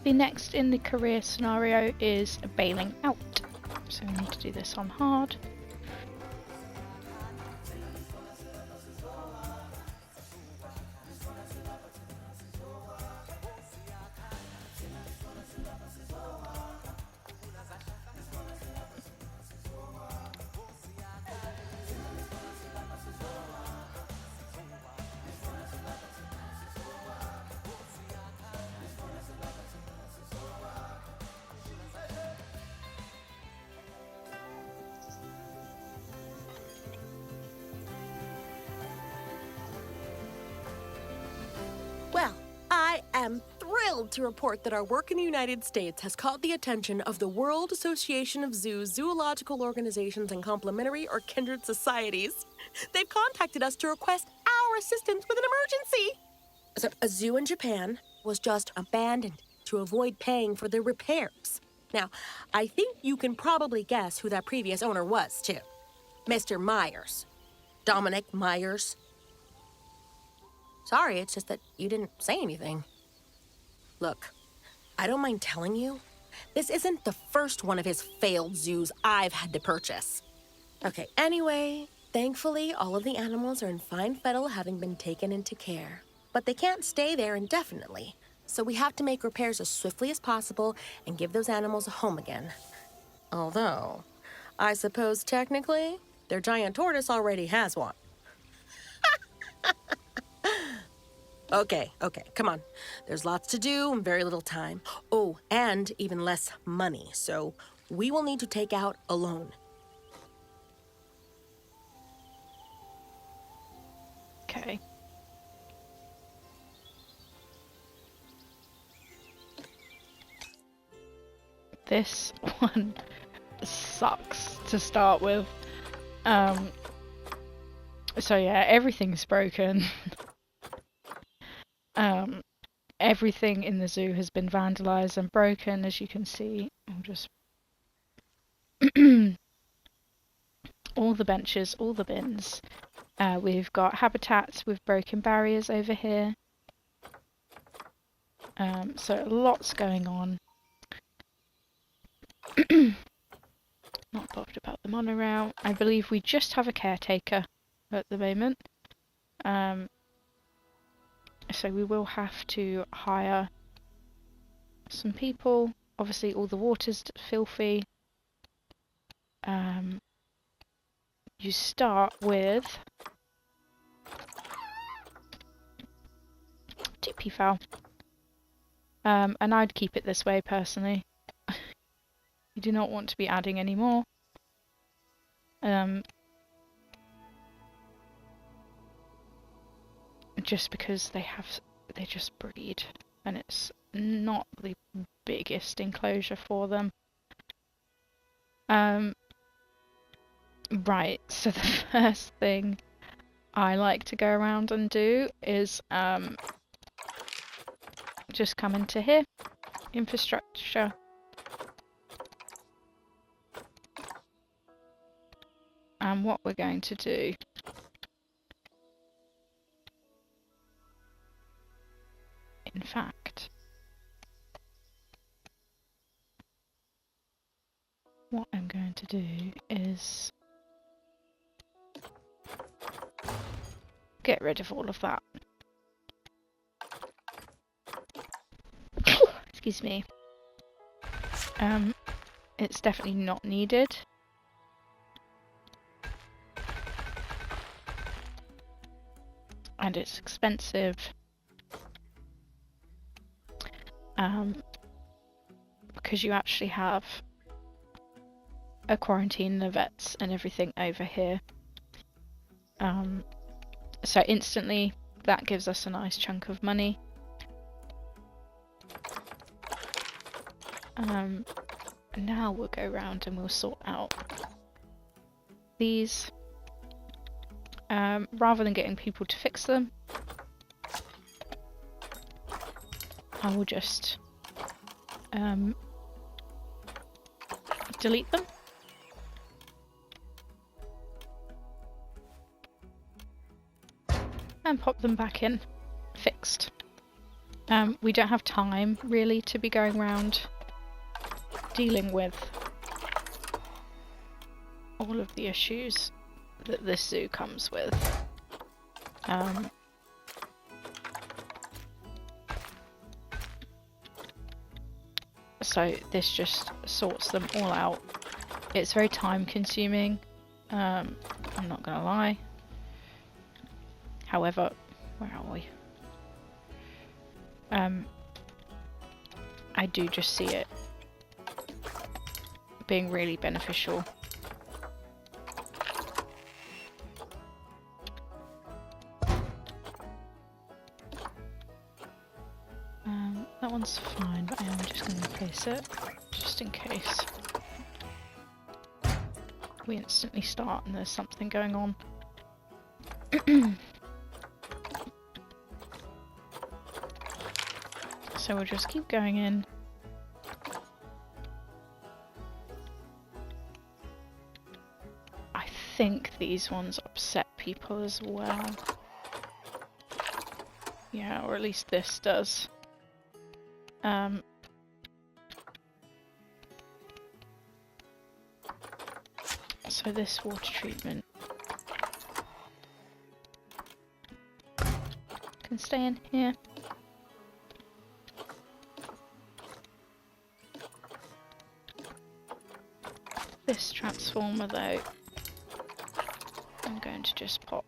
The next in the career scenario is bailing out. So we need to do this on hard. Well, I am thrilled to report that our work in the United States has caught the attention of the World Association of Zoos, Zoological Organizations, and Complementary or Kindred Societies. They've contacted us to request our assistance with an emergency. So, a zoo in Japan was just abandoned to avoid paying for the repairs. Now, I think you can probably guess who that previous owner was, too. Mr. Myers. Dominic Myers. Sorry, it's just that you didn't say anything. Look, I don't mind telling you, this isn't the first one of his failed zoos I've had to purchase. Okay, anyway, thankfully, all of the animals are in fine fettle, having been taken into care. But they can't stay there indefinitely, so we have to make repairs as swiftly as possible and give those animals a home again. Although, I suppose technically, their giant tortoise already has one. Okay, come on. There's lots to do and very little time. Oh, and even less money, so we will need to take out a loan. Okay. This one sucks to start with. So yeah, everything's broken. Everything in the zoo has been vandalized and broken, as you can see. I'll just all the benches, all the bins. We've got habitats with broken barriers over here. So lots going on. Not bothered about the monorail. I believe we just have a caretaker at the moment. So we will have to hire some people. Obviously all the water's filthy. You start with 2 peafowl. And I'd keep it this way personally. You do not want to be adding any more. Just because they just breed, and it's not the biggest enclosure for them. Right, so the first thing I like to go around and do is just come into here, infrastructure. And what we're going to do in fact, what I'm going to do is get rid of all of that. Excuse me. It's definitely not needed. And it's expensive. Because you actually have a quarantine, the vets and everything over here. So instantly that gives us a nice chunk of money. Now we'll go around and we'll sort out these. Rather than getting people to fix them, I will just delete them. And pop them back in, fixed. We don't have time, really, to be going around dealing with all of the issues that this zoo comes with. So this just sorts them all out. It's very time consuming, I'm not gonna lie. However, where are we? I do just see it being really beneficial. That one's fine, but I am just going to replace it, just in case we instantly start and there's something going on. So we'll just keep going in. I think these ones upset people as well. Yeah, or at least this does. So this water treatment can stay in here. This transformer though, I'm going to just pop.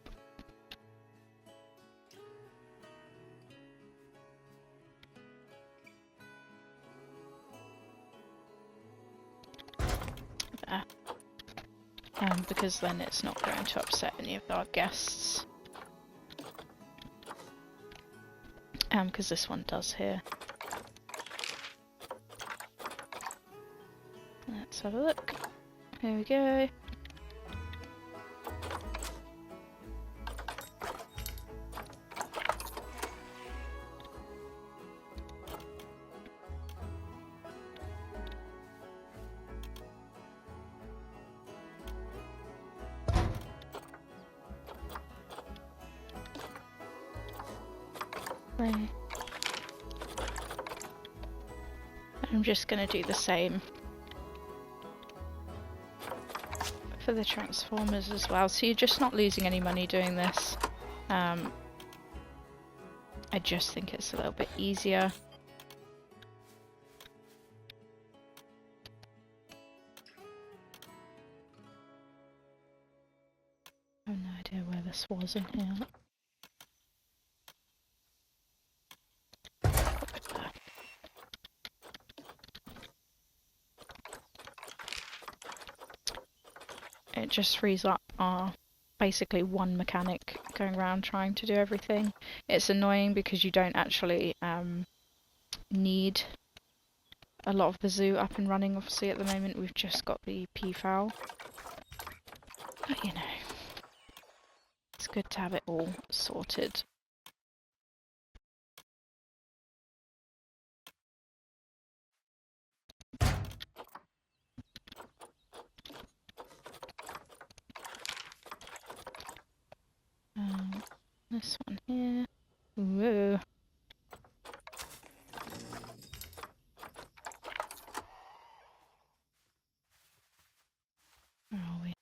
There. Because then it's not going to upset any of our guests. Because this one does here. Let's have a look. Here we go. I'm just going to do the same for the transformers as well, so you're just not losing any money doing this. I just think it's a little bit easier. I have no idea where this was in here. It just frees up our basically one mechanic going around trying to do everything. It's annoying because you don't actually need a lot of the zoo up and running. Obviously at the moment we've just got the peafowl, but you know, it's good to have it all sorted. This one here. Whoa. Where are we?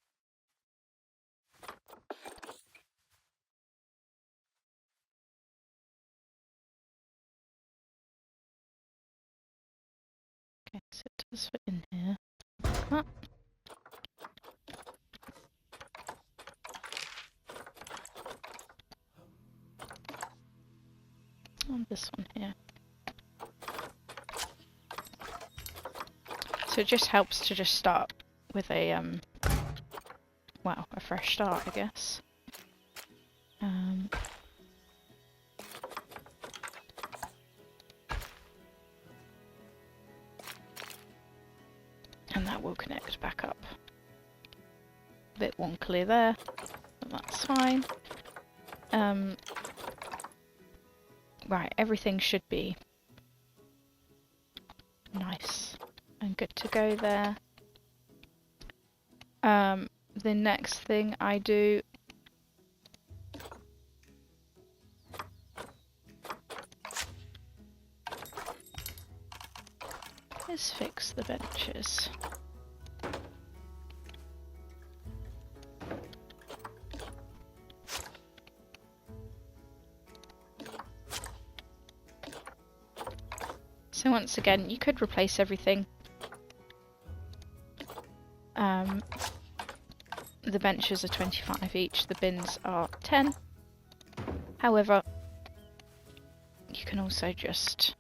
Okay, so it does fit in here. Ah. And this one here. So it just helps to just start with a well, a fresh start, I guess. And that will connect back up. A bit wonkly there, but that's fine. Right, everything should be nice and good to go there. The next thing I do is fix the benches. So once again, you could replace everything. The benches are 25 each, the bins are 10. However, you can also just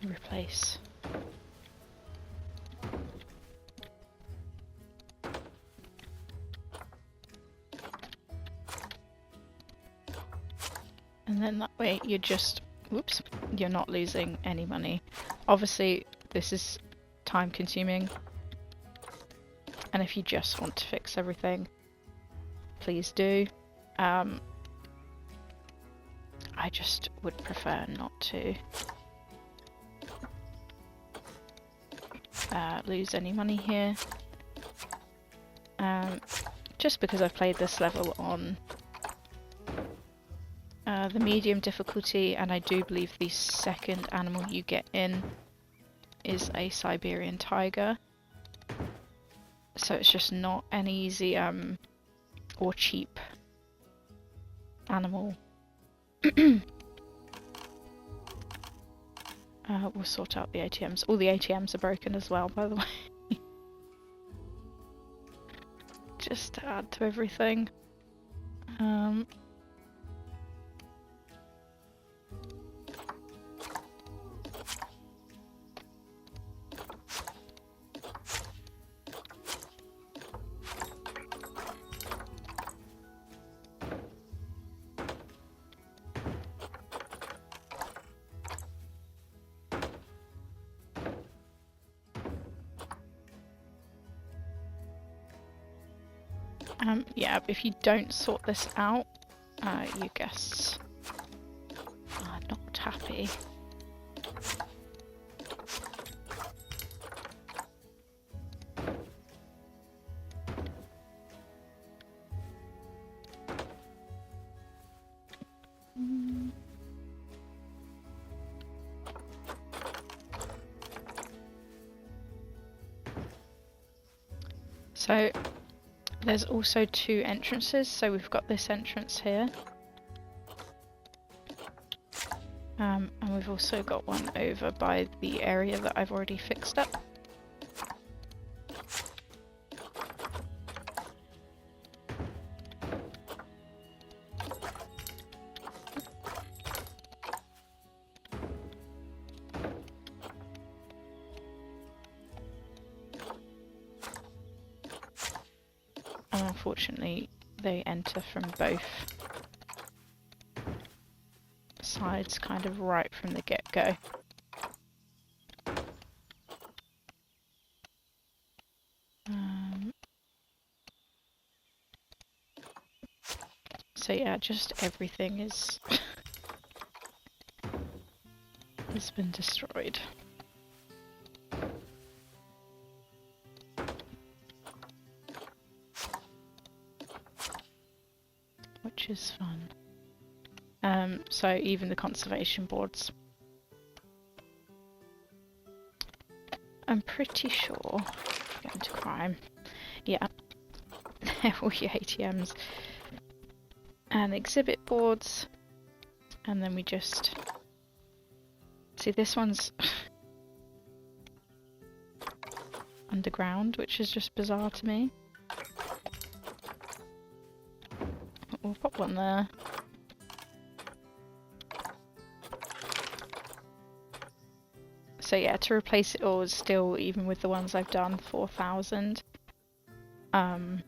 replace. And then that way you're just, whoops, you're not losing any money. Obviously, this is time consuming. And if you just want to fix everything, please do. I just would prefer not to lose any money here. Just because I've played this level on the medium difficulty, and I do believe the second animal you get in is a Siberian tiger. So it's just not an easy or cheap animal. We'll sort out the ATMs. All the ATMs are broken as well, by the way. Just to add to everything. Yeah, if you don't sort this out, your guests are not happy. So there's also two entrances, so we've got this entrance here. And we've also got one over by the area that I've already fixed up. And unfortunately, they enter from both sides, kind of right from the get-go. So yeah, just everything is has been destroyed. Which is fun. So even the conservation boards. I'm pretty sure, get into crime, yeah, they're all your ATMs and exhibit boards, and then we just, see this one's underground, which is just bizarre to me. We'll pop one there. So yeah, to replace it all is still, even with the ones I've done, 4,000. And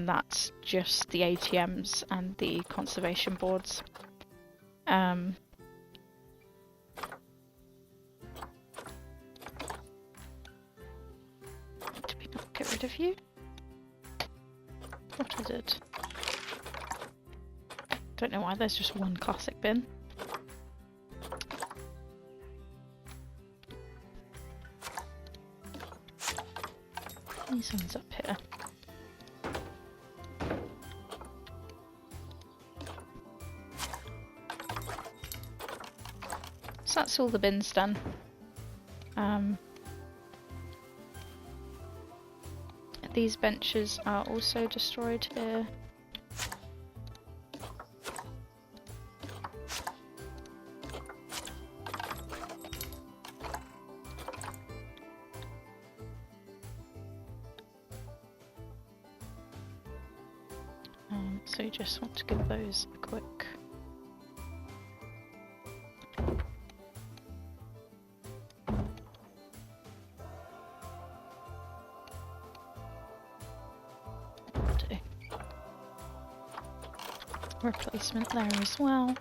that's just the ATMs and the conservation boards. Do we not get rid of you? What is it? Don't know why there's just one classic bin. These ones up here. So that's all the bins done. These benches are also destroyed here. So you just want to give those a quick replacement there as well.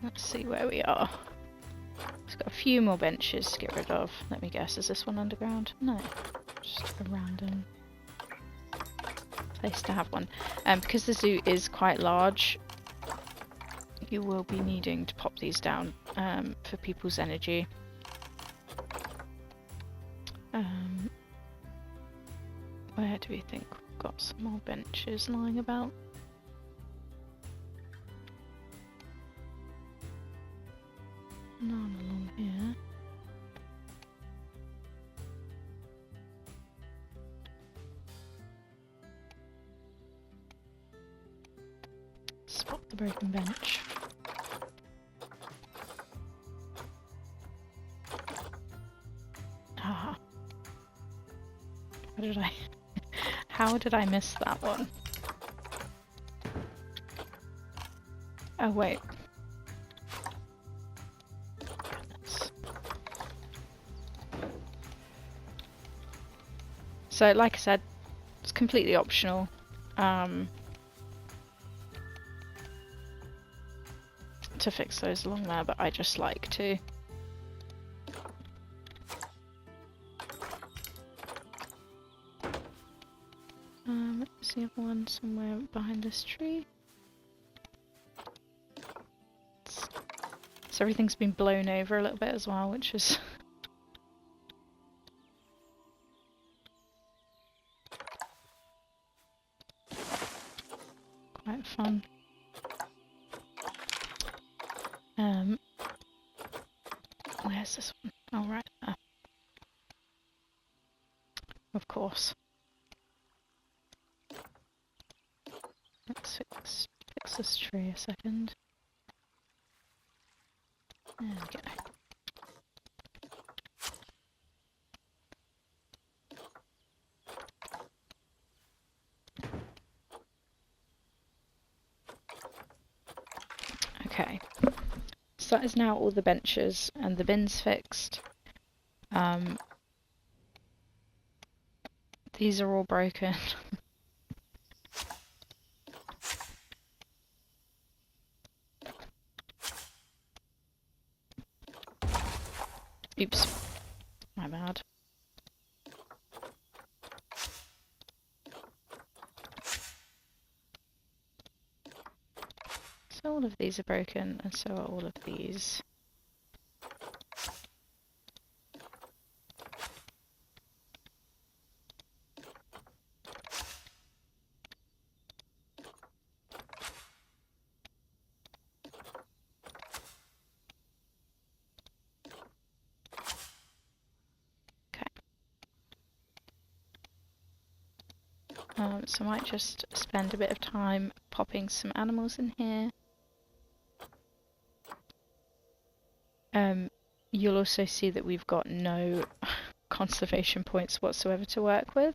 Let's see where we are. It's got a few more benches to get rid of. Let me guess, is this one underground? No, just a random place to have one. Because the zoo is quite large, you will be needing to pop these down for people's energy. Where do we think we've got some more benches lying about? None along here. Spot the broken bench. Ah. How did I miss that one? Oh wait. Goodness. So like I said, it's completely optional. To fix those along there, but I just like to. Let's see the other one somewhere behind this tree. So everything's been blown over a little bit as well, which is quite fun. Where's this one? Oh, right there. Of course. Let's fix this tree a second. There we go. Okay. So that is now all the benches and the bins fixed. These are all broken. Oops, my bad. So all of these are broken, and so are all of these. So I might just spend a bit of time popping some animals in here. You'll also see that we've got no conservation points whatsoever to work with.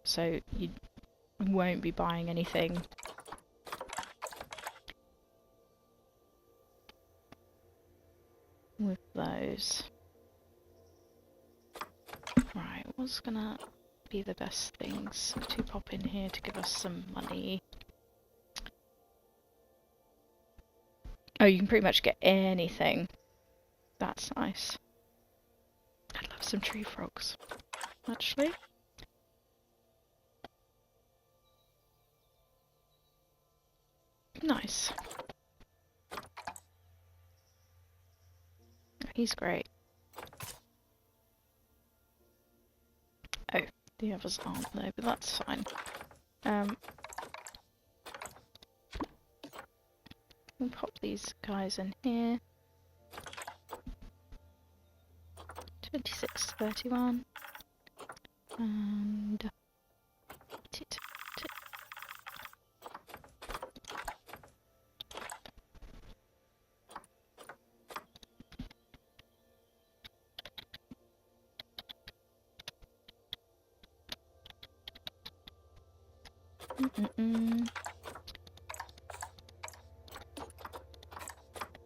So you won't be buying anything with those. Right, what's gonna be the best things to pop in here to give us some money? Oh, you can pretty much get anything. That's nice. I'd love some tree frogs, actually. Nice. He's great. Oh, The others aren't though, but that's fine. We'll pop these guys in here. 26 to 31. And...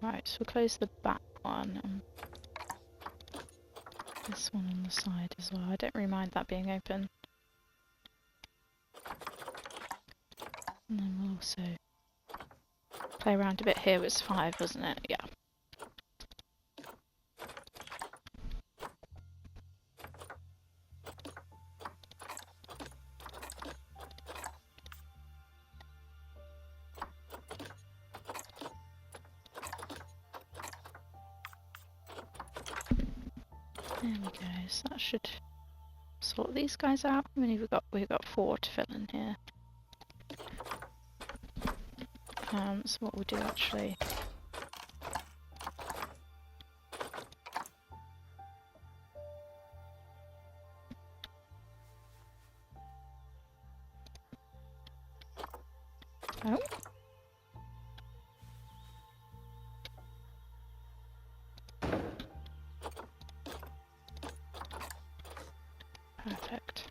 Right, so we'll close the back one. And this one on the side as well. I don't really mind that being open. And then we'll also play around a bit here. It was 5, wasn't it? Yeah. There we go. So that should sort these guys out. I mean, we've got 4 to fill in here. So what we'll do actually. Oh. Perfect.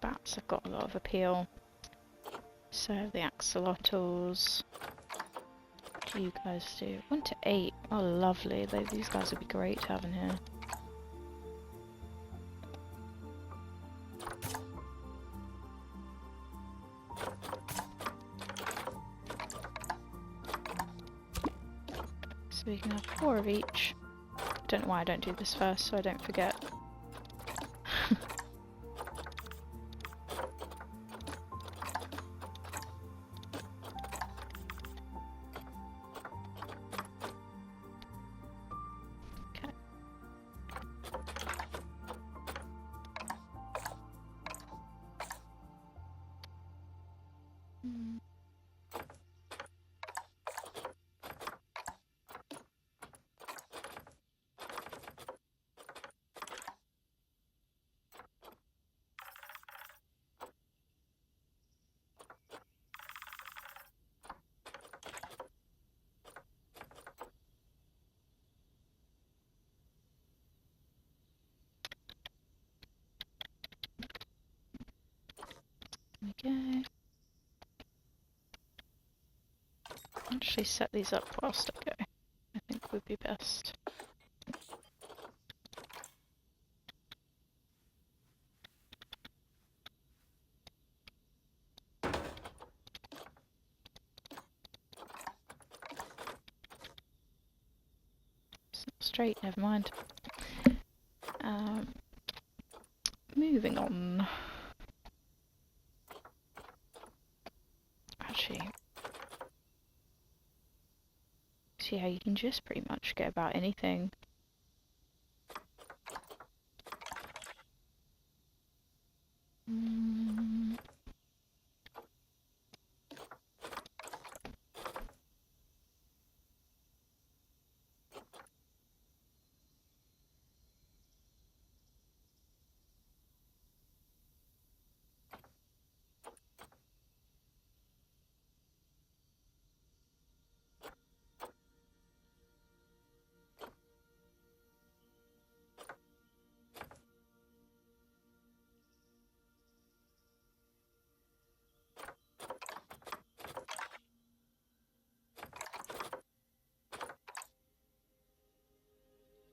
Bats have got a lot of appeal. So the axolotls. What do you guys do? 1 to 8. Oh, lovely. These guys would be great to have in here. So we can have 4 of each. Don't know why I don't do this first, so I don't forget. Okay. There we go. Actually set these up whilst I go. I think would be best. It's not straight, never mind. Moving on. Actually, so yeah, you can just pretty much get about anything.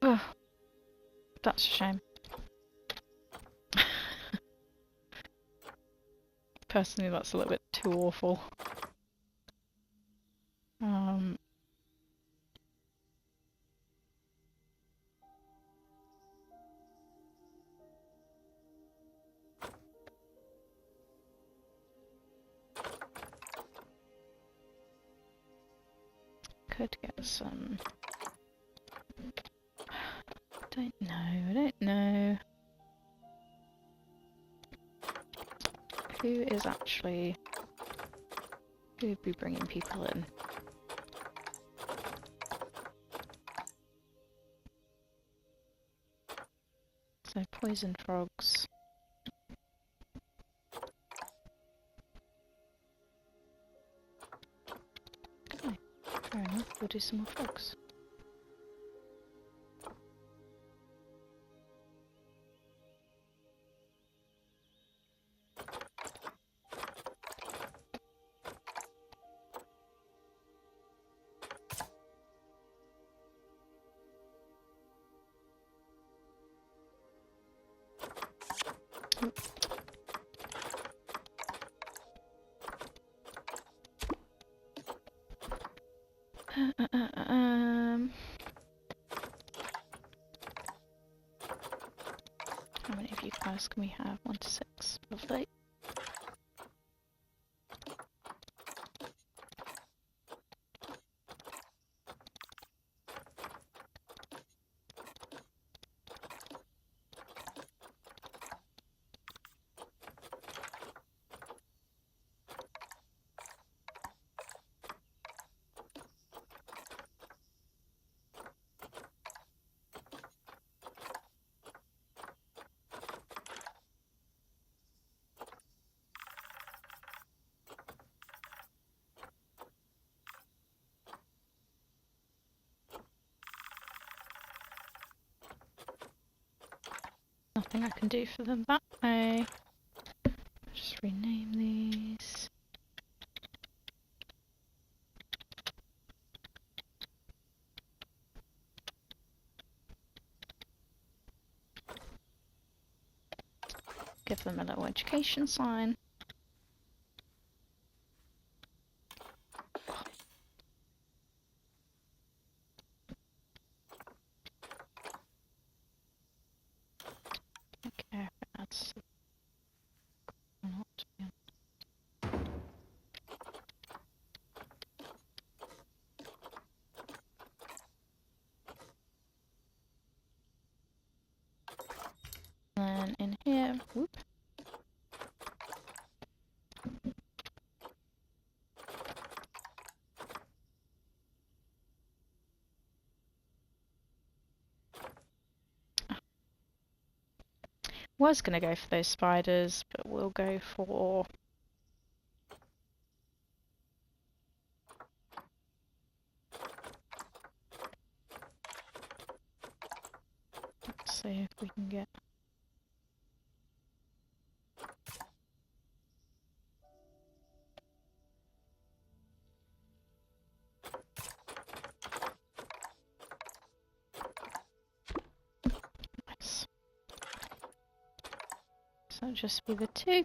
Oh, that's a shame. Personally, that's a little bit too awful. could get some... I don't know. Who is actually... Who would be bringing people in? So poison frogs. Okay, fair enough, we'll do some more frogs. How many of you guys can we have? 1 to 6. Lovely. Nothing I can do for them that way. Just rename these. Give them a little education sign. Okay, if it adds or not, yeah. And in here, whoop. Was gonna go for those spiders, but we'll go for let's see if we can get nice. So it'll just be the 2.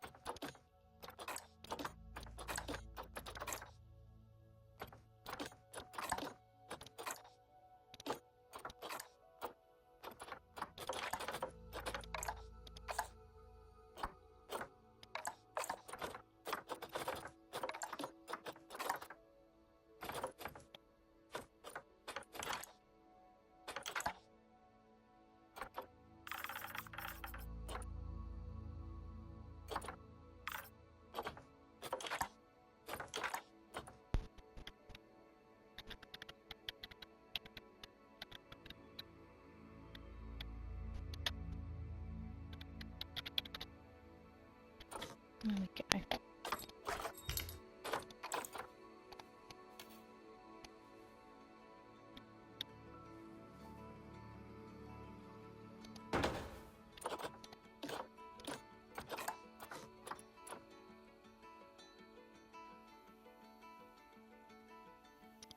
There we go.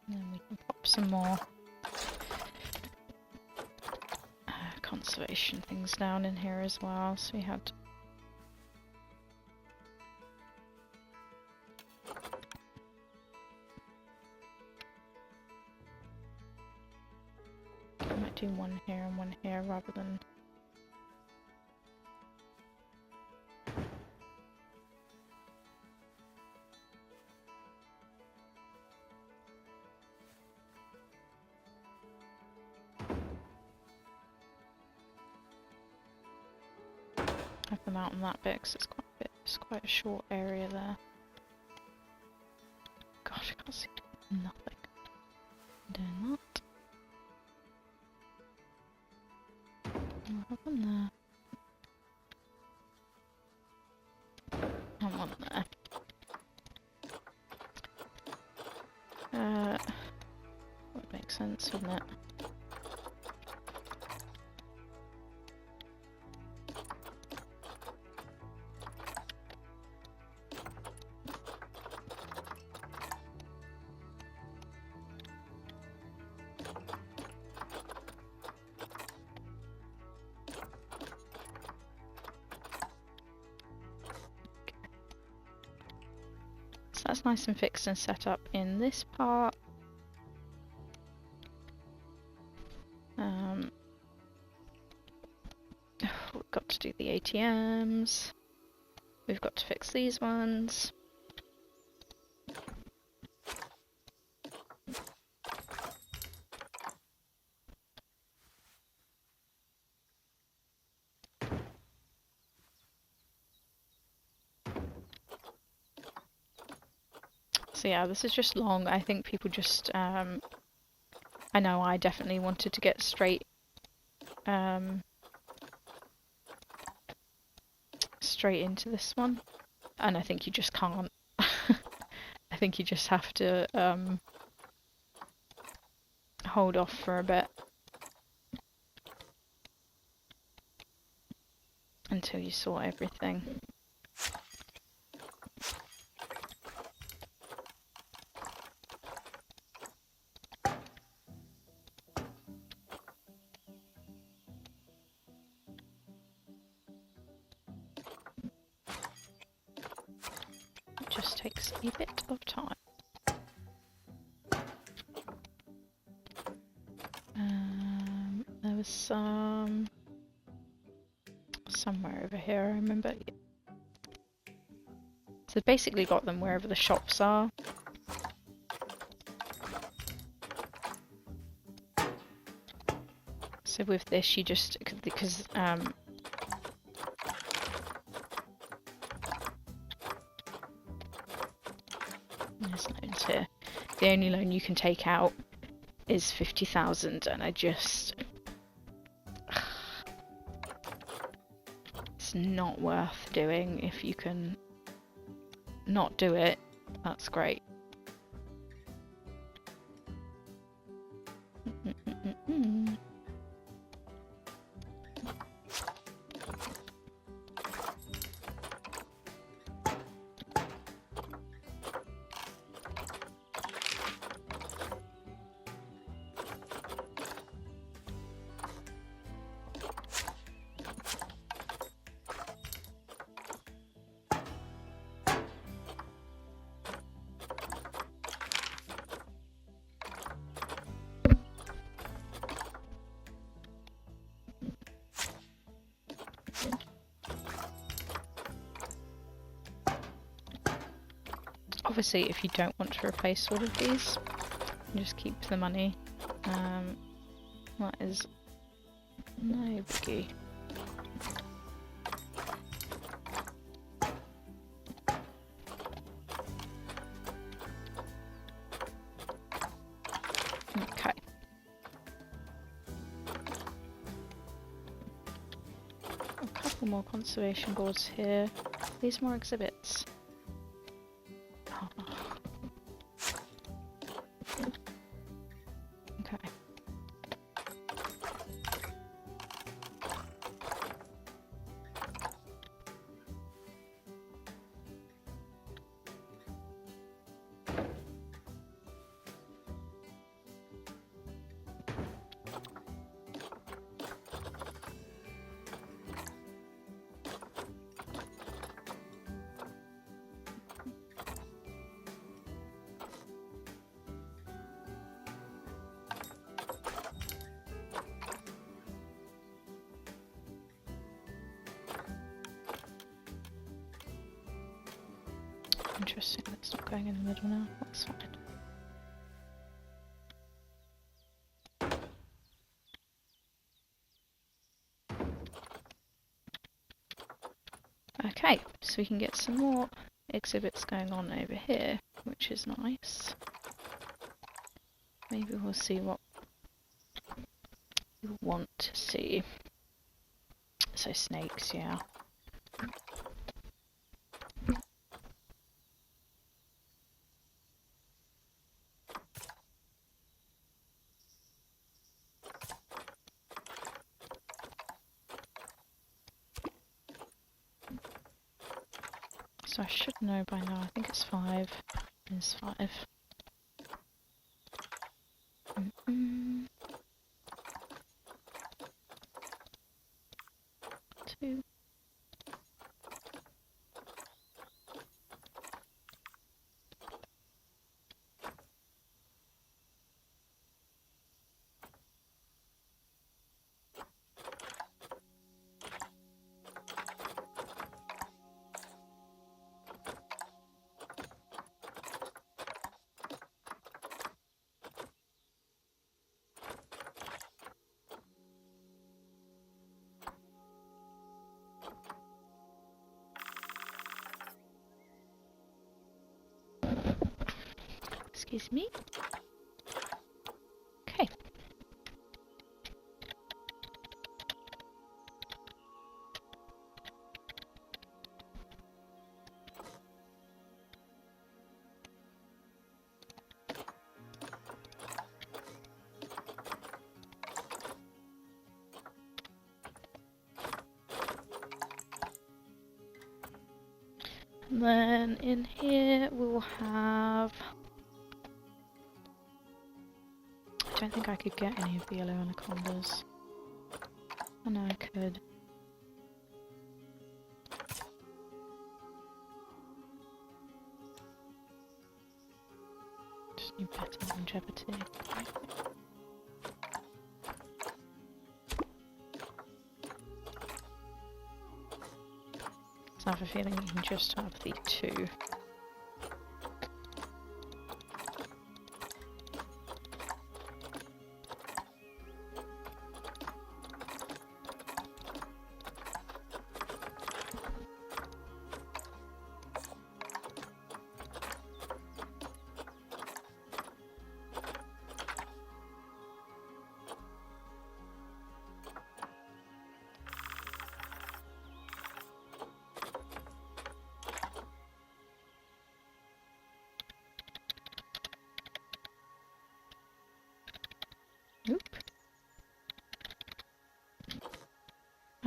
And then we can pop some more conservation things down in here as well. So we had I might do one here and one here rather than zoom out on that bit because it's quite a short area there. Gosh, I can't see nothing. Doing that. What happened there? I'm on there. Would make sense, wouldn't it? So that's nice and fixed and set up in this part. We've got to do the ATMs. We've got to fix these ones. So yeah, this is just long. I think people just, I know I definitely wanted to get straight into this one, and I think you just can't. I think you just have to hold off for a bit until you sort everything. It just takes a bit of time. There was somewhere over here, I remember. So basically got them wherever the shops are. So with this, you just, because there's loans here. The only loan you can take out is 50,000, and I just, it's not worth doing. If you can not do it, that's great. Obviously, if you don't want to replace all of these, just keep the money. That is no biggie. Okay. A couple more conservation boards here. These more exhibits. Okay. Interesting, it's not going in the middle now, that's fine. means we can get some more exhibits going on over here, which is nice. Maybe we'll see what you want to see. So snakes, yeah. So I should know by now. I think it's 5. It's 5. Mm-mm. 2. Excuse me. Okay. And then in here we'll have... I don't think I could get any of the yellow anacondas. I know I could. Just need better longevity. So I have a feeling you can just have the 2. Oop.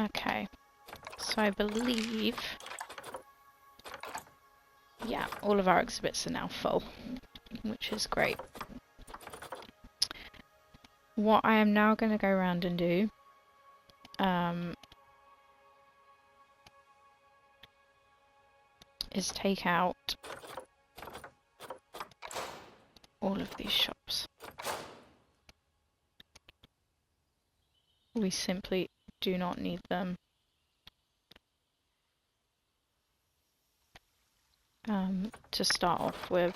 Okay, so I believe, yeah, all of our exhibits are now full, which is great. What I am now going to go around and do, is take out all of these shops. We simply do not need them. To start off with.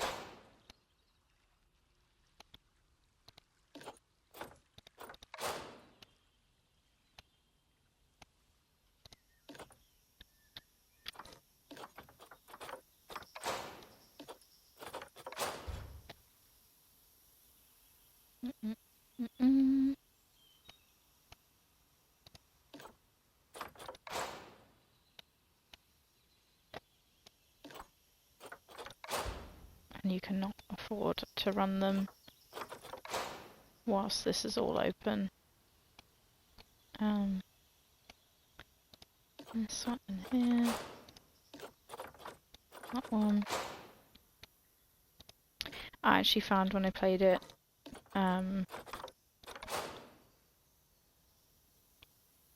And you cannot afford to run them whilst this is all open. This one in here. That one. I actually found when I played it,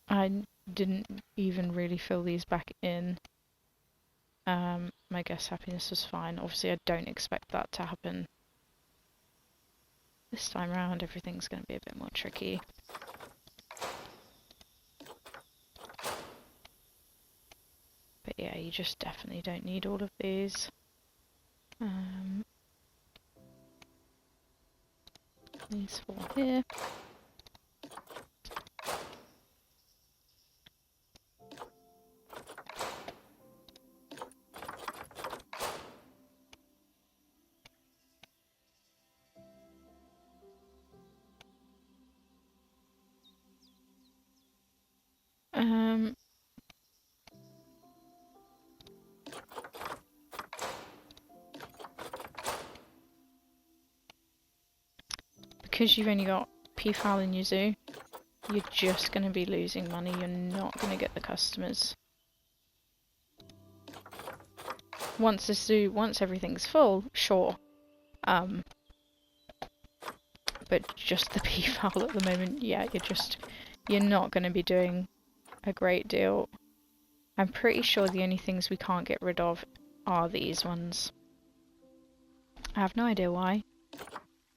I didn't even really fill these back in. My guess happiness was fine. Obviously I don't expect that to happen this time around. Everything's going to be a bit more tricky. But yeah, you just definitely don't need all of these. These 4 here. Um, because you've only got peafowl in your zoo, you're just going to be losing money. You're not going to get the customers. Once everything's full, sure. But just the peafowl at the moment, yeah, you're not going to be doing a great deal. I'm pretty sure the only things we can't get rid of are these ones. I have no idea why,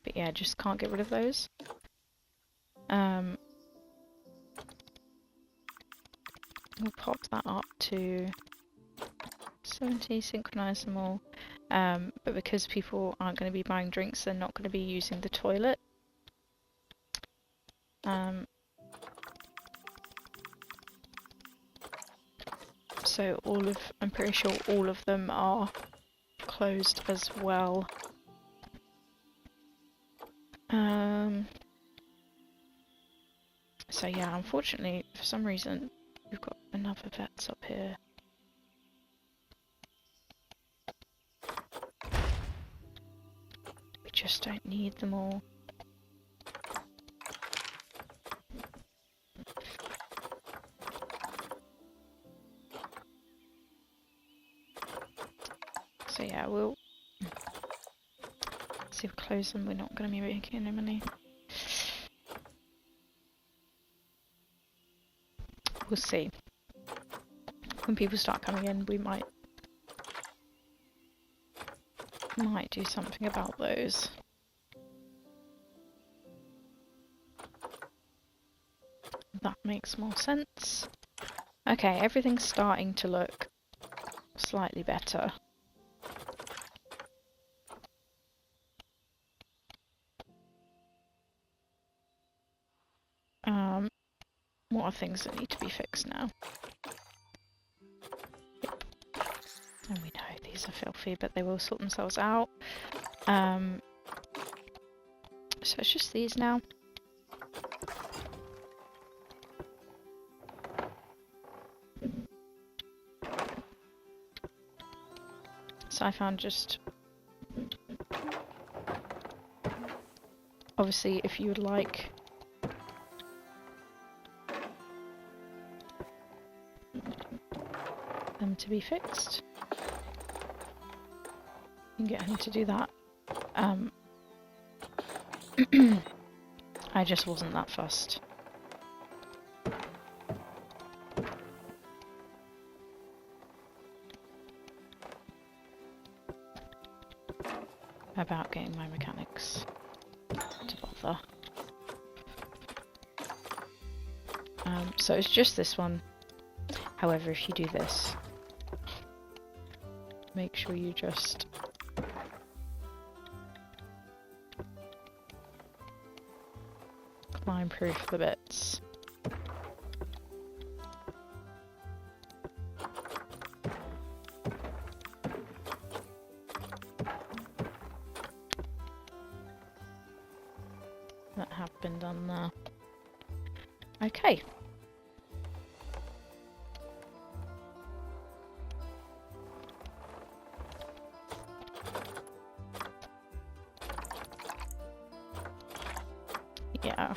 but yeah, just can't get rid of those. We'll pop that up to 70, synchronize them all. But because people aren't going to be buying drinks, they're not going to be using the toilet. So I'm pretty sure all of them are closed as well. So yeah, unfortunately, for some reason, we've got another vets up here. We just don't need them all. So yeah, we'll see if we close them. We're not going to be making any money. We'll see. When people start coming in, we might do something about those. That makes more sense. Okay, everything's starting to look slightly better. What are things that need to be fixed now? Yep. And we know these are filthy, but they will sort themselves out. So it's just these now. So I found just... Obviously, if you would like... them to be fixed, you can get him to do that. I just wasn't that fussed. About getting my mechanics to bother. So it's just this one. However, if you do this, make sure you just climb-proof the bits. That have been done there. Okay. Yeah.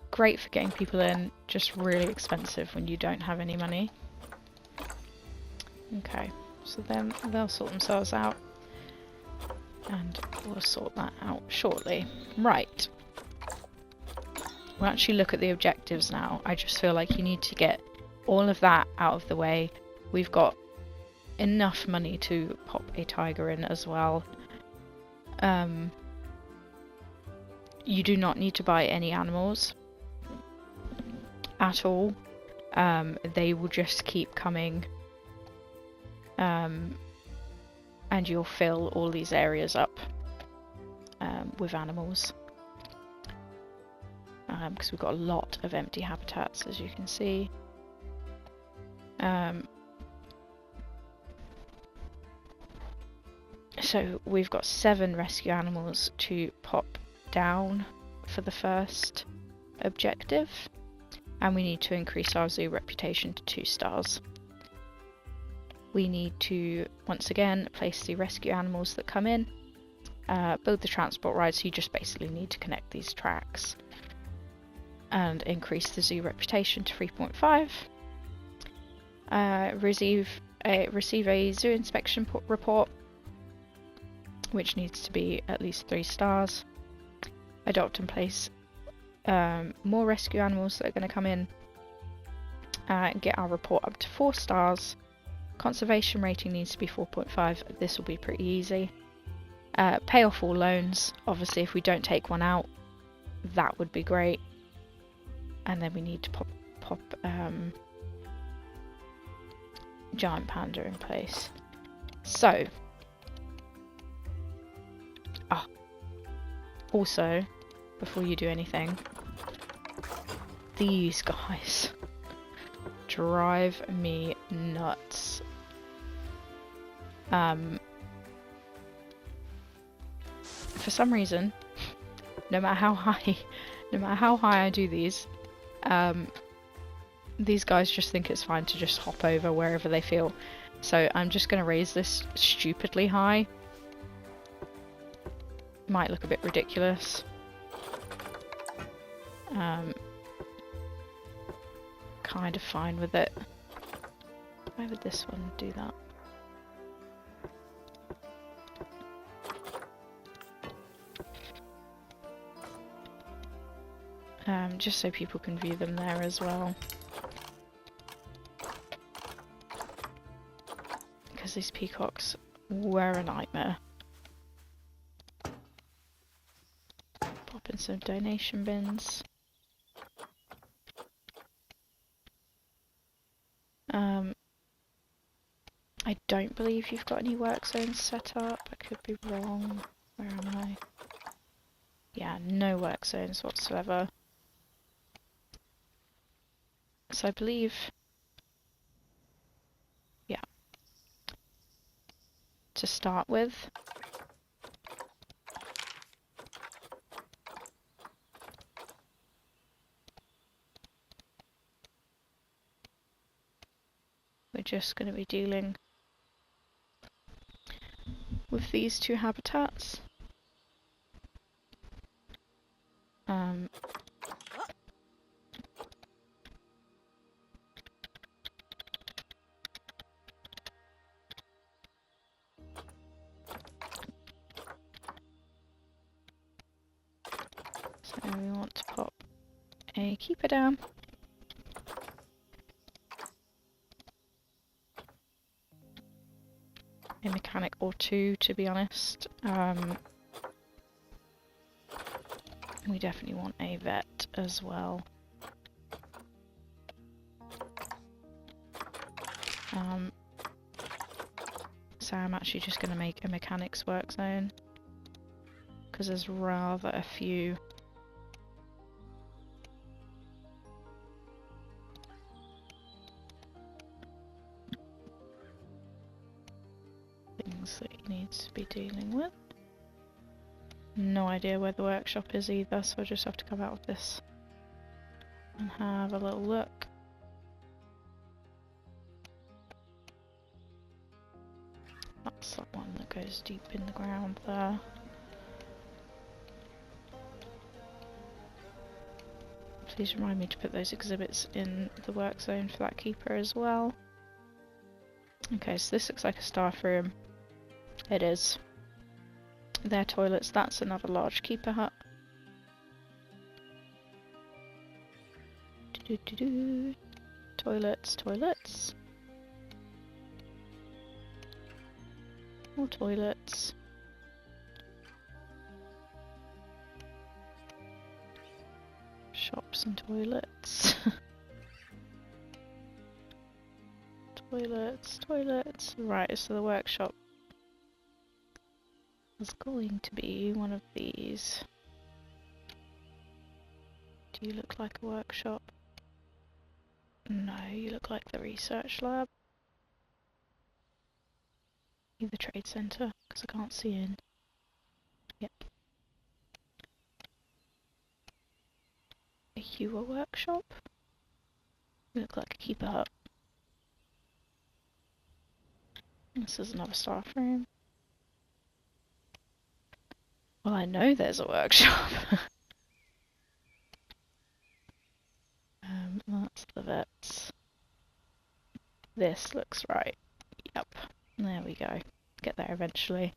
Great for getting people in, just really expensive when you don't have any money. Okay, so then they'll sort themselves out. And we'll sort that out shortly. Right. We'll actually look at the objectives now. I just feel like you need to get all of that out of the way. We've got enough money to pop a tiger in as well. You do not need to buy any animals at all. They will just keep coming, and you'll fill all these areas up with animals, because we've got a lot of empty habitats, as you can see. So we've got 7 rescue animals to pop down for the first objective, and we need to increase our zoo reputation to 2 stars. We need to, once again, place the rescue animals that come in, build the transport ride, so you just basically need to connect these tracks, and increase the zoo reputation to 3.5. Receive a zoo inspection report, which needs to be at least 3 stars. Adopt and place more rescue animals that are going to come in, and get our report up to 4 stars. Conservation rating needs to be 4.5. This will be pretty easy. Pay off all loans. Obviously, if we don't take one out, that would be great. And then we need to pop giant panda in place. So, also, before you do anything, these guys drive me nuts. For some reason, no matter how high I do these guys just think it's fine to just hop over wherever they feel. So I'm just going to raise this stupidly high. Might look a bit ridiculous. Kind of fine with it. Why would this one do that? Just so people can view them there as well. Because these peacocks were a nightmare. Pop in some donation bins. I don't believe you've got any work zones set up. I could be wrong. Where am I? Yeah, no work zones whatsoever. So I believe, yeah, to start with, we're just going to be dealing with these 2 habitats. So we want to pop a keeper down. A mechanic or 2, to be honest. We definitely want a vet as well. So I'm actually just going to make a mechanics work zone, because there's rather a few. Things that he needs to be dealing with. No idea where the workshop is either, so I just have to come out of this and have a little look. That's that one that goes deep in the ground there. Please remind me to put those exhibits in the work zone for that keeper as well. Okay, so this looks like a staff room. It is. Their toilets, that's another large keeper hut. Toilets, toilets. More toilets. Shops and toilets. Toilets, toilets. Right, so the workshop is going to be one of these. Do you look like a workshop? No, you look like the research lab. The trade centre, because I can't see in. Yep. Are you a workshop? You look like a keeper hut. This is another staff room. Well, I know there's a workshop. That's the vets. This looks right. Yep. There we go. Get there eventually.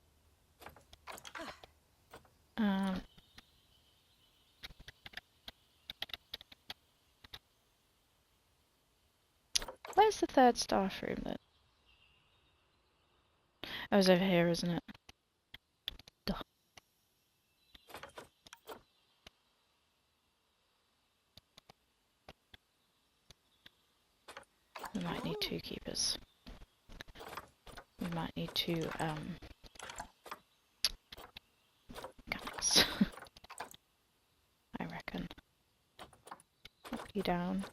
Where's the third staff room then? Oh, it's over here, isn't it? Duh. We might need 2 keepers. We might need 2, mechanics. I reckon. Knock you down.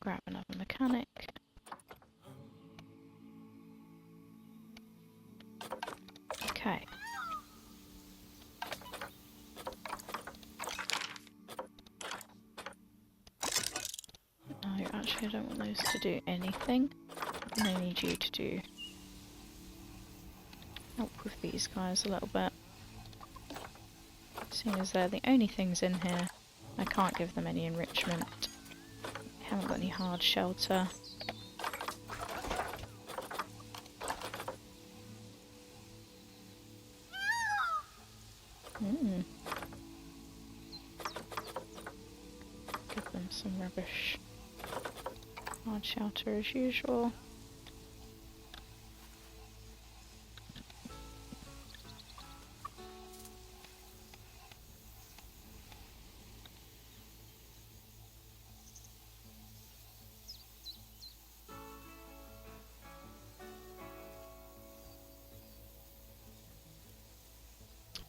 Grab another mechanic. Okay. No, actually I don't want those to do anything. And I need you to do help with these guys a little bit. Seeing as they're the only things in here, I can't give them any enrichment. I haven't got any hard shelter. Give them some rubbish. Hard shelter as usual.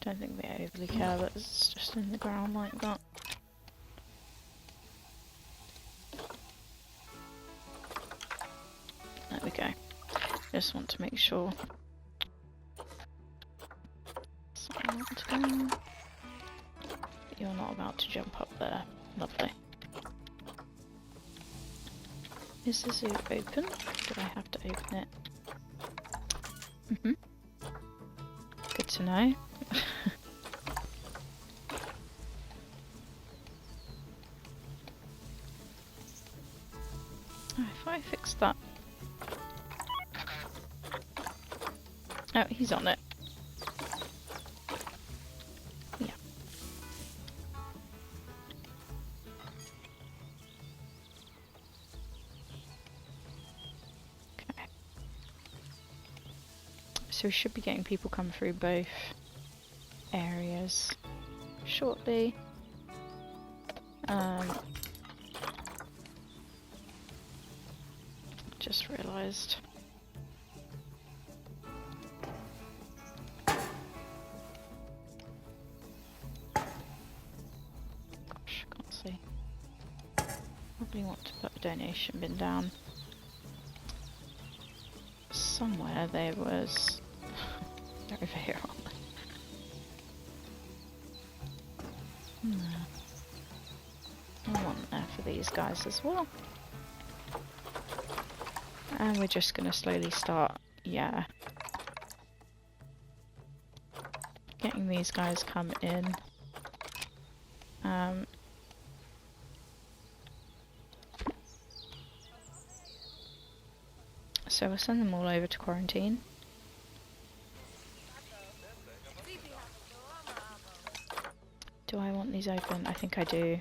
Don't think they overly care that it's just in the ground like that. There we go. Just want to make sure. You're not about to jump up there. Lovely. Is the zoo open? Do I have to open it? Good to know. If I fix that. Oh, he's on it. Yeah. Okay. So we should be getting people come through both areas shortly. Just realised. Gosh, can't see. Probably want to put a donation bin down. Somewhere there was... They're over here, aren't they? I want there for these guys as well. And we're just going to slowly start, getting these guys come in. So we'll send them all over to quarantine. Do I want these open? I think I do.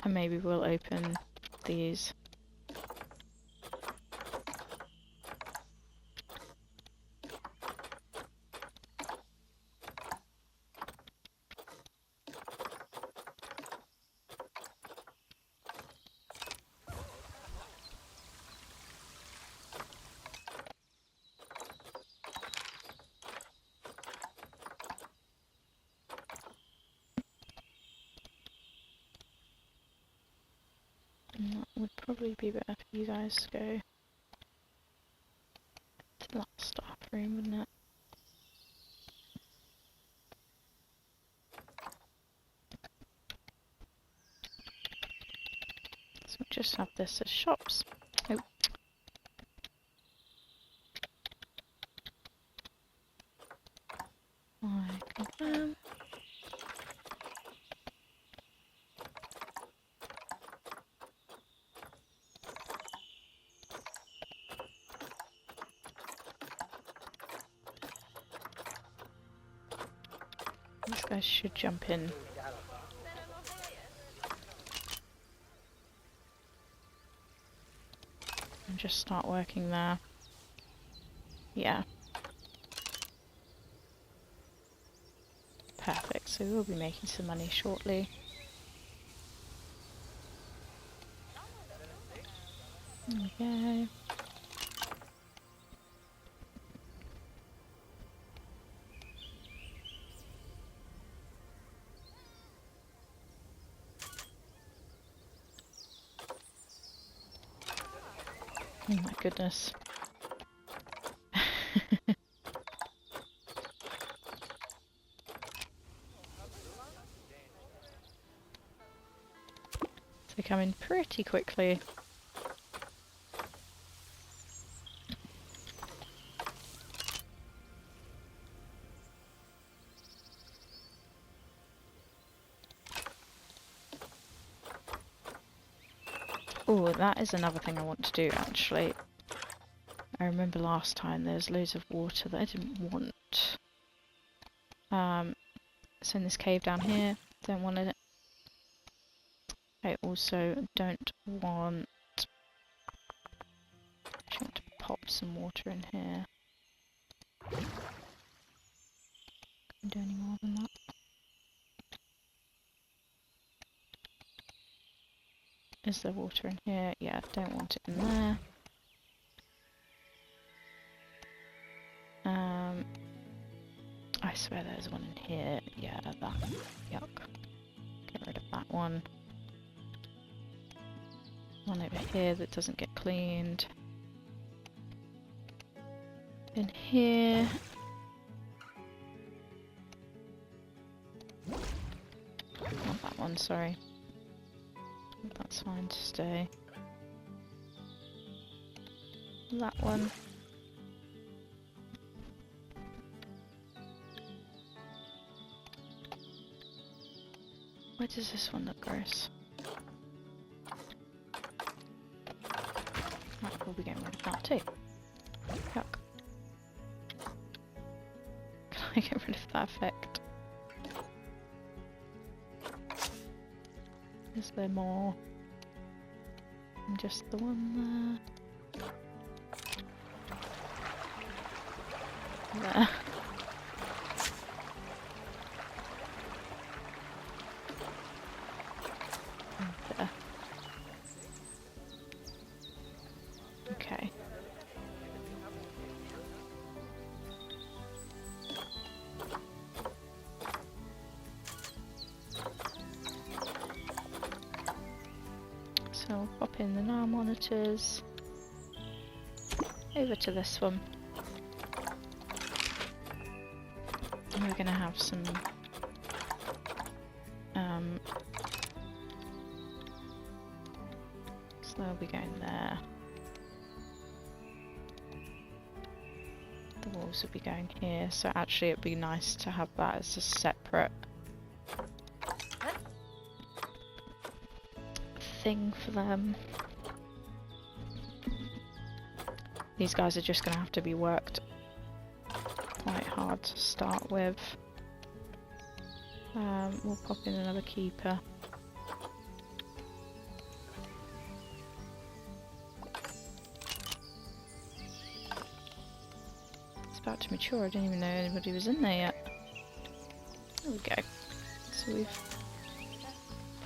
And maybe we'll open these. And that would probably be better for you guys to go. room, wouldn't it? So we'll just have this as shops. Oh. I confirm. These guys should jump in. And just start working there. Yeah. Perfect, so we'll be making some money shortly. Okay. Oh my goodness. They come in pretty quickly. Oh, that is another thing I want to do actually. I remember last time there's loads of water that I didn't want. So in this cave down here, don't want it. I also don't want... I want to pop some water in here. Can I do any more than that? Is there water in here? Yeah, don't want it in there. I swear there's one in here. Yeah, that. Yuck. Get rid of that one. One over here that doesn't get cleaned. In here. Not that one, sorry. That's fine to stay. That one. Why does this one look gross? Right, we'll be getting rid of that too. Yuck. Can I get rid of that effect? Is there more? Just the one there. There. There. Okay. So we'll pop in the now monitors. Over to this one. And we're going to have some so they'll be going there. The walls will be going here, so actually it'd be nice to have that as a separate thing for them. These guys are just going to have to be worked quite hard to start with. We'll pop in another keeper. It's about to mature, I didn't even know anybody was in there yet. There we go. So we've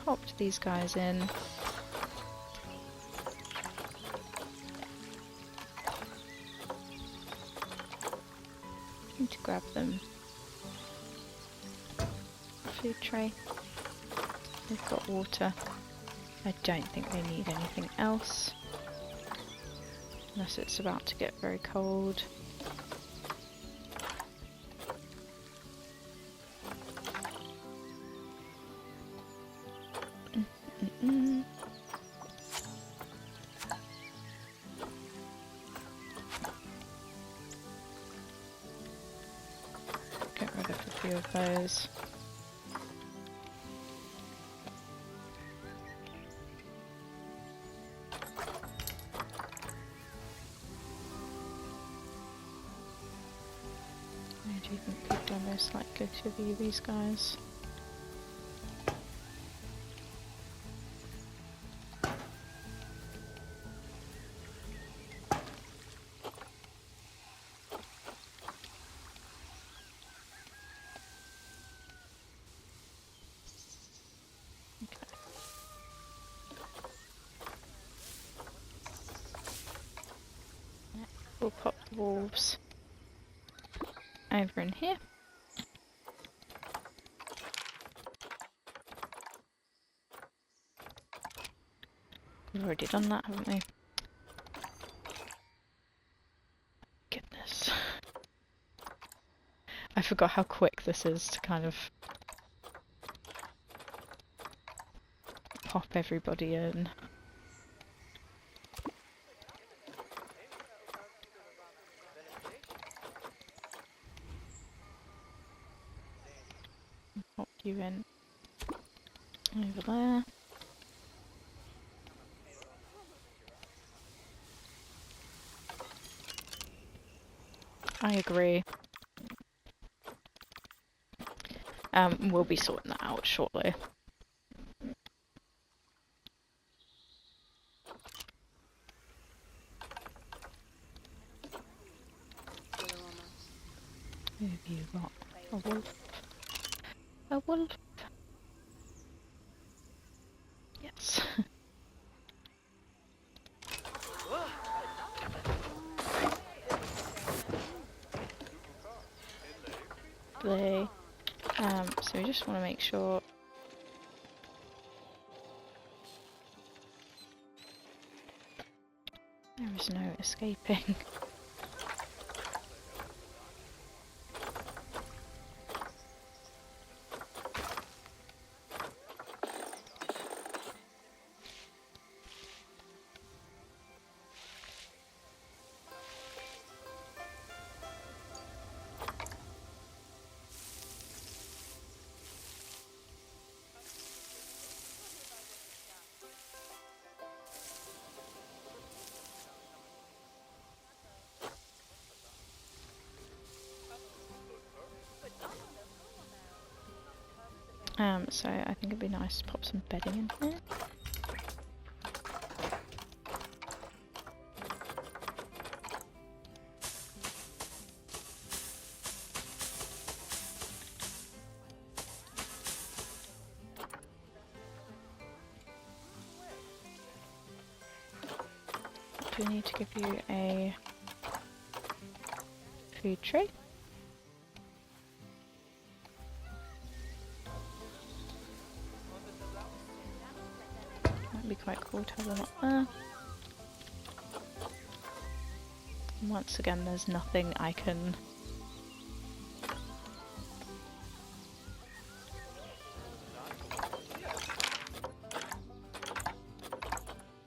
popped these guys in. Need to grab them. Food tray. They've got water. I don't think they need anything else. Unless it's about to get very cold. few of those. Do you think people are most likely to be these guys? We'll pop the wolves over in here. We've already done that, haven't we? Goodness. I forgot how quick this is to kind of pop everybody in. Pop you in over there. I agree. We'll be sorting that out shortly. Who have you got? A wolf? A wolf? Yes. So we just want to make sure there is no escaping. So I think it'd be nice to pop some bedding in here. Do we need to give you a food tray? Be quite cool to have them up there. And once again, there's nothing I can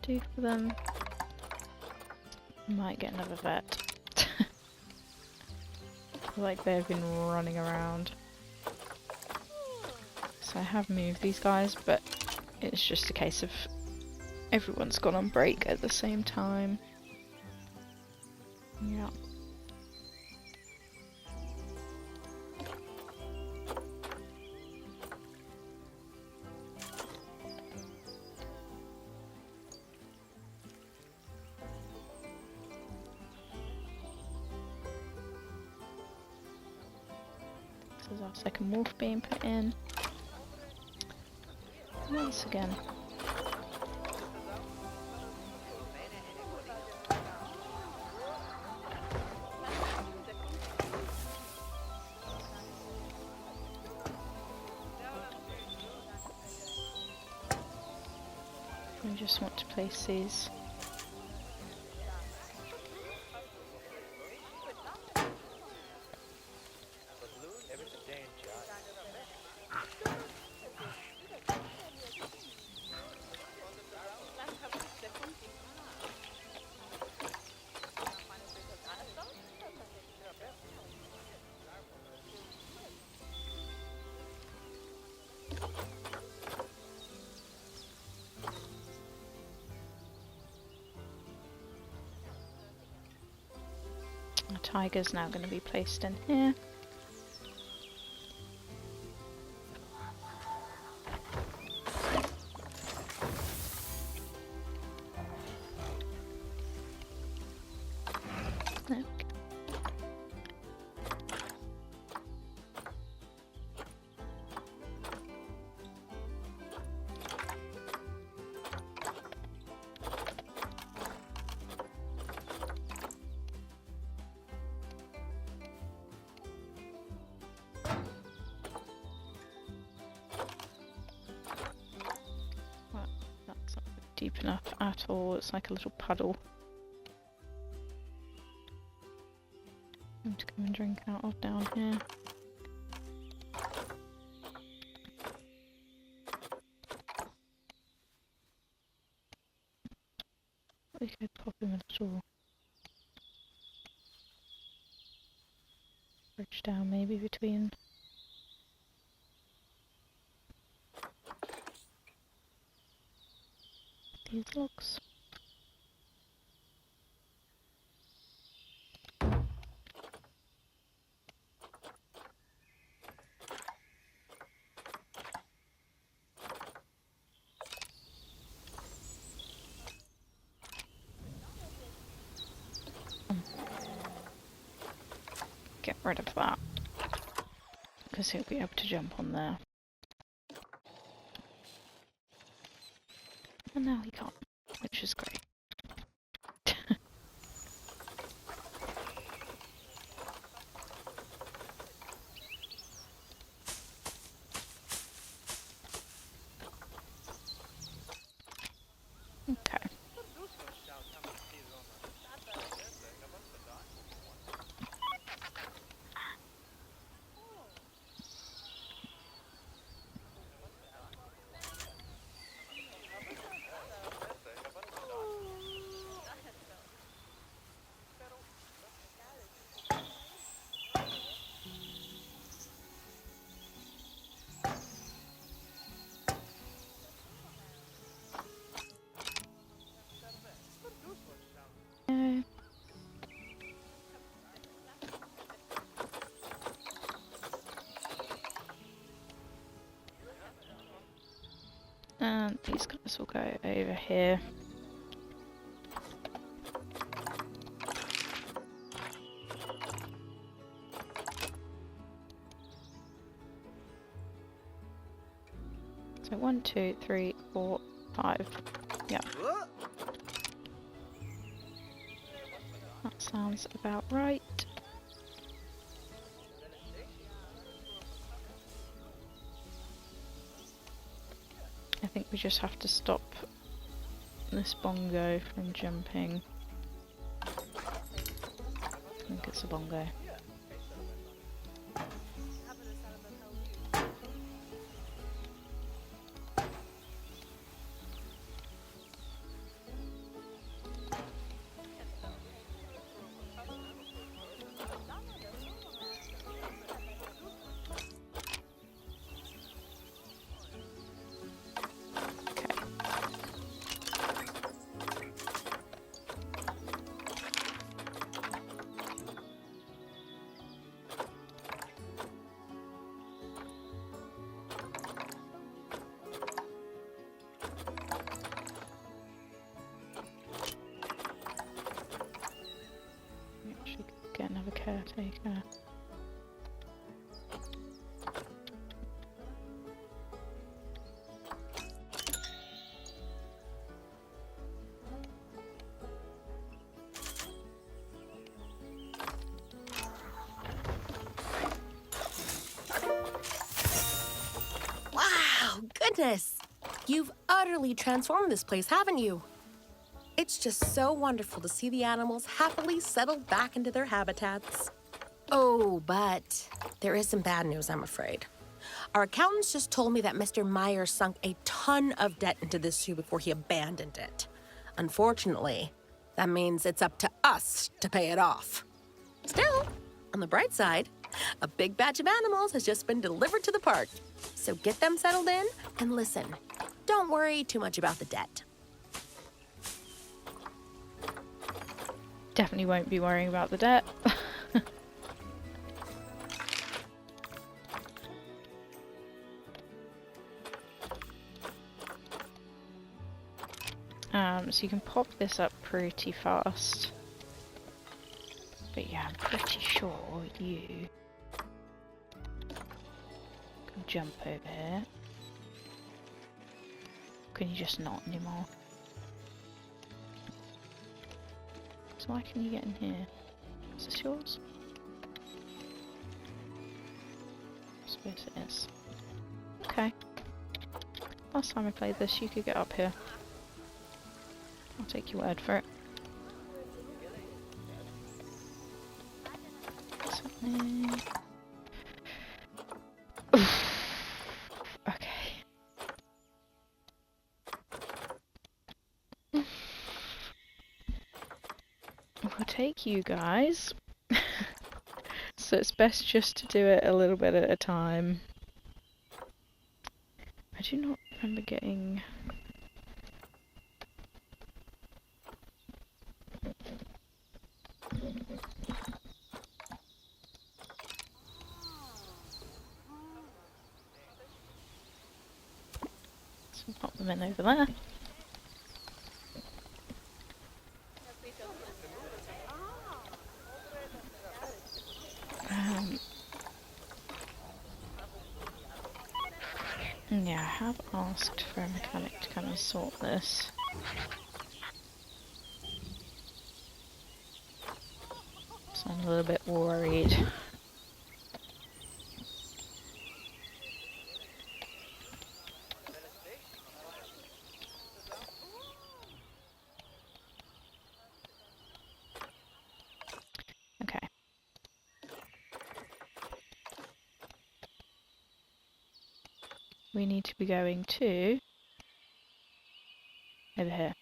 do for them. Might get another vet. Like they've been running around. So I have moved these guys, but it's just a case of everyone's gone on break at the same time. Yeah. This is our second wolf being put in. Once again. I just want to place these. tiger's now going to be placed in here. There. That's not deep enough at all. It's like a little puddle. To come and drink out of down here. We could pop him a little bridge down maybe between these logs. Get rid of that, because he'll be able to jump on there. And now he can't, which is great. Okay. And these guys will go over here. So 1, 2, 3, 4, 5. Yeah. That sounds about right. I think we just have to stop this bongo from jumping. I think it's a bongo. Get another caretaker. Wow, goodness! You've utterly transformed this place, haven't you? It's just so wonderful to see the animals happily settled back into their habitats. Oh, but there is some bad news, I'm afraid. Our accountants just told me that Mr. Meyer sunk a ton of debt into this zoo before he abandoned it. Unfortunately, that means it's up to us to pay it off. Still, on the bright side, a big batch of animals has just been delivered to the park. So get them settled in and listen. Don't worry too much about the debt. Definitely won't be worrying about the debt. So you can pop this up pretty fast. But yeah, I'm pretty sure you can jump over here. Can you just not anymore? So why can you get in here? Is this yours? I suppose it is. Okay. Last time I played this, you could get up here. I'll take your word for it. What's happening? Okay. We'll take you guys. So it's best just to do it a little bit at a time. I do not remember getting... So we'll pop them in over there. Yeah, I have asked for a mechanic to come and sort this. So I'm a little bit worried. Okay. We need to be going to... over here.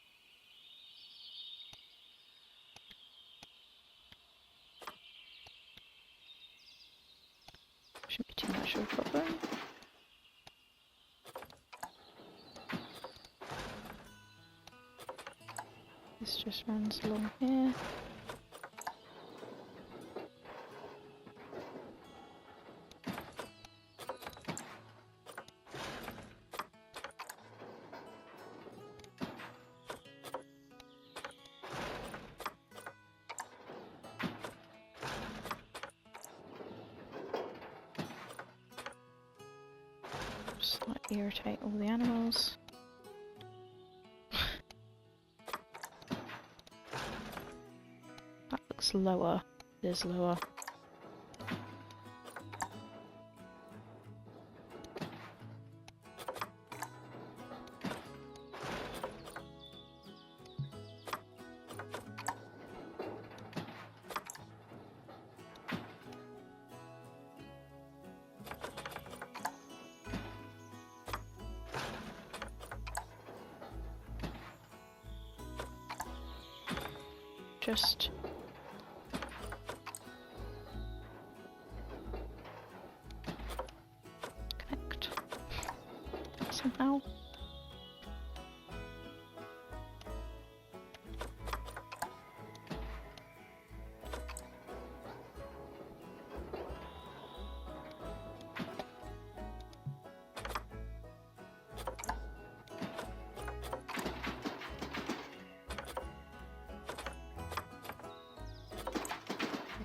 Shouldn't be too much of a problem. This just runs along here. Just like irritate all the animals. That looks lower. It is lower. Just connect somehow.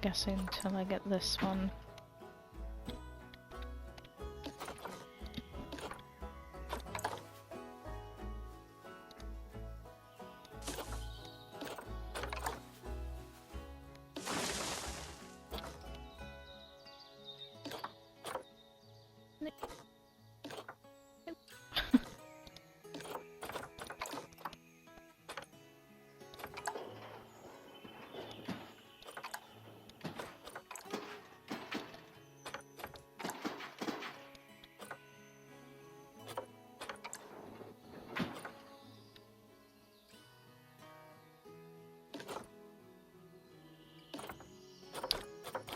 Guessing until I get this one.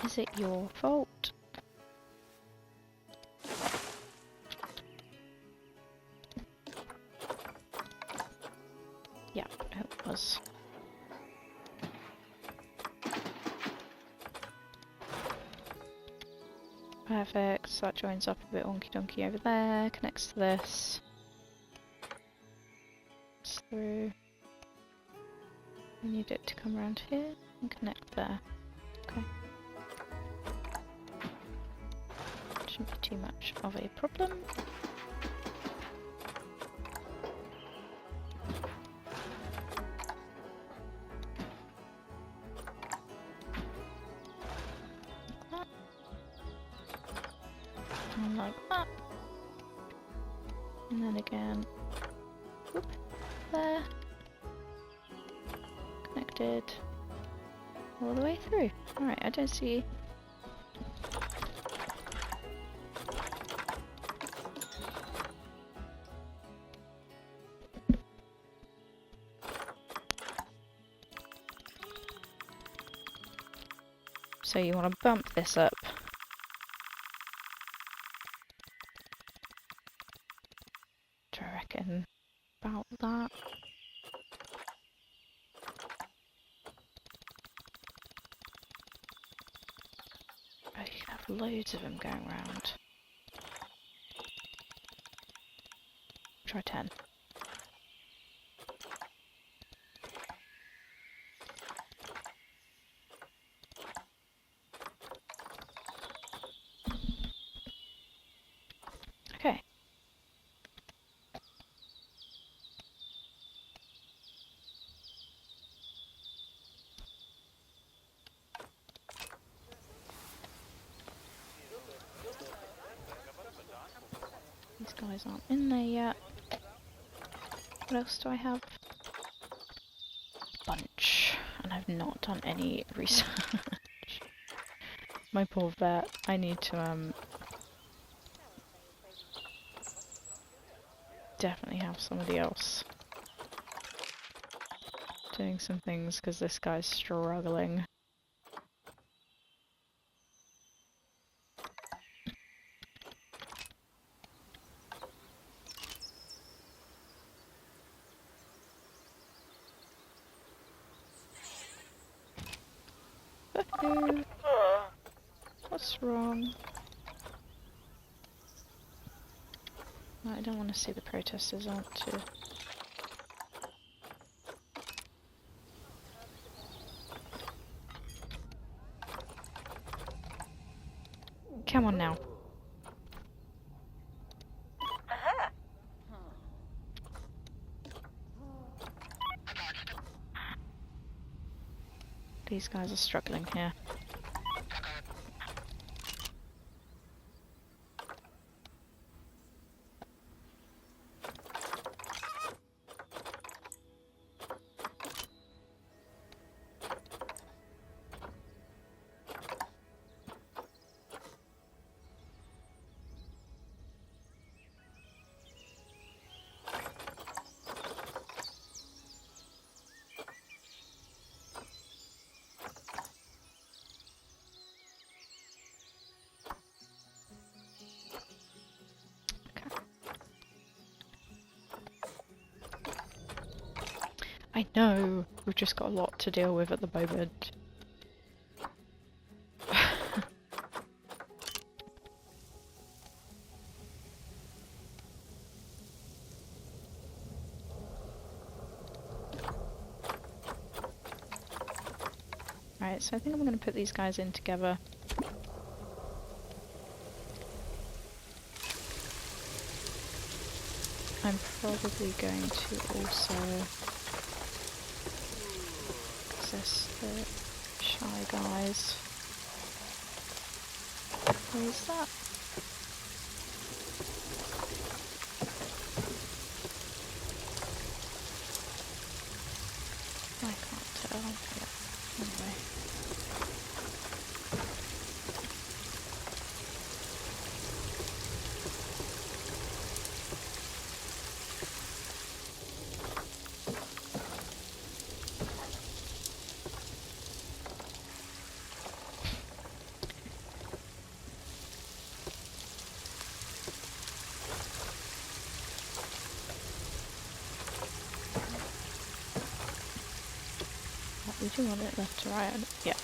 Is it your fault? Yeah, it was. Perfect, so that joins up a bit wonky donkey over there, connects to this. It's through. We need it to come around here and connect there. Okay. Shouldn't be too much of a problem. And like that. And then again, whoop, there. Connected all the way through. Alright, I don't see. So you want to bump this up. Do I reckon about that? Oh, you can have loads of them going around. Try 10. Okay. These guys aren't in there yet. What else do I have? Bunch. And I've not done any research. My poor vet. I need to definitely have somebody else doing some things because this guy's struggling. Uh-oh. What's wrong? I don't want to see the protesters, I want to... Come on now. These guys are struggling here. I know, we've just got a lot to deal with at the moment. Right, so I think I'm going to put these guys in together. I'm probably going to also access the shy guys. Where is that? I can't tell. Yeah. Anyway. We do want it left to right, yeah.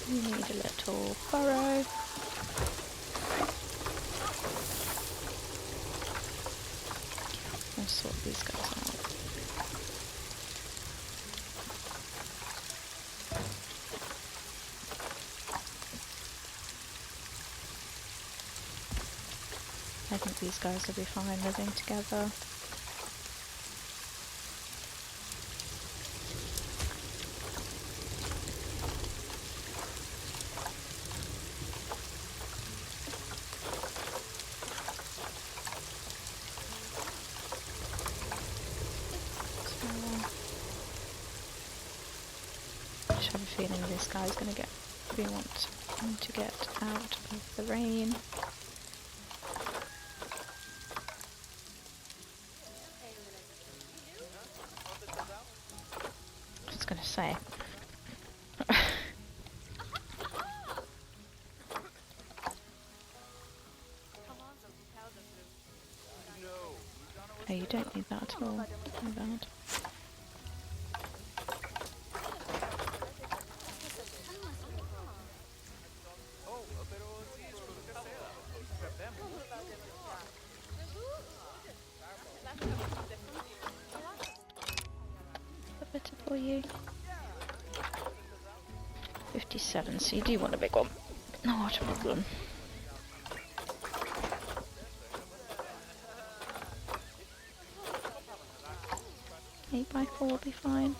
You need a little burrow. sort these guys out. I think these guys will be fine living together. I just have a feeling this guy's going to get... We want him to get out of the rain. I was going to say. Oh, you don't need that at all. My bad. Better for you. 57, so you do want a big one. Not a problem. Eight by 4 will be fine.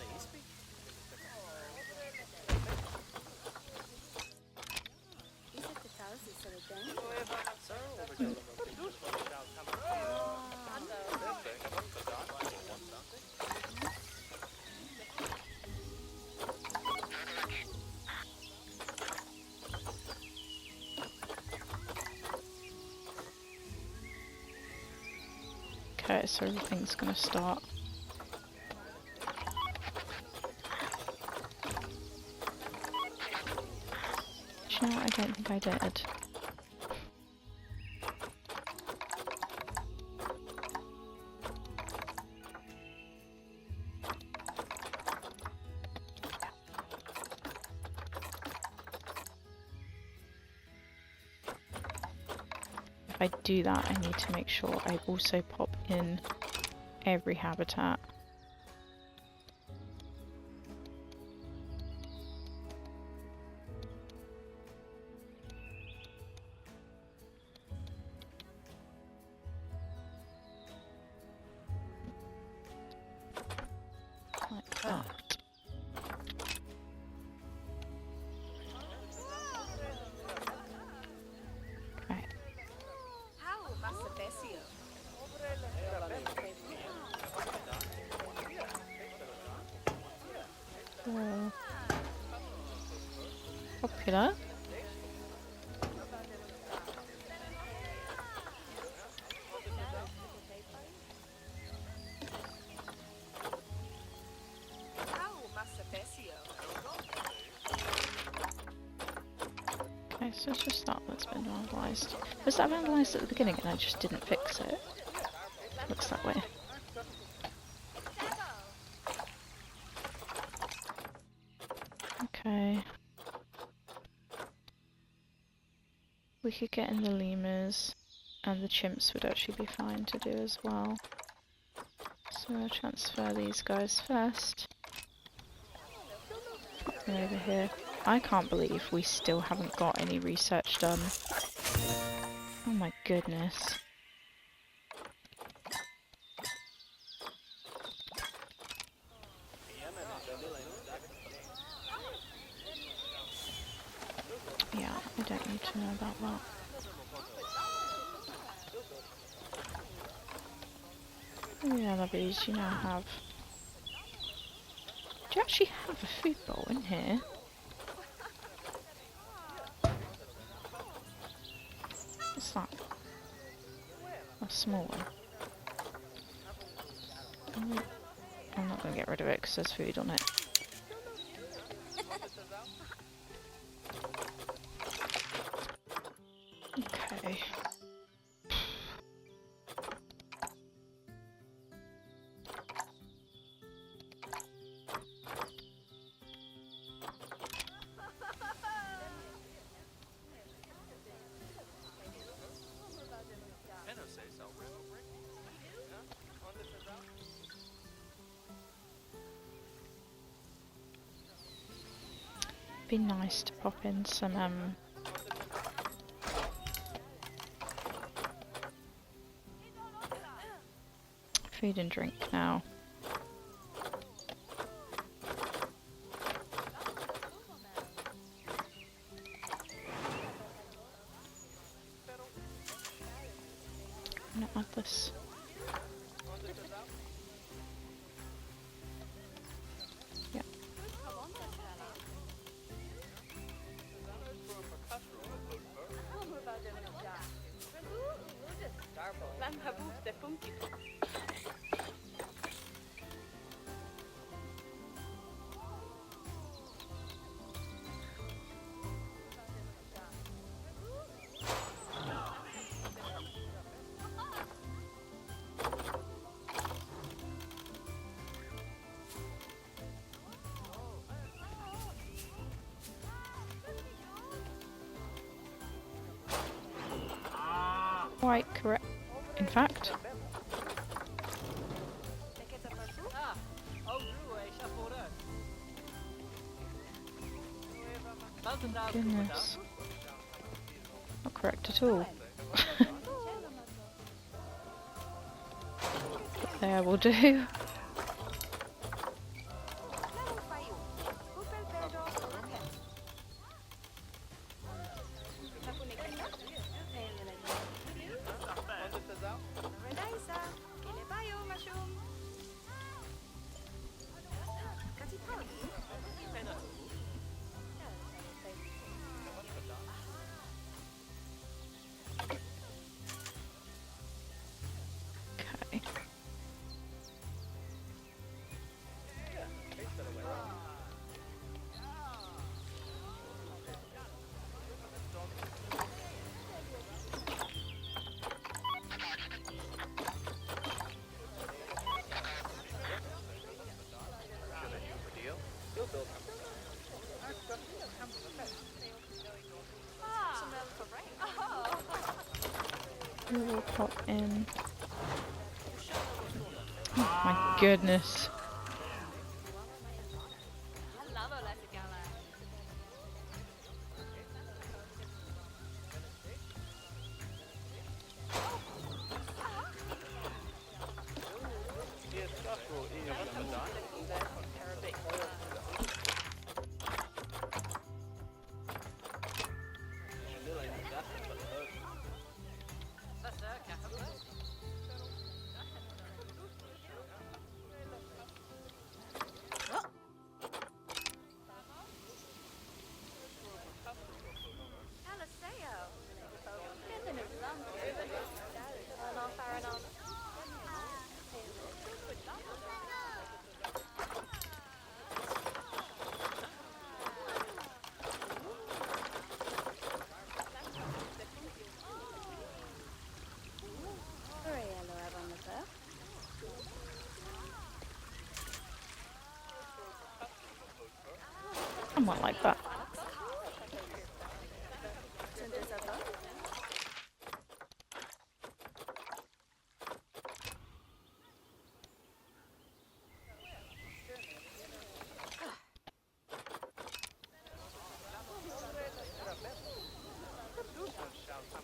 Okay, so everything's gonna start. Do you know what? I don't think I did. If I do that, I need to make sure I also pop in every habitat. Like that. Right. Popular. Okay, so it's just that that's been vandalised. Was that vandalised at the beginning and I just didn't fix it? Looks that way. Okay. We could get in the lemurs, and the chimps would actually be fine to do as well. So I'll transfer these guys first. Put them over here. I can't believe we still haven't got any research done. Oh my goodness. Yeah, I don't need to know about that. Oh yeah, lovelies, you now have... Do you actually have a food bowl in here? What's that? A small one. Oh, I'm not going to get rid of it because there's food on it. Okay. be nice to pop in some food and drink now. I'm gonna add this. Yeah. Quite correct, in fact. Oh, goodness. Not correct at all. There will do. Okay. We will pop in. Oh my goodness. Somewhat like that.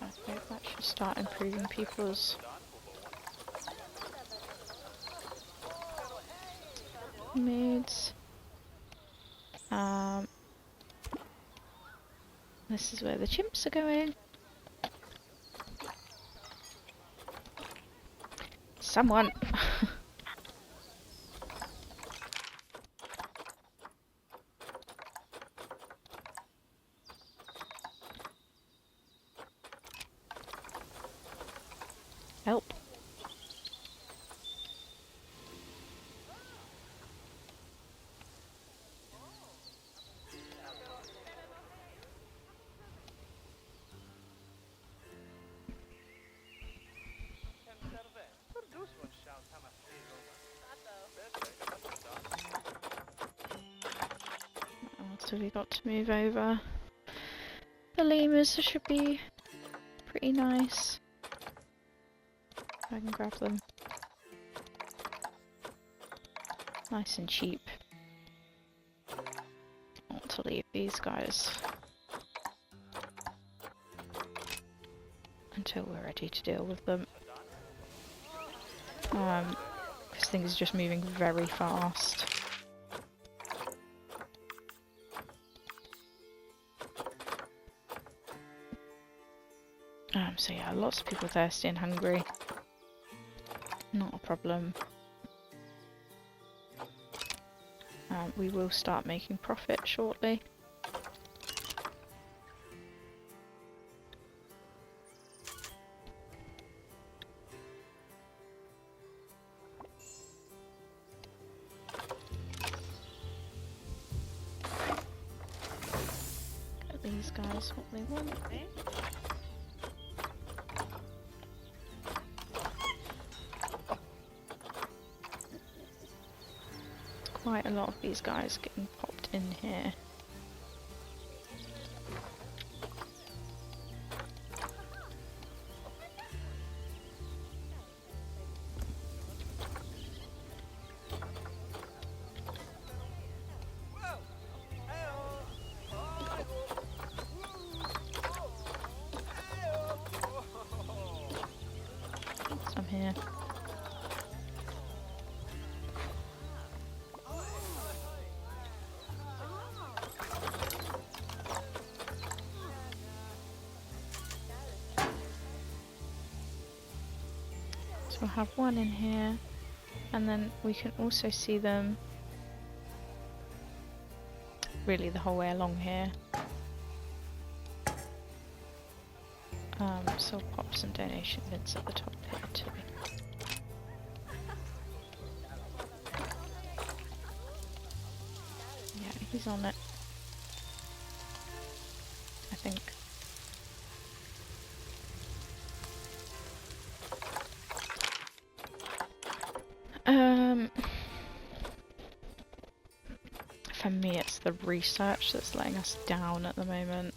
Okay, that should start improving people's moods. This is where the chimps are going. Someone! Help. So we got to move over. The lemurs should be pretty nice. I can grab them. Nice and cheap. Not to leave these guys until we're ready to deal with them. Because things are just moving very fast. So yeah, lots of people thirsty and hungry. Not a problem. We will start making profit shortly. Get these guys what they want. Quite a lot of these guys getting popped in here. Some here. So we'll have one in here, and then we can also see them really the whole way along here. So I'll pop some donation bins at the top here too. Yeah, he's on it, I think. For me it's the research that's letting us down at the moment.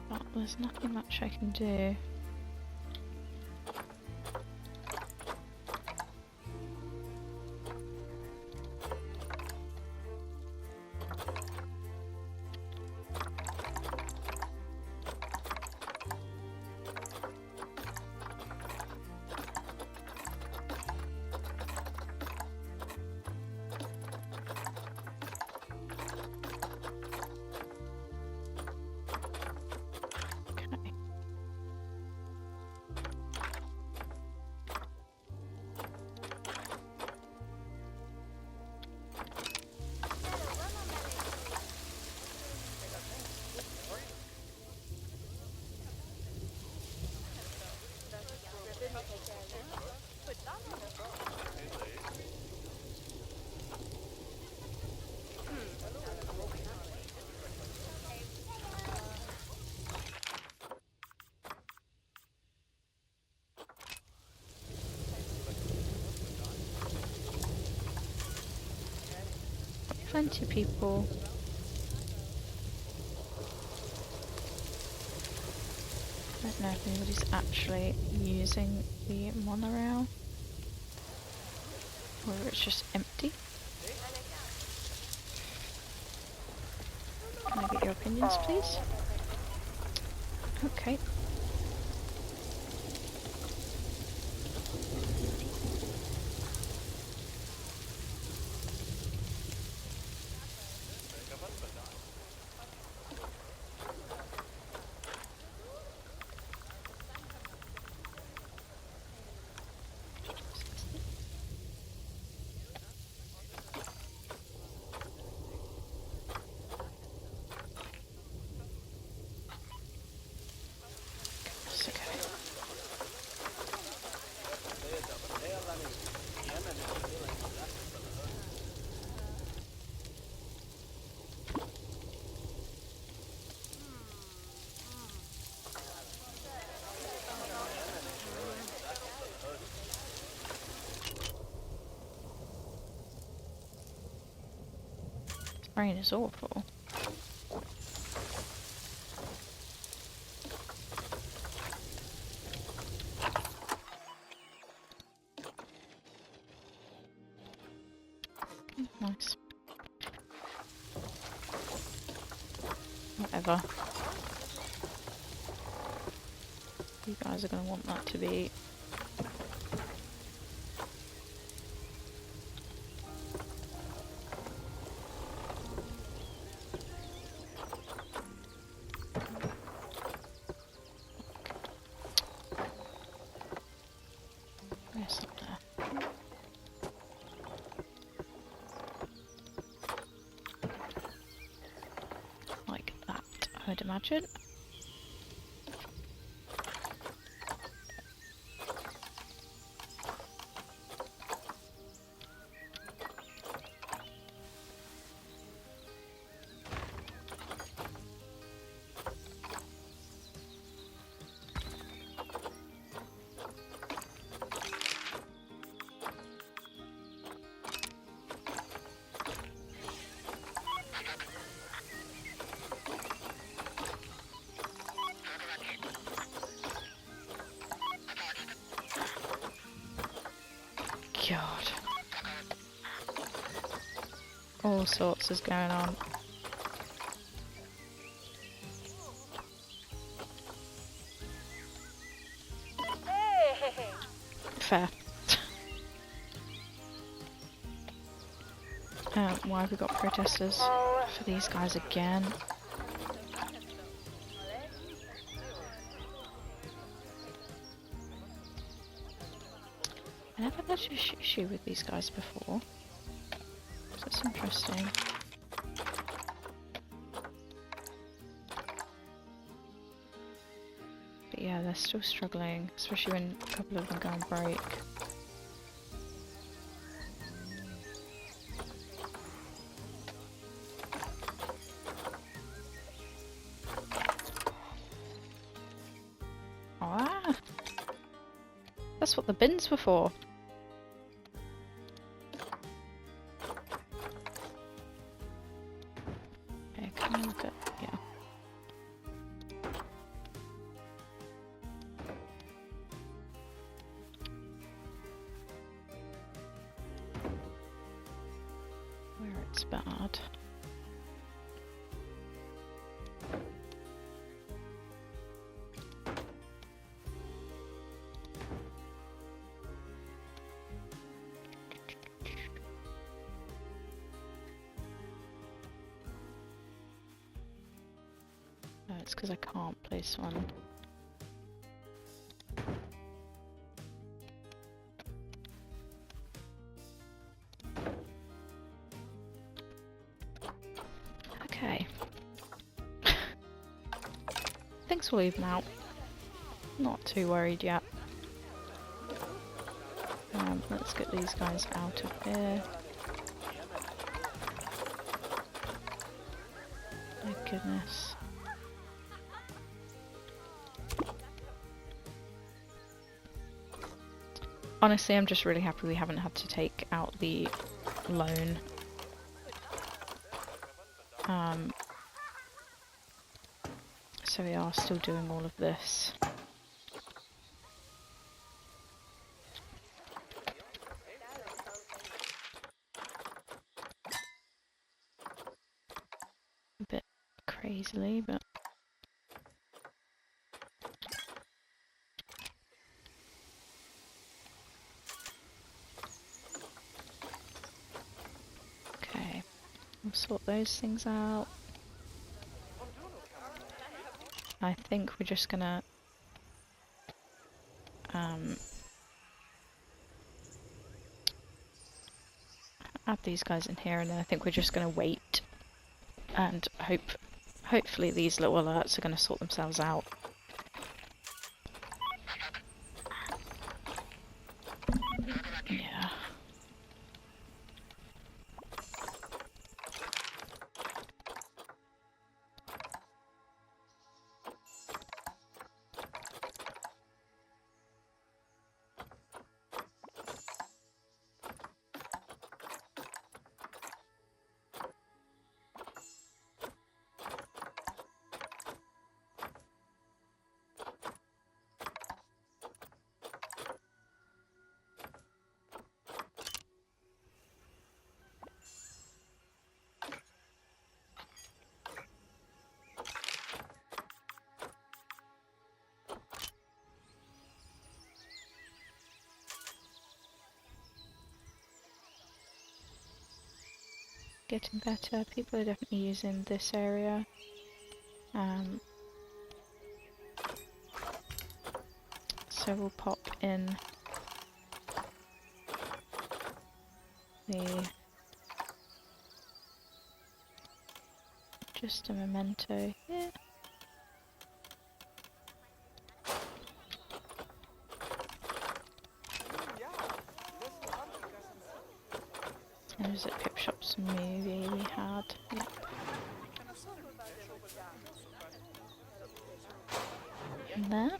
But there's nothing much I can do. Plenty of people. I don't know if anybody's actually using the monorail, or it's just empty. Can I get your opinions, please? Okay. rain is awful. Nice. Whatever. You guys are going to want that to be. Yes, up there. Like that, I would imagine. God. All sorts is going on. Fair. Why have we got protesters for these guys again? I never had an issue with these guys before. So that's interesting. But yeah, they're still struggling, especially when a couple of them go on break. Ah! That's what the bins were for. Okay, can we look at... yeah. Where it's bad. No, it's because I can't place one. Okay. Things will even out. Not too worried yet. Let's get these guys out of here. My goodness. Honestly, I'm just really happy we haven't had to take out the loan. So we are still doing all of this. A bit crazily, but... okay, we'll sort those things out. I think we're just gonna add these guys in here, and then I think we're just gonna wait and hopefully these little alerts are gonna sort themselves out. Yeah. getting better. People are definitely using this area. So we'll pop in just a memento here. And is it Pip Shop's movie we had? Yep. And there.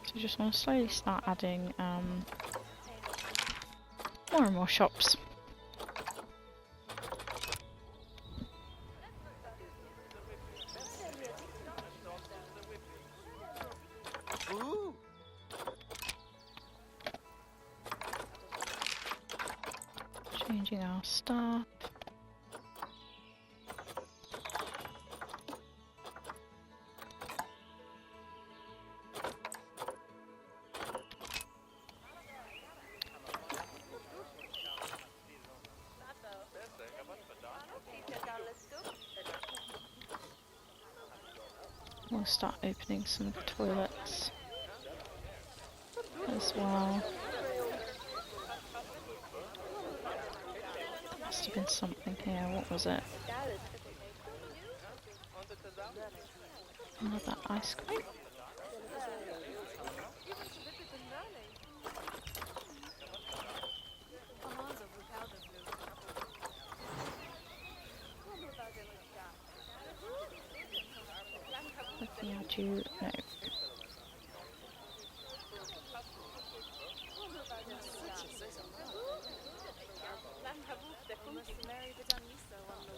So just want to slowly start adding more and more shops. Changing our staff. We'll start opening some of the toilets as well. Must have been something here. What was it? Another ice cream? Looking at you, no.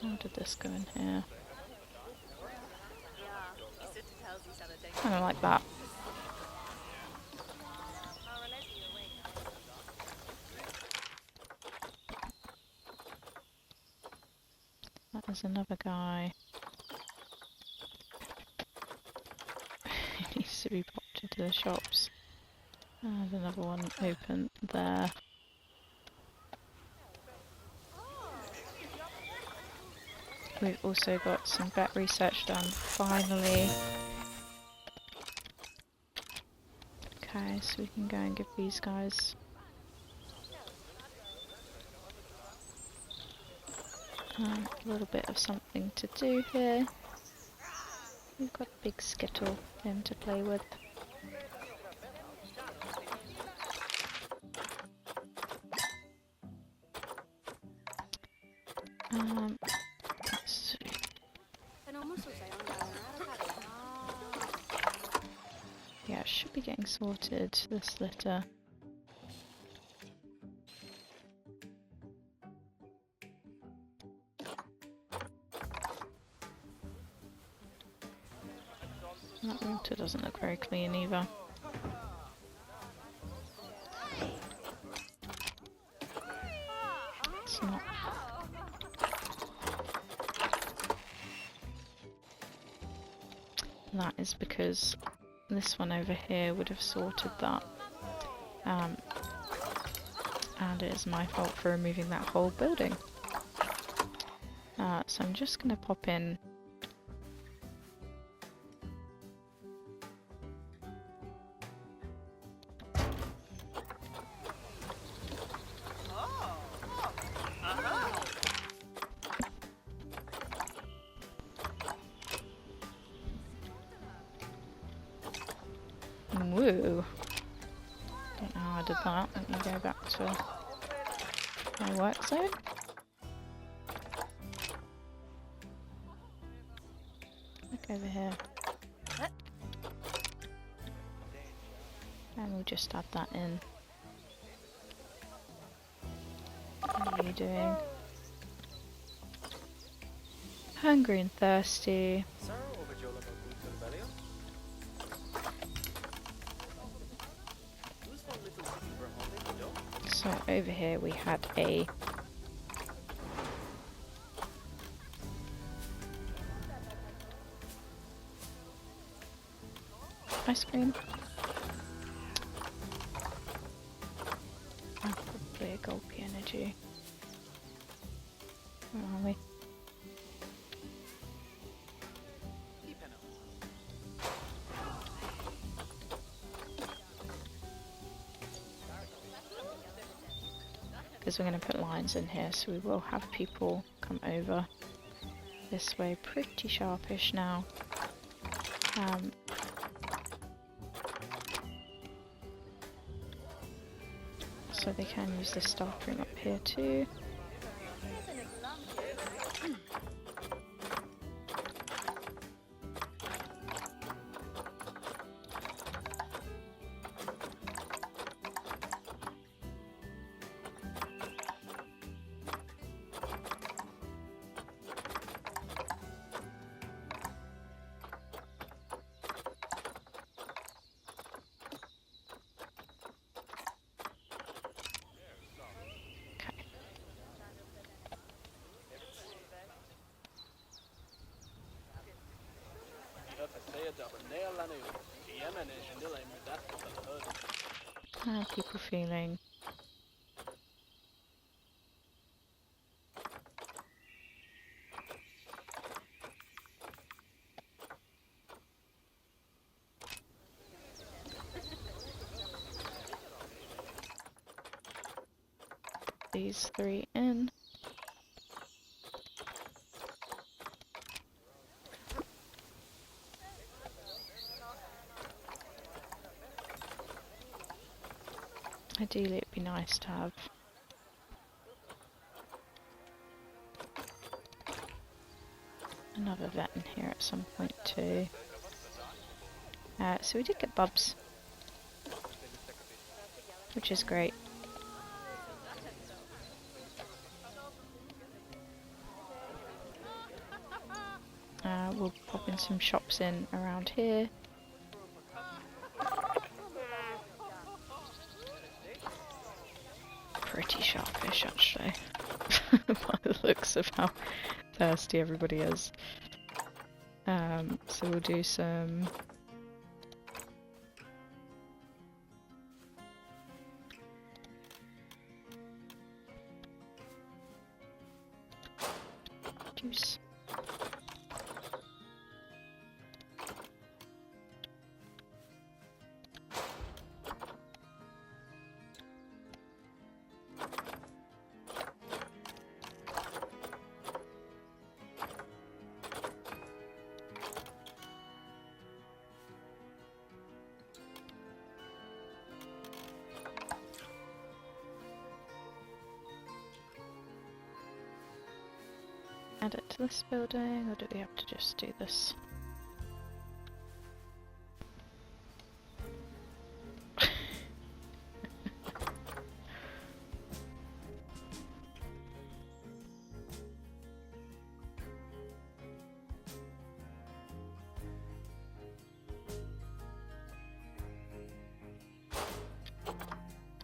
How did this go in here? Kind of like that. That is another guy. He needs to be popped into the shops. And another one open there. We've also got some vet research done, finally. Okay, so we can go and give these guys a little bit of something to do here. We've got a big skittle for him to play with. Let's see. Yeah, it should be getting sorted, this litter. That water doesn't look very clean either. It's not. That is because this one over here would have sorted that. And it is my fault for removing that whole building. So I'm just going to pop in woo! Don't know how I did that. Let me go back to my work zone. Look over here. And we'll just add that in. What are you doing? Hungry and thirsty. So over here we had a ice cream. And probably a gulpy energy. Where are we? Because we're going to put lines in here, so we will have people come over this way pretty sharpish now. So they can use this staff room up here too. How are people feeling? These three in. Ideally it'd be nice to have another vet in here at some point too. So we did get Bubs, which is great. We'll pop in some shops in around here. Pretty sharpish actually, by the looks of how thirsty everybody is. So we'll do some juice. Add it to this building, or do we have to just do this?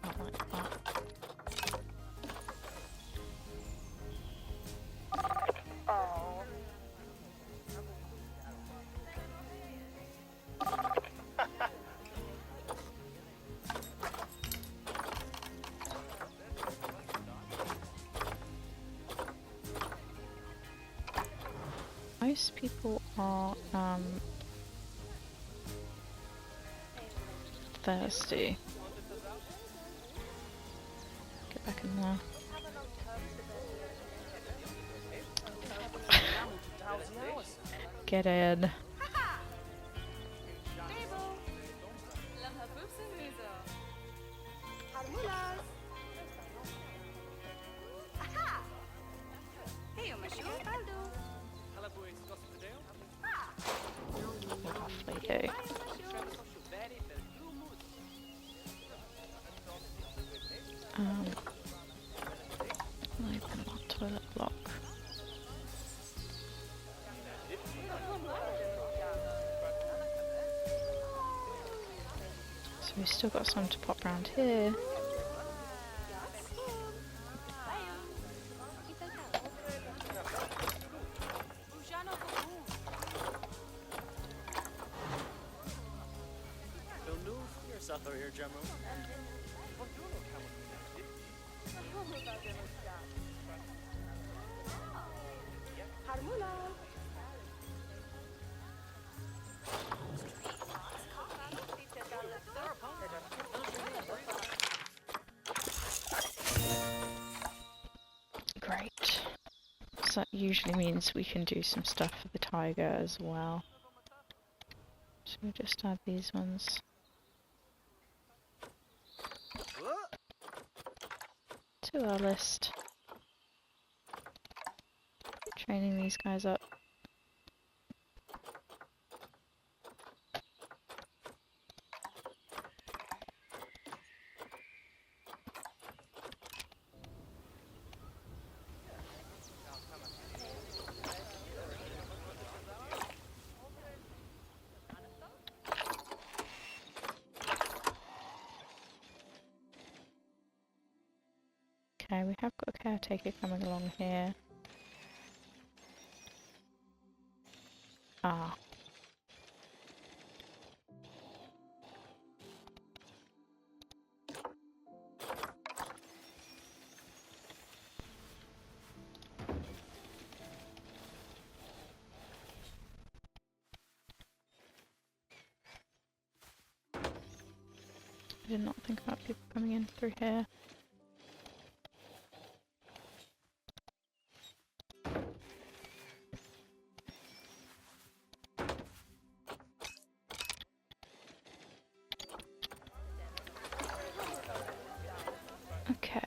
I like that. Most people are thirsty. Get back in there. Get in. Lovely. Open that toilet block. So we've still got some to pop round here. Great. So that usually means we can do some stuff for the tiger as well. So we'll just add these ones to our list. Training these guys up. Okay, we have got a caretaker coming along here. Ah. I did not think about people coming in through here. Okay.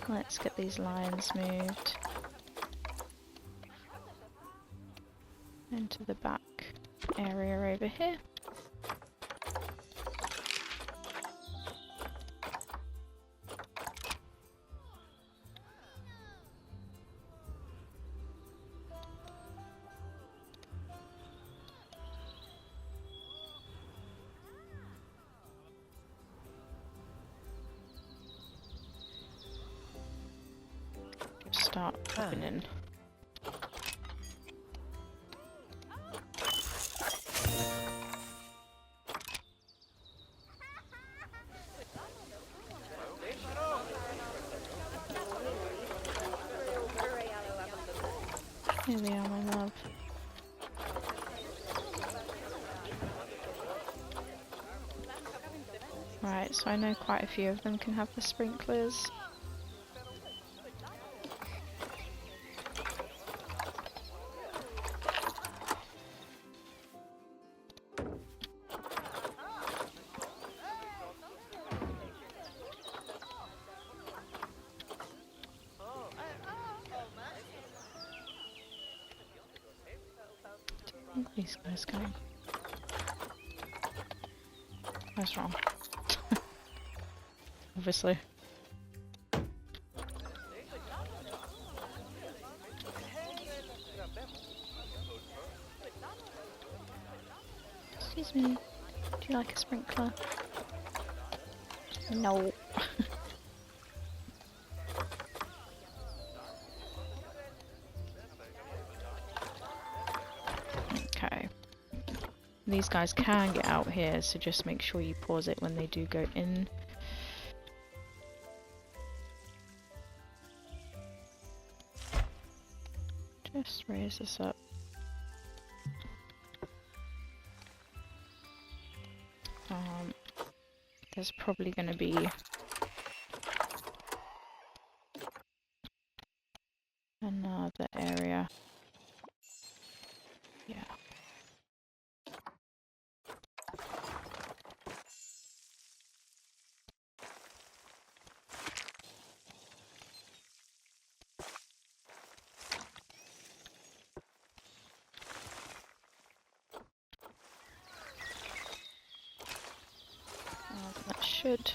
Let's get these lions moved into the back area over here. Start popping in. Here they are, my love. Right, so I know quite a few of them can have the sprinklers. Where are these guys going? What's wrong? Obviously. Excuse me, do you like a sprinkler? No. Okay. These guys can get out here, so just make sure you pause it when they do go in. Just raise this up. There's probably going to be another area. Yeah. That should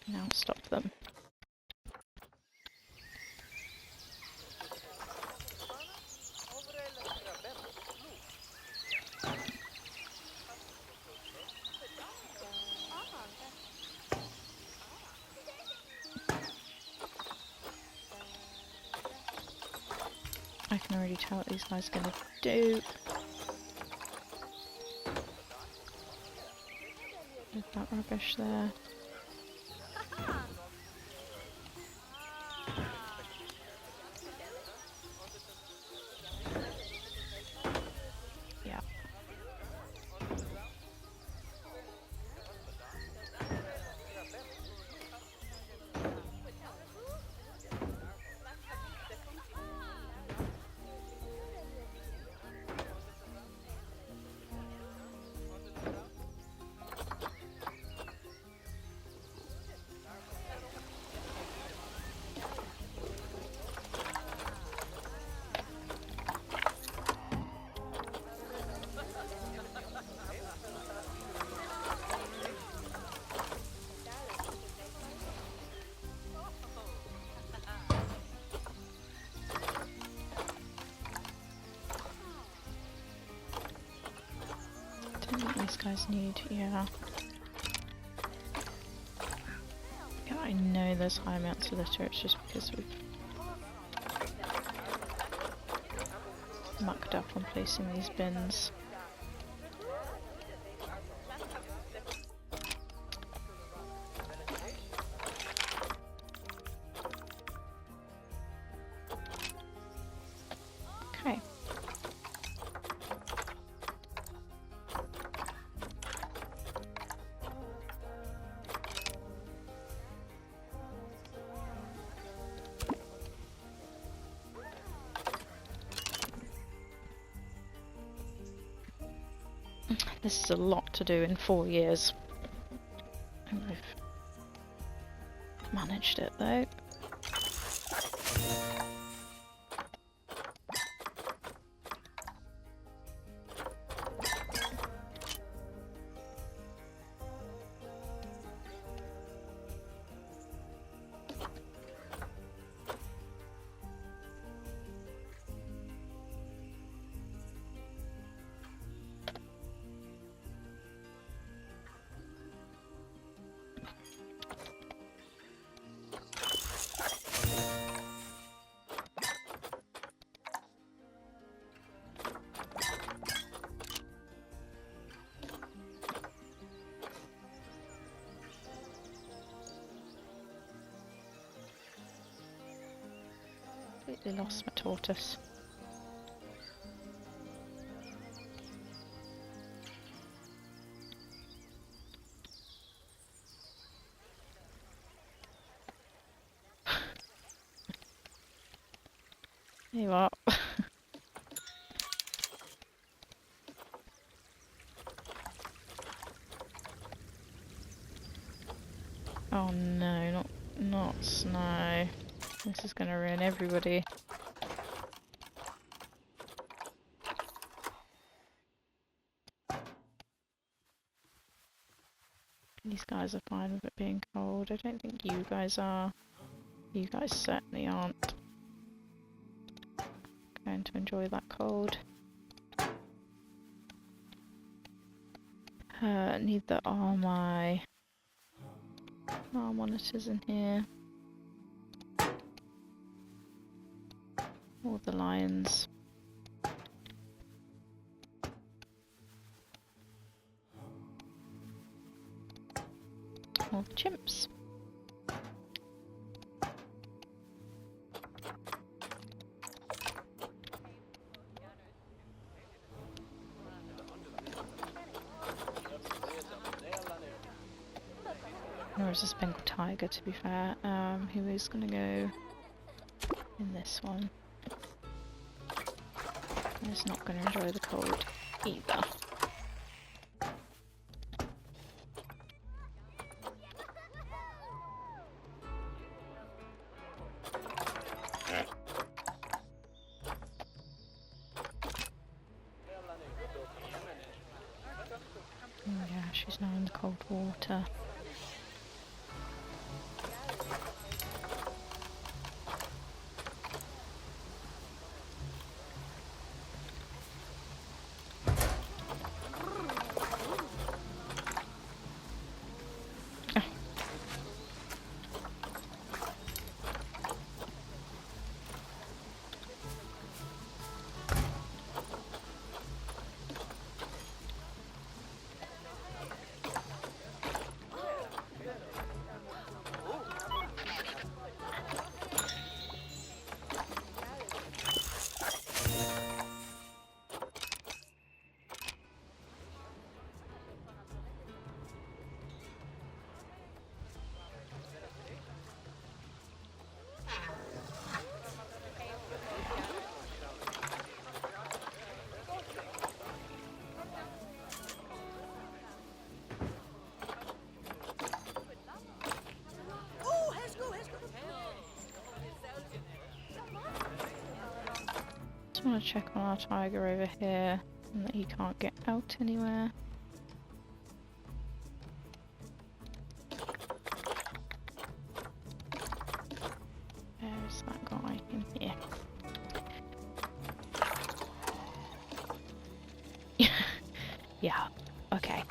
now stop them. I can already tell what these guys are going to do. With that rubbish there. Yeah. I think these guys need, yeah. Yeah, I know there's high amounts of litter, it's just because we've mucked up on placing these bins. Okay. This is a lot to do in 4 years. And we've managed it though. Completely lost my tortoise. You are. Oh no, not snow. This is gonna ruin everybody. These guys are fine with it being cold. I don't think you guys are. You guys certainly aren't going to enjoy that cold. Neither are my monitors in here. Or the lions. Or the chimps. Or is this Bengal tiger, to be fair, who is going to go in this one. And is not going to enjoy the cold either. Yeah, she's now in the cold water. just want to check on our tiger over here and that he can't get out anywhere. There's that guy in here. Yeah, okay.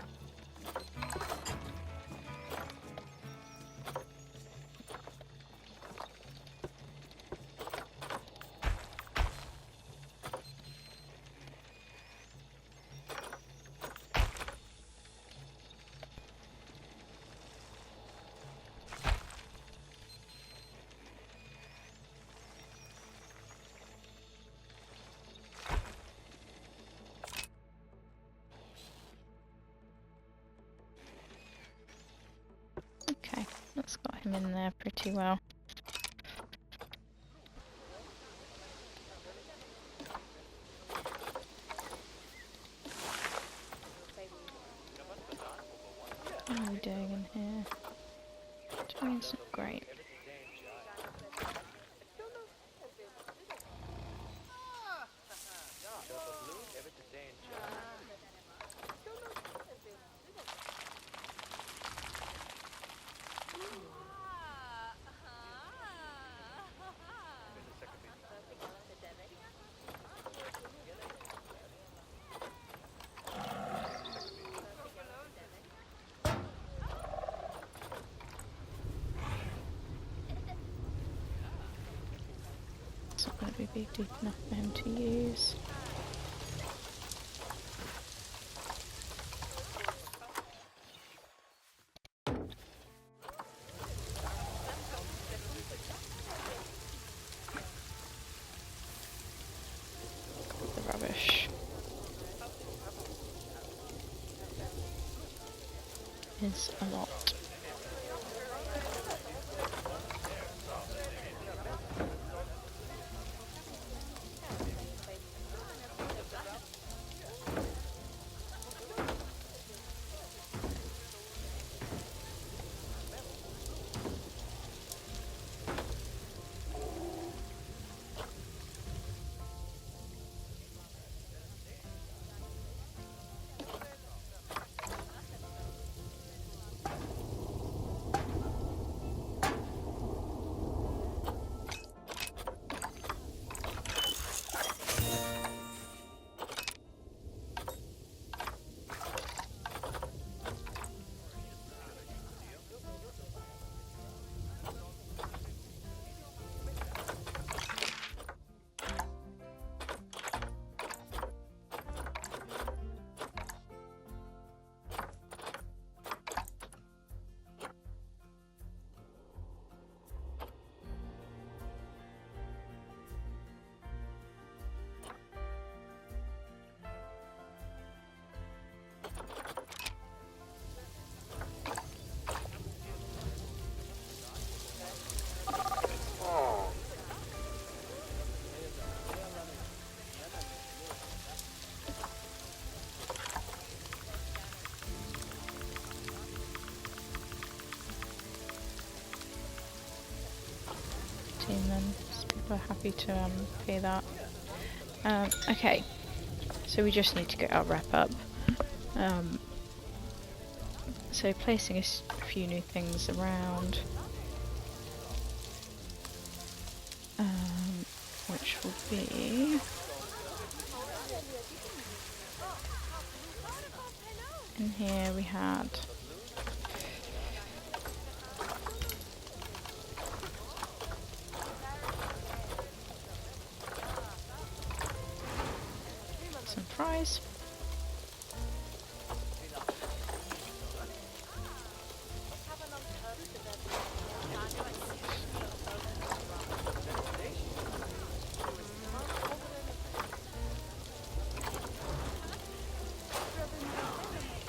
Okay, that's got him in there pretty well. What are we doing in here? Terrain's not great. It's not going to be big deep enough for him to use. The rubbish is a lot. Then people are happy to pay that. Okay, so we just need to get our wrap up. So placing a few new things around, which will be in here. We had some fries.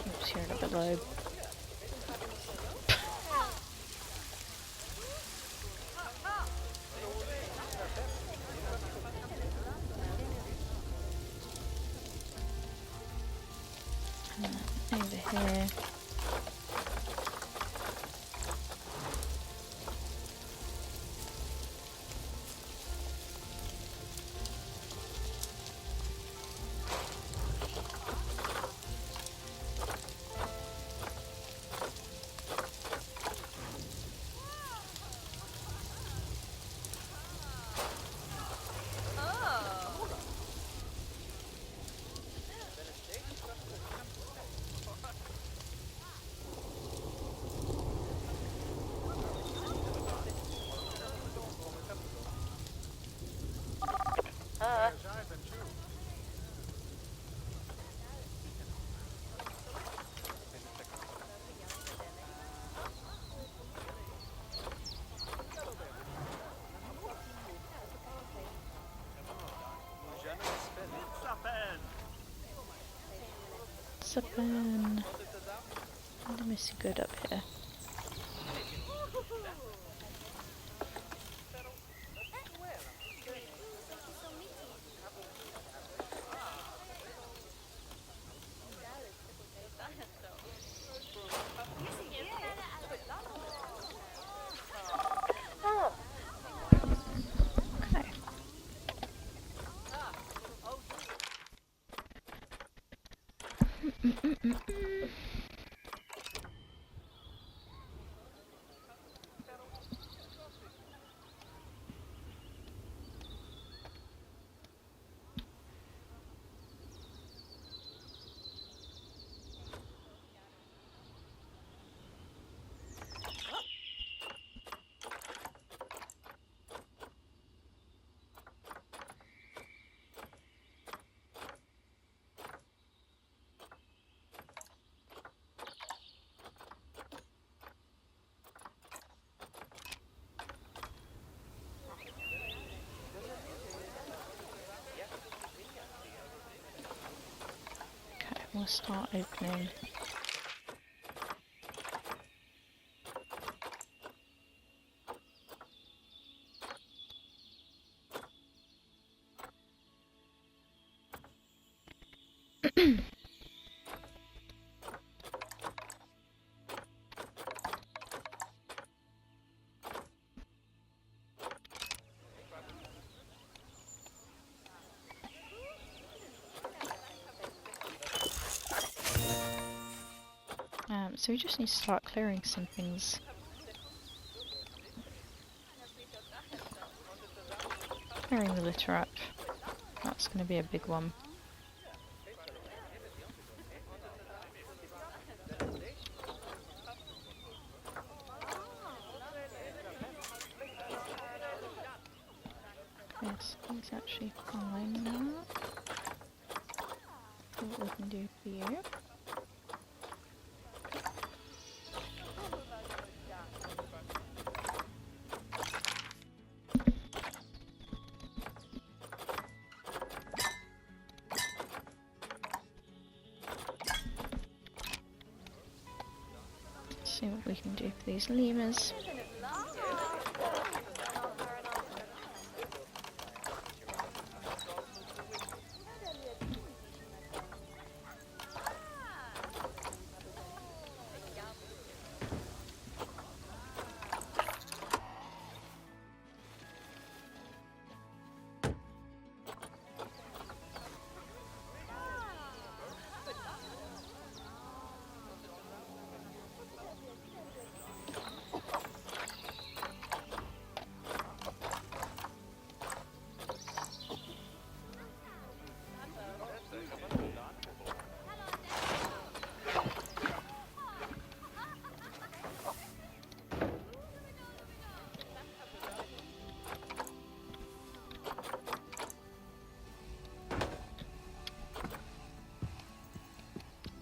Oops, here a bit low. Over here. Zippin'. Let me see good up here. Okay. We'll start opening. So we just need to start clearing some things. Clearing the litter up. That's going to be a big one. Yes, he's actually fine now. See what we can do for you. See what we can do for these lemurs.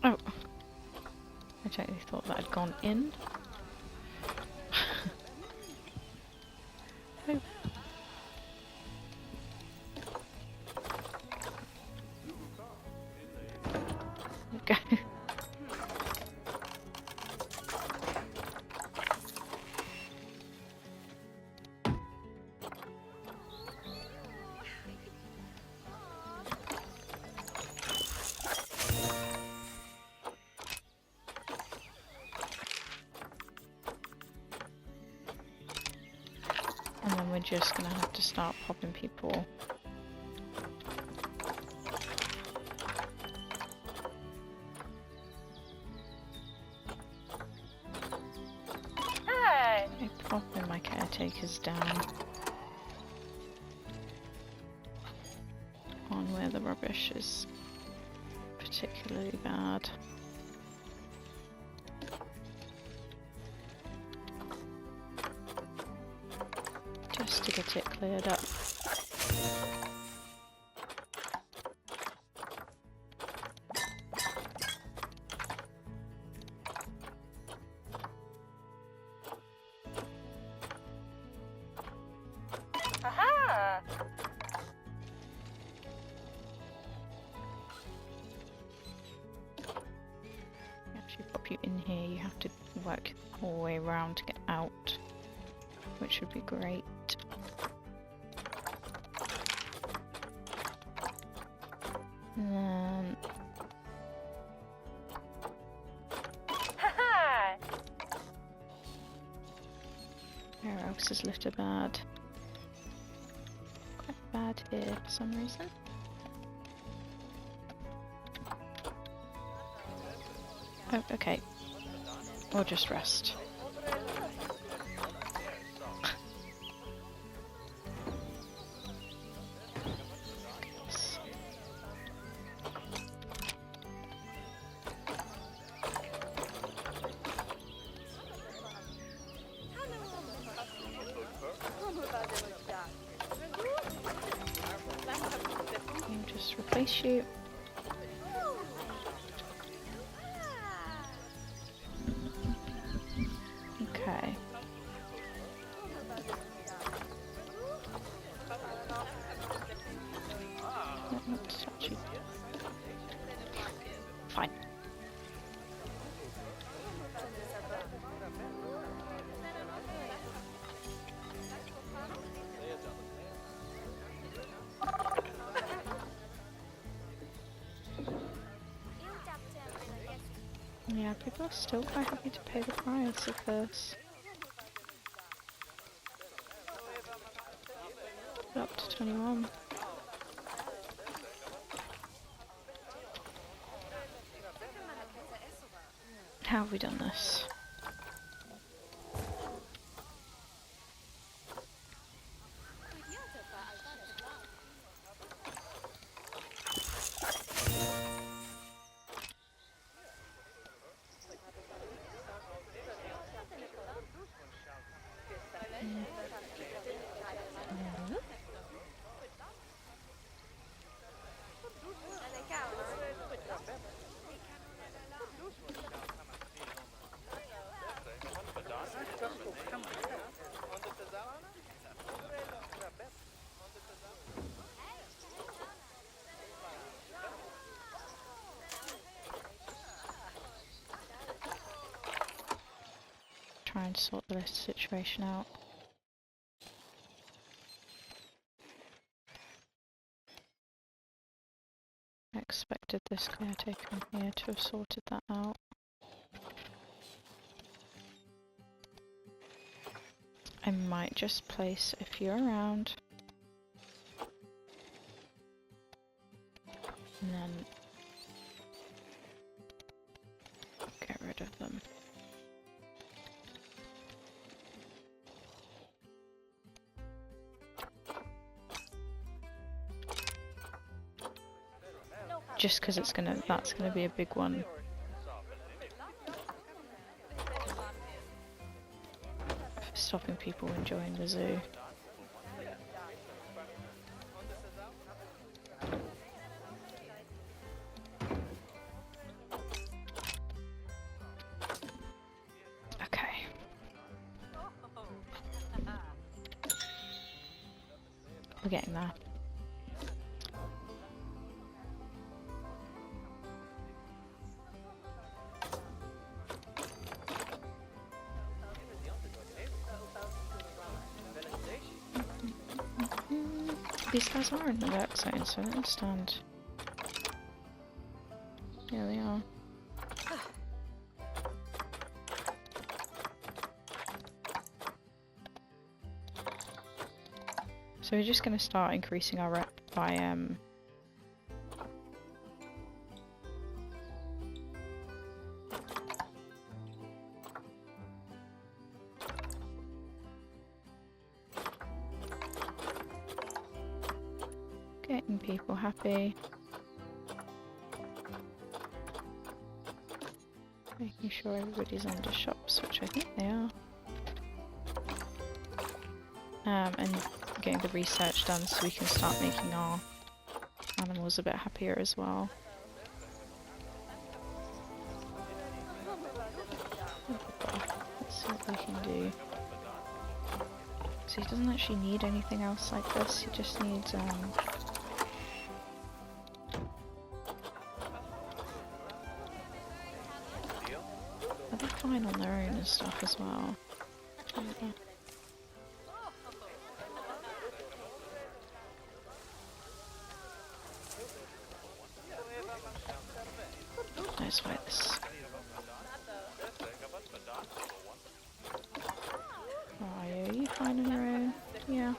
Oh, I totally thought that had gone in. Oh. Okay. And then we're just gonna have to start popping people. Hi. I'm popping my caretakers down on where the rubbish is particularly bad. Just to get it cleared up. Aha. you in here, you have to work all the way around to get out, which would be great. And then... Where else is litter bad? Quite bad here for some reason. Oh, okay. Or just rest. Just replace you. Okay. Not statue. Fine. Yeah, people are still quite happy to pay the price of this. Up to 21. How have we done this? Try and sort the list situation out. I expected this caretaker in here to have sorted that out. I might just place a few around. And then get rid of them. Just because that's gonna be a big one. For stopping people enjoying the zoo. Okay. We're getting there. These guys are in the work zone, so I don't understand. Yeah, they are. So we're just going to start increasing our rep by getting people happy, making sure everybody's under shops, which I think they are, and getting the research done so we can start making our animals a bit happier as well. Let's see what we can do. So he doesn't actually need anything else like this, he just needs fine on their own and stuff as well. Let's wait this. Are you fine on your own? Yeah.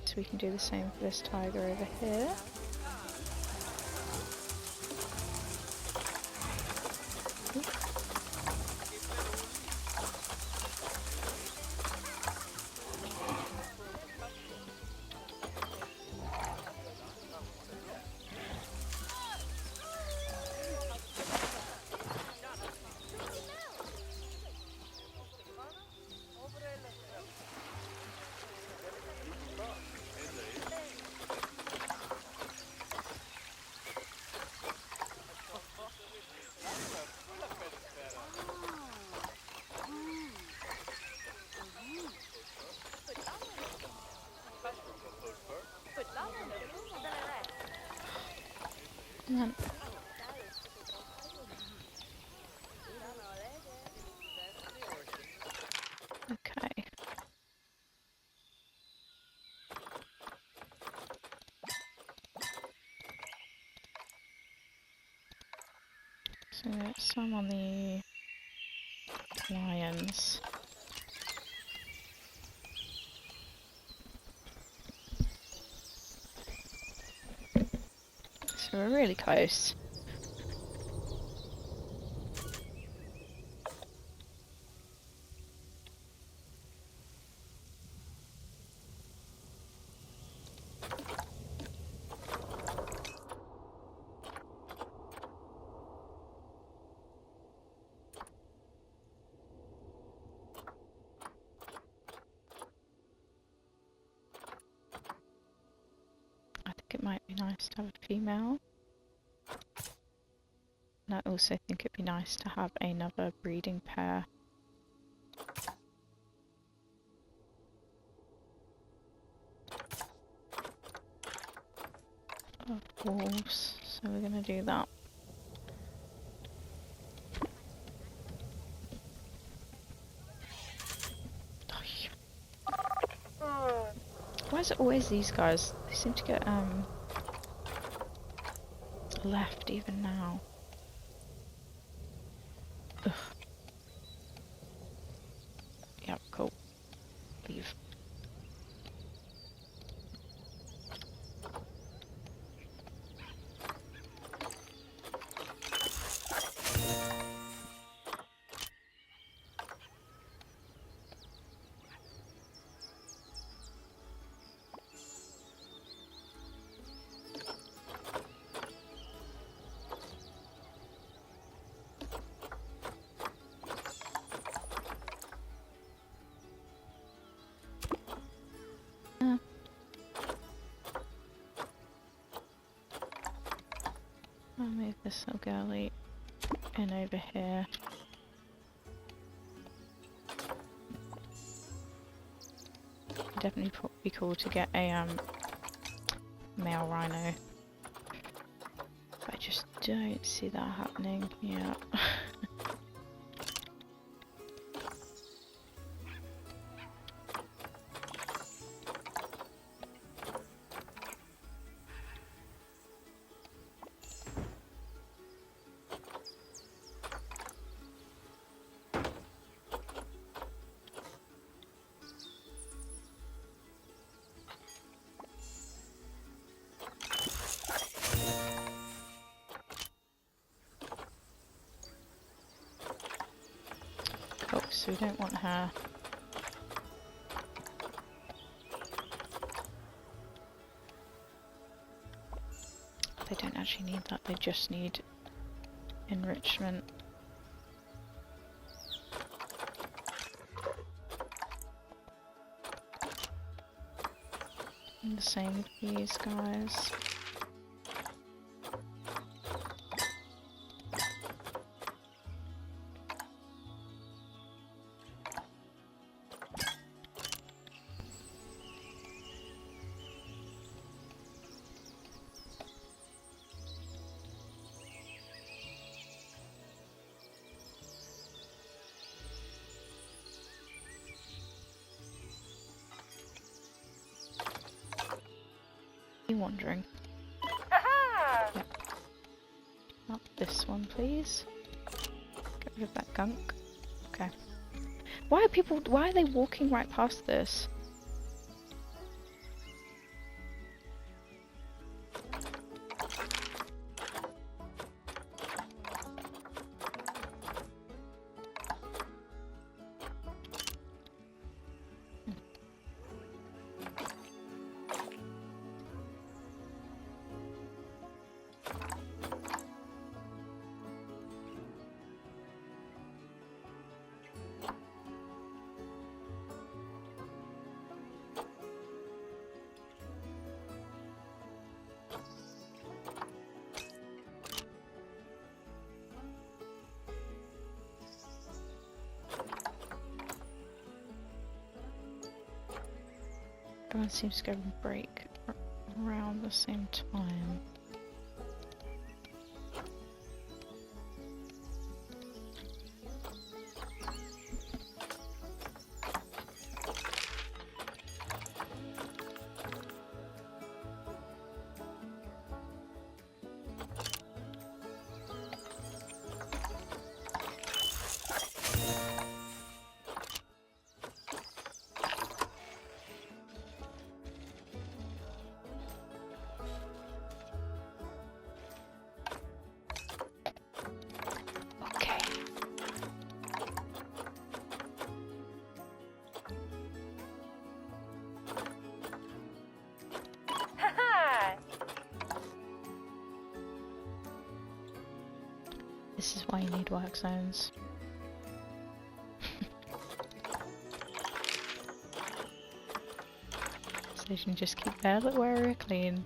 So we can do the same for this tiger over here. And then okay. So some on the lions. So we're really close. I think it might be nice to have a female. And I also think it'd be nice to have another breeding pair. Of wolves, so we're gonna do that. Why is it always these guys? They seem to get left even now. Ugh. Yep, cool. Leave. I'll move this little girlie in over here. Definitely be cool to get a male rhino. I just don't see that happening. Yeah. Cool, so we don't want her. They don't actually need that, they just need enrichment. the same with these guys. Wandering. Yep. Not this one, please. Get rid of that gunk. Okay. Why are they walking right past this? Everyone seems to go and break around the same time. This is why you need work zones. So you can just keep their little area clean.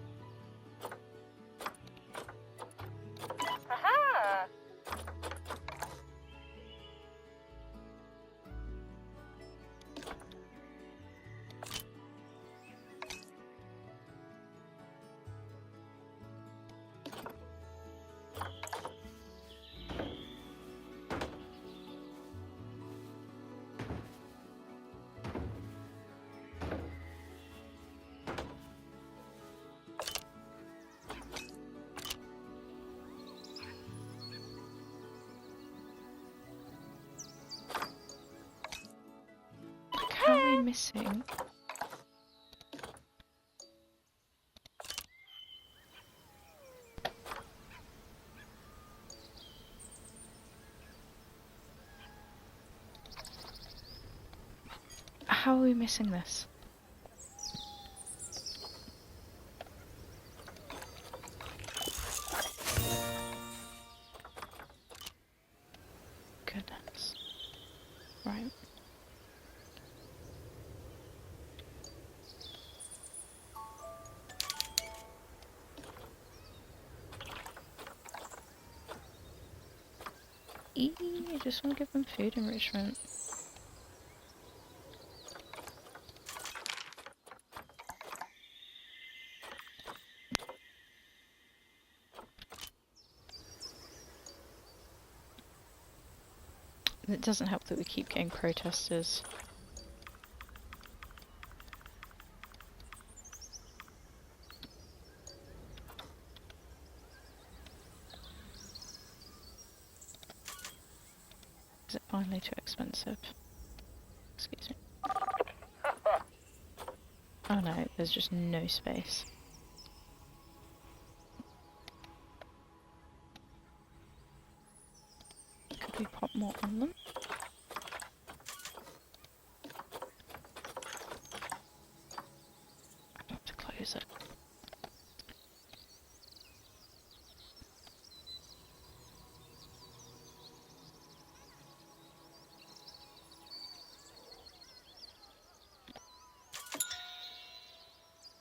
How are we missing? How are we missing this? Goodness. Right. I just want to give them food enrichment. It doesn't help that we keep getting protesters. Is it finally too expensive? Excuse me. Oh no, there's just no space. Could we pop more on them? I'd have to close it.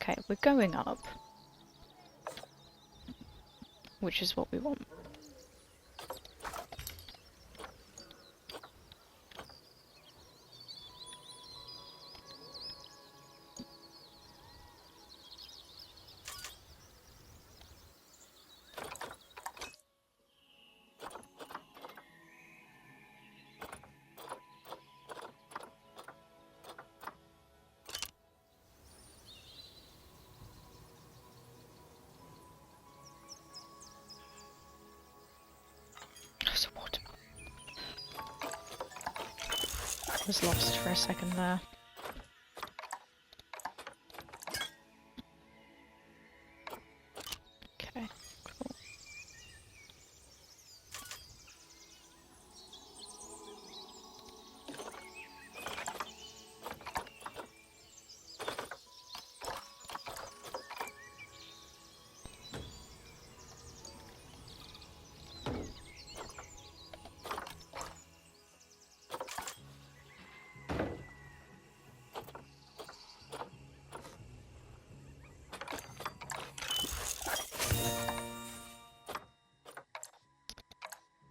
Okay, we're going up. Which is what we want. There's a water. I was lost for a second there. Okay, cool.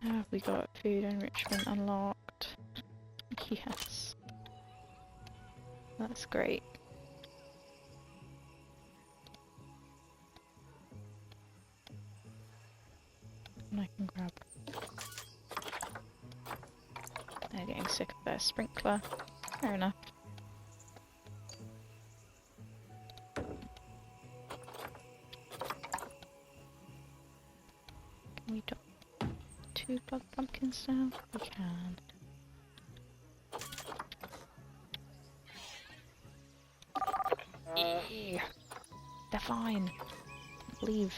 Have we got food enrichment unlocked? Yes. That's great. And I can grab... They're getting sick of their sprinkler. Fair enough. Can we do 2 blood pumpkins now? We can. They're fine. Leave.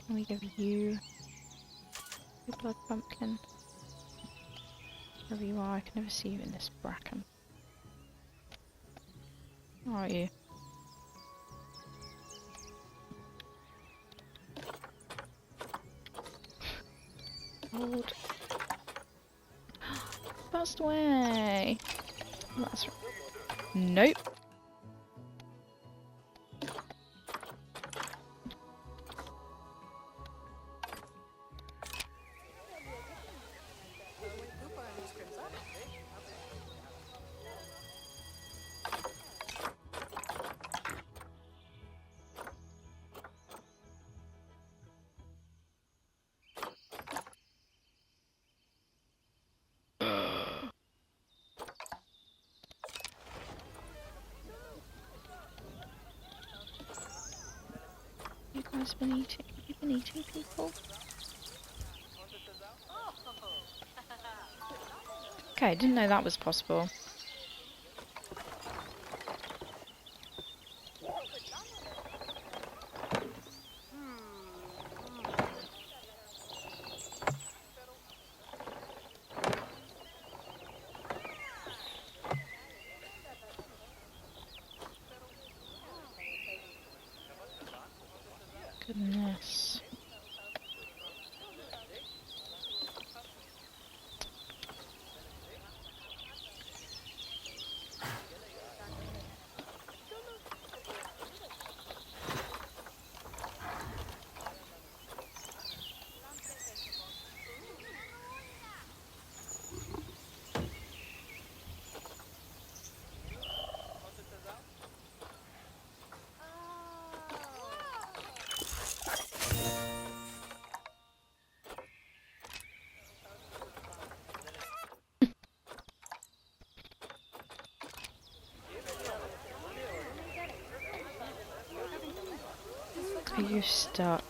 Can we give you a blood pumpkin? Wherever you are, I can never see you in this bracken. Where are you? Hold. Passed away. That's right. Nope. You guys been eating? You've been eating people? Okay, didn't know that was possible. Goodness. Are you stuck?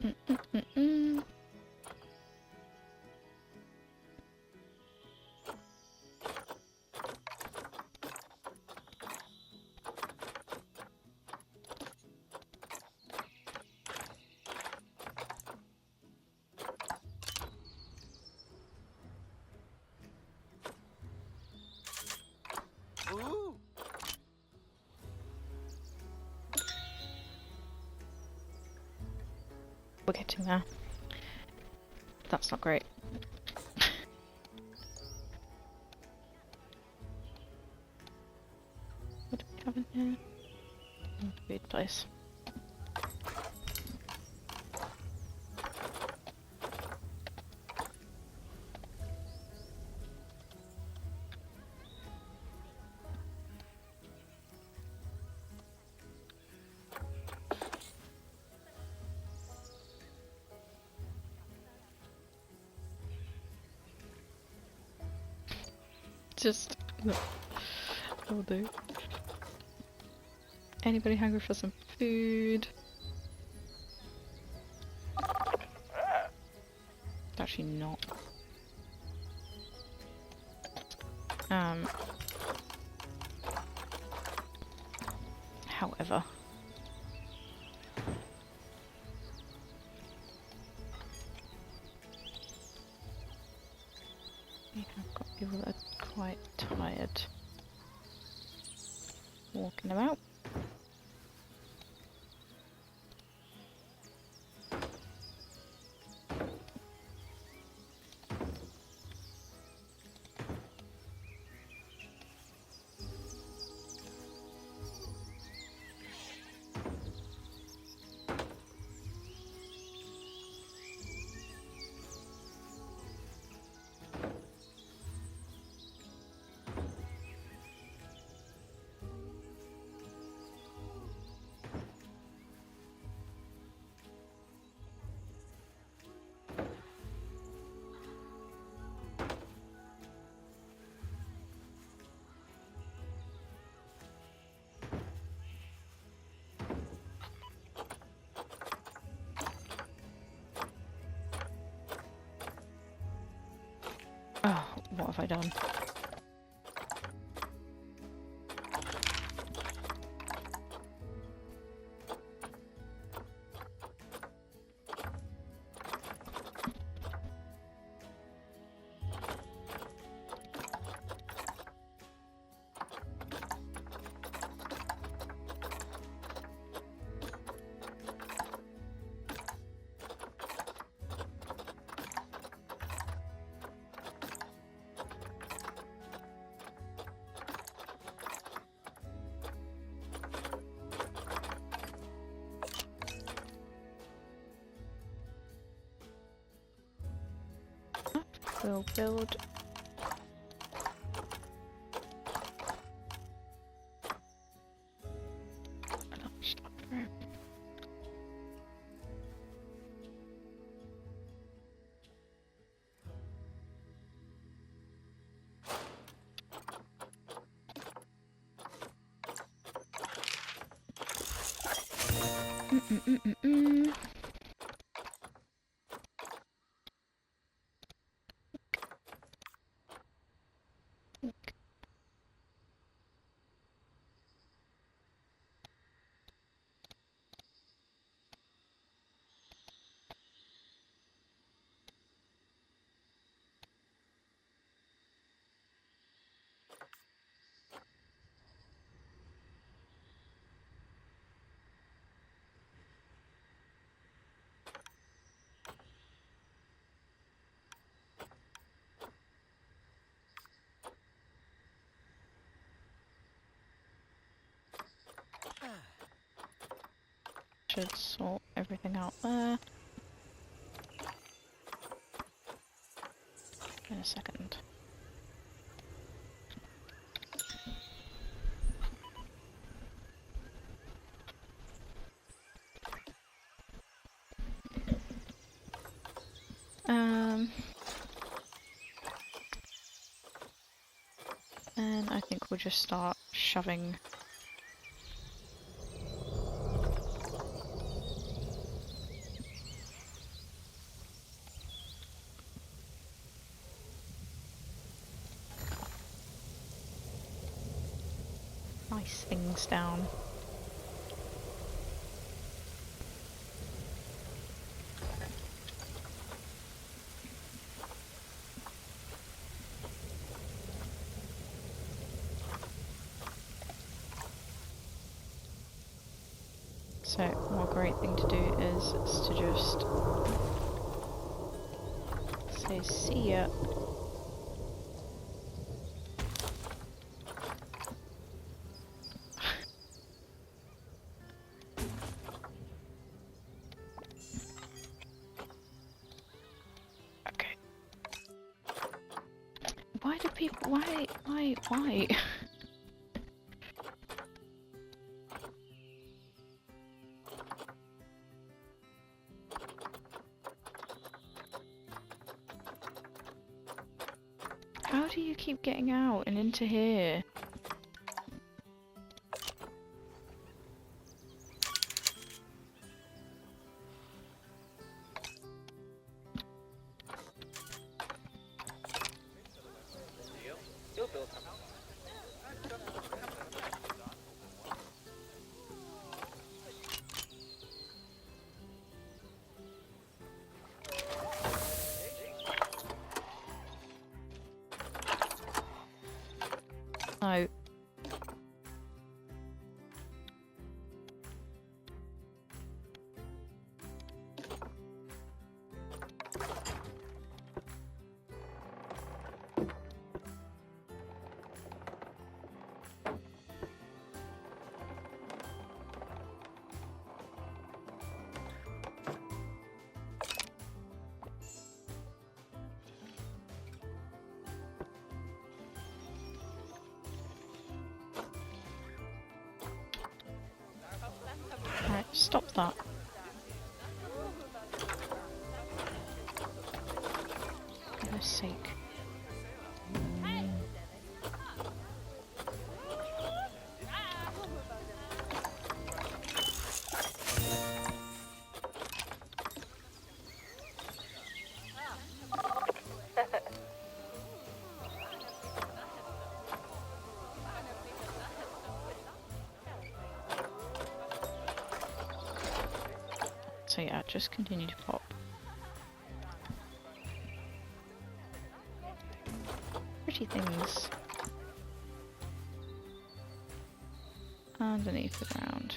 Mm-mm-mm-mm. Ooh. We're getting there. That's not great. What do we have in here? Food place. Just no. Will do. Anybody hungry for some food? Actually not. However. Yeah, I've got people that are quite tired. Walking about. Oh, what have I done? We'll build. A large room. Mm-mm-mm-mm-mm. Should sort everything out there. In a second. And I think we'll just start shoving ice things down. So, one great thing to do is to just say see ya. Okay. Why do people, why? How do you keep getting out and into here? No. Right, stop that. For goodness sake. So yeah, just continue to pop. Pretty things underneath the ground.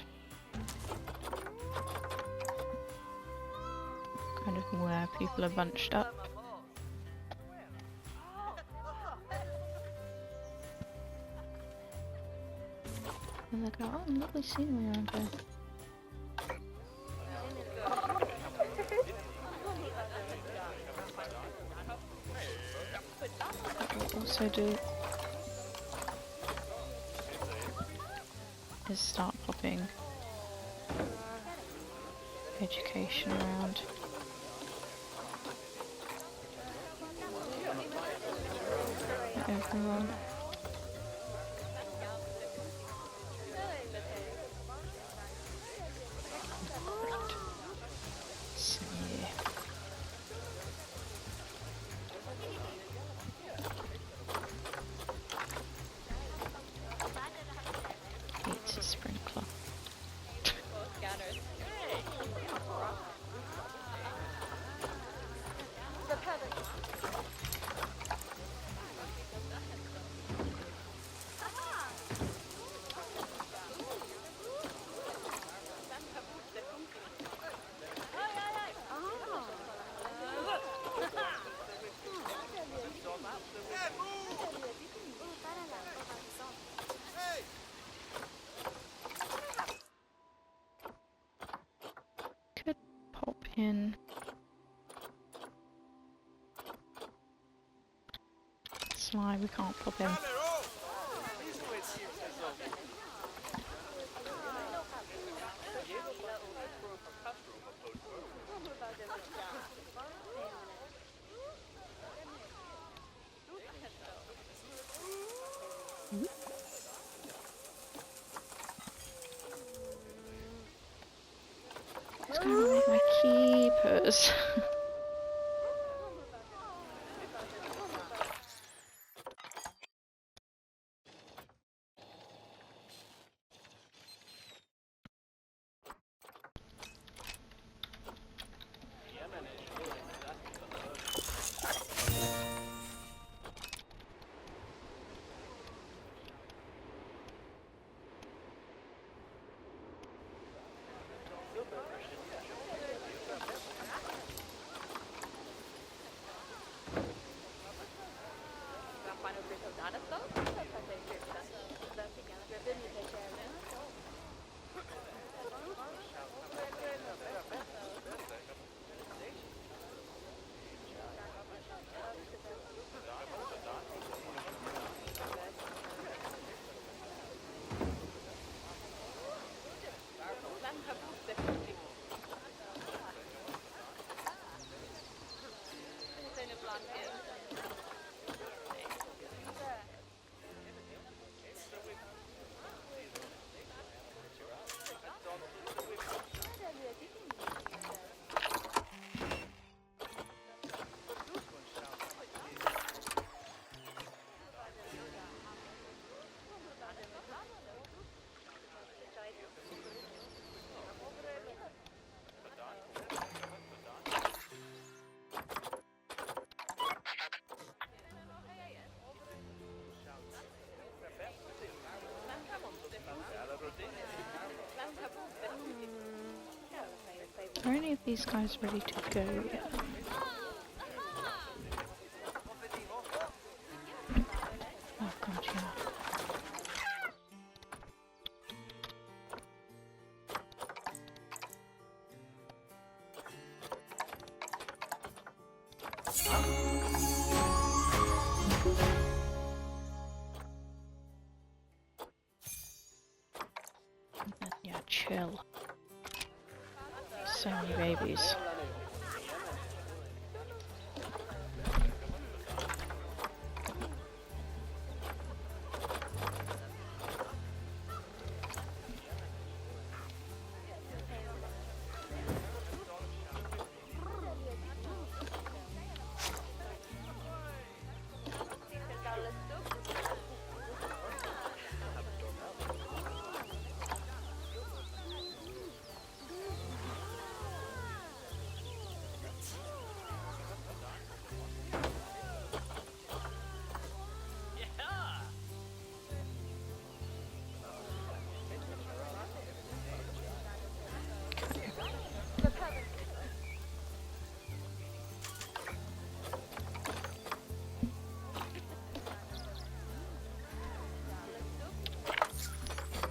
Kind of where people are bunched up. And they go, oh, lovely scenery around here. What we'll also do is start popping education around. Everyone. So yeah. It's a sprinkler. Could pop in Sly, we can't pop in. What's going on with my keepers? Are any of these guys ready to go yet? Oh god, yeah. Yeah, chill. So many babies.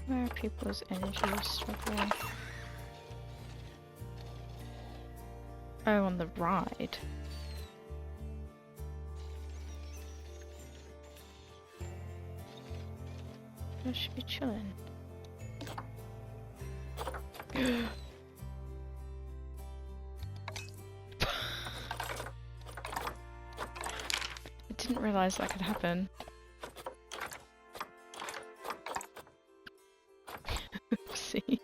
Where are people's energy struggling? Oh, on the ride. I should be chilling. I didn't realise that could happen. Oopsie.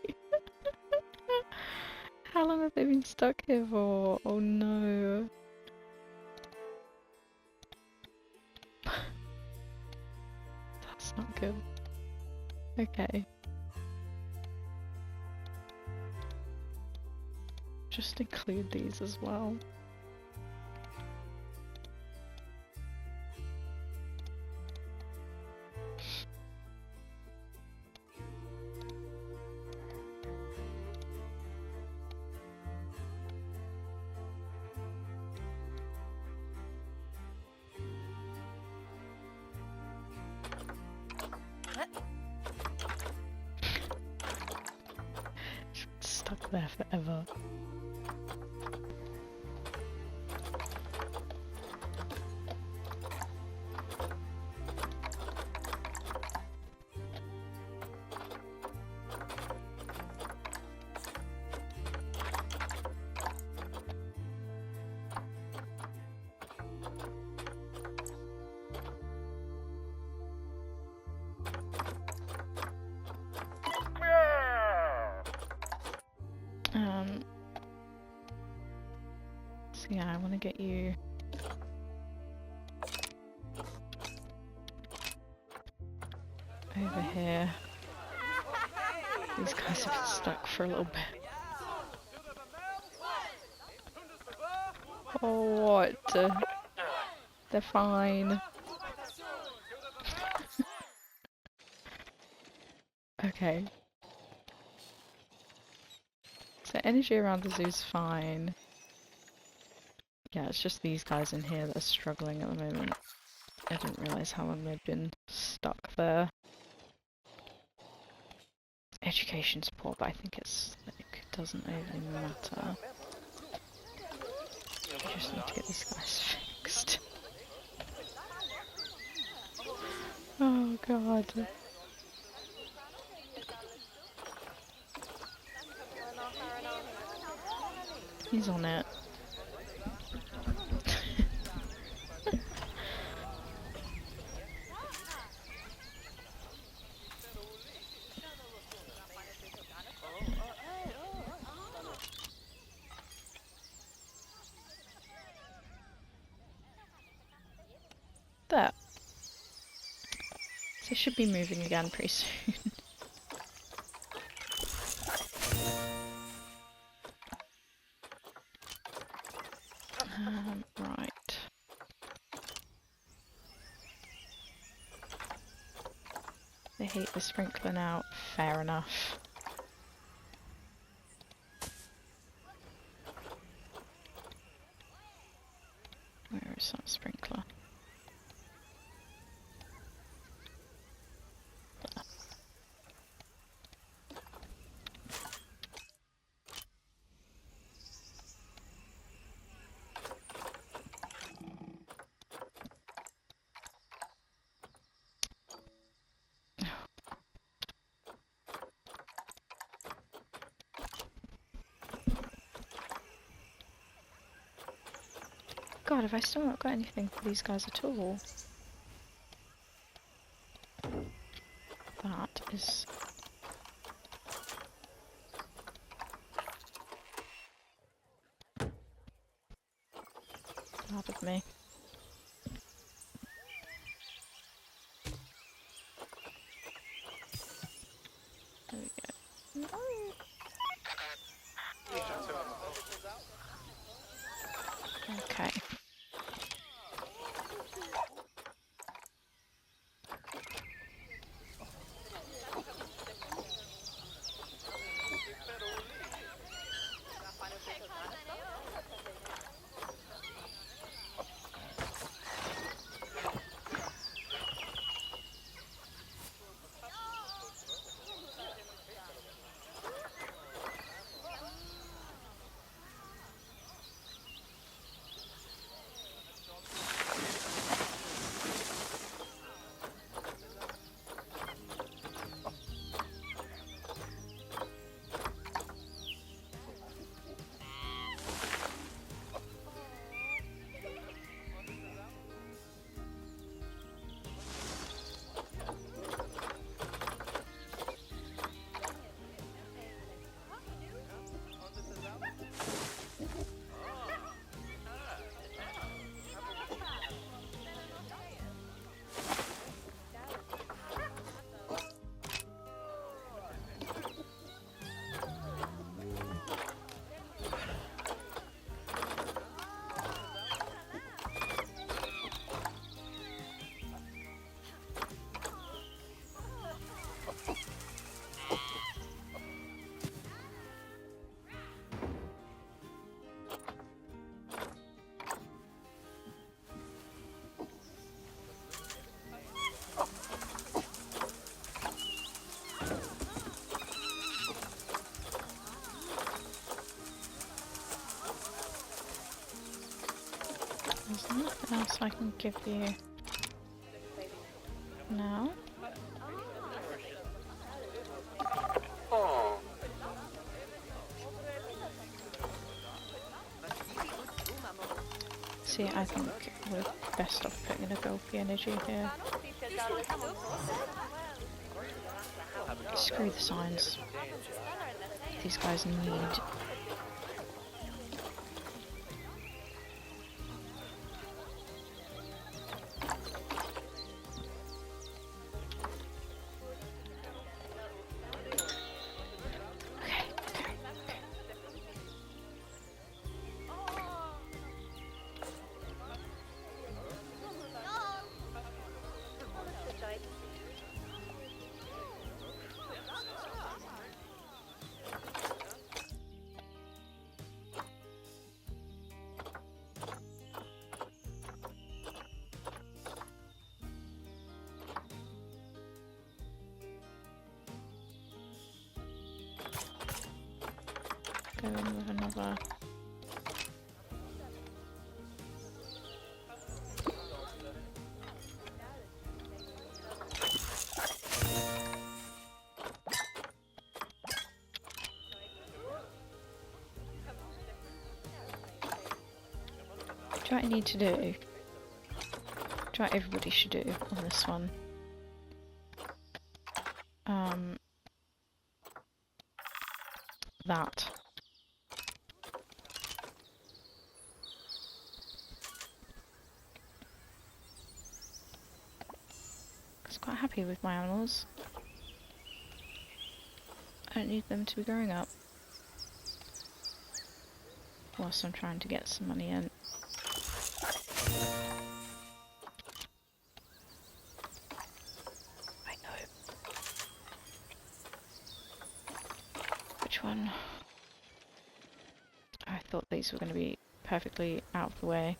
How long have they been stuck here for? Oh no. That's not good. Okay. Just include these as well. Stuck there forever. So yeah, I want to get you over here. These guys have been stuck for a little bit. Oh, what? They're fine. Okay. So energy around the zoo's fine. Yeah, it's just these guys in here that are struggling at the moment. I didn't realise how long they'd been stuck there. Education support, but I think it's like doesn't really matter. I just need to get these guys fixed. Oh god. He's on it. There. So it should be moving again pretty soon. Right. They hate the sprinkler now. Fair enough. Where is that sprinkler? God, have I still not got anything for these guys at all? That is... bad of me. There we go. No. Okay. There's nothing else I can give you now. See, I think we're best off putting in a Gulpy energy here. Screw the signs. These guys need... go in with another. Do what I need to do? Do what everybody should do on this one? That. quite happy with my animals. I don't need them to be growing up. Whilst I'm trying to get some money in. I know. Which one? I thought these were going to be perfectly out of the way.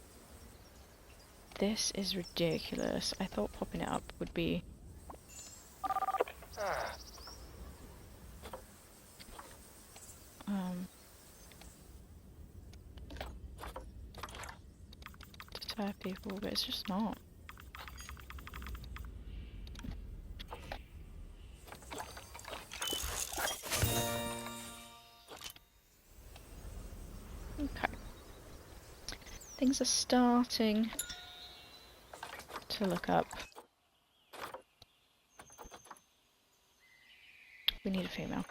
This is ridiculous. I thought popping it up would be... deter people, but it's just not. Okay. Things are starting to look up. We need a female.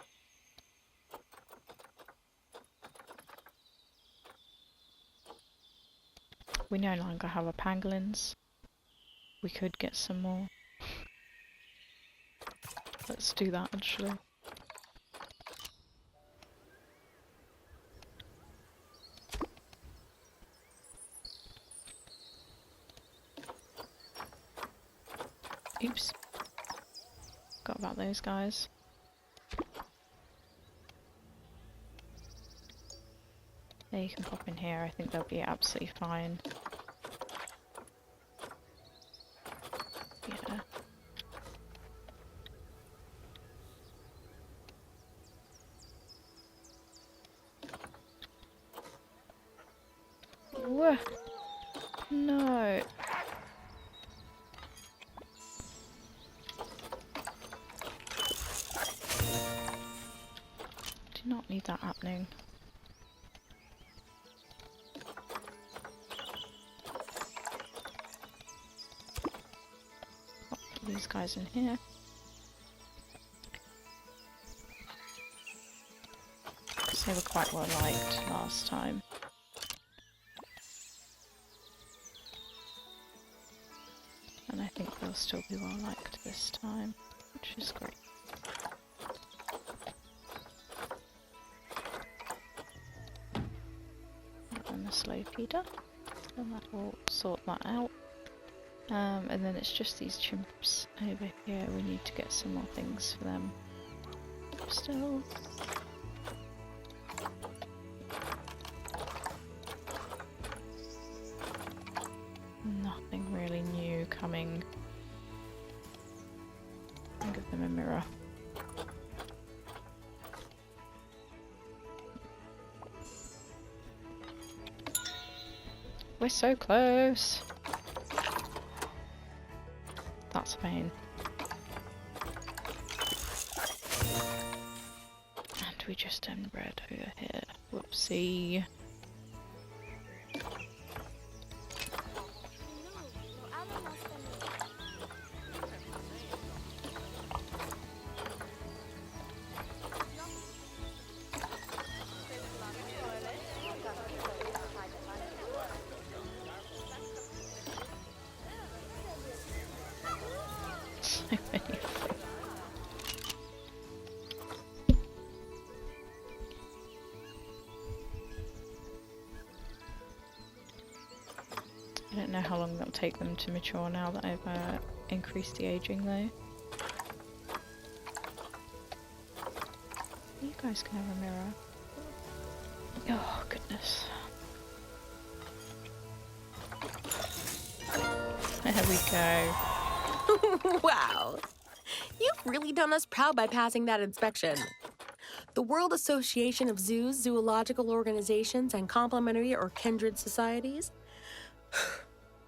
We no longer have our pangolins. We could get some more. Let's do that actually. Oops. Forgot about those guys. Yeah, you can pop in here. I think they'll be absolutely fine. Yeah. Whoa. No. Do not need that happening. These guys in here. Because they were quite well liked last time. And I think they'll still be well liked this time, which is great. And the slow feeder, and that will sort that out. And then it's just these chimps over here. We need to get some more things for them. Still. Nothing really new coming. I'll give them a mirror. We're so close. That's a pain. And we just inbred over here. Whoopsie. So many of them. I don't know how long that'll take them to mature now that I've increased the aging though. You guys can have a mirror. Oh goodness. There we go. Wow. You've really done us proud by passing that inspection. The World Association of Zoos, Zoological Organizations, and Complementary or Kindred Societies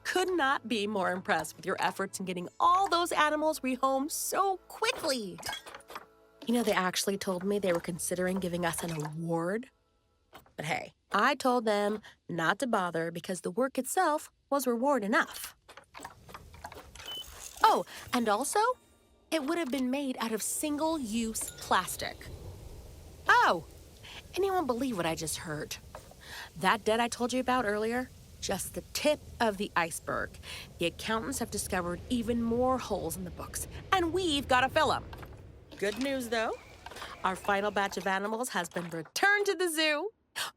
could not be more impressed with your efforts in getting all those animals rehomed so quickly. You know, they actually told me they were considering giving us an award. But hey, I told them not to bother because the work itself was reward enough. Oh, and also, it would have been made out of single-use plastic. Oh, anyone believe what I just heard? That debt I told you about earlier, just the tip of the iceberg. The accountants have discovered even more holes in the books, and we've got to fill them. Good news, though. Our final batch of animals has been returned to the zoo.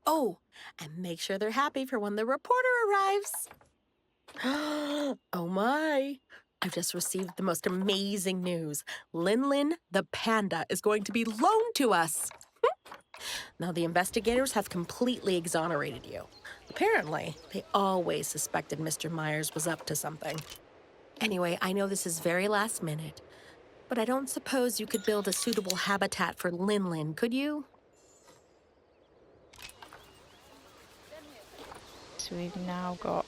Oh, and make sure they're happy for when the reporter arrives. Oh my. I've just received the most amazing news. Lin the panda is going to be loaned to us. Now, the investigators have completely exonerated you. Apparently, they always suspected Mr. Myers was up to something. Anyway, I know this is very last minute, but I don't suppose you could build a suitable habitat for Lin, could you? So we've now got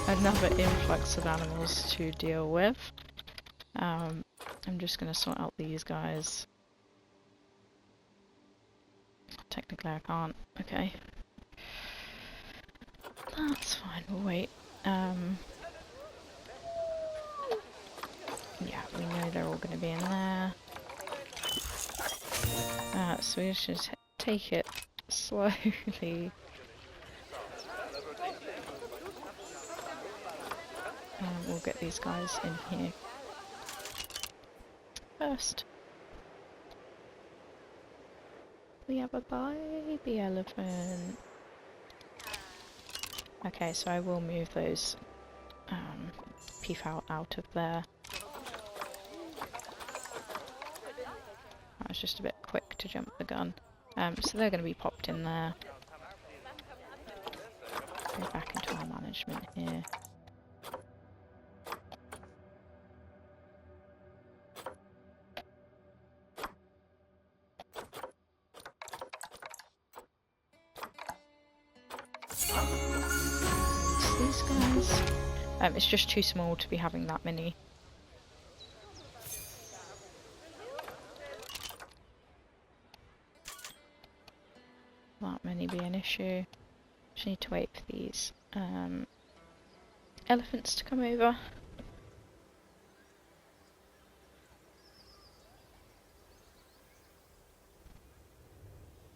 another influx of animals to deal with. I'm just going to sort out these guys. Technically I can't. Okay. That's fine, we'll wait. Yeah, we know they're all going to be in there. So we should take it slowly. We'll get these guys in here first. We have a baby elephant. Okay, so I will move those peafowl out of there. That was just a bit quick to jump the gun. So they're going to be popped in there. Go back into our management here. These guys. It's just too small to be having that many. That many be an issue. Just need to wait for these elephants to come over.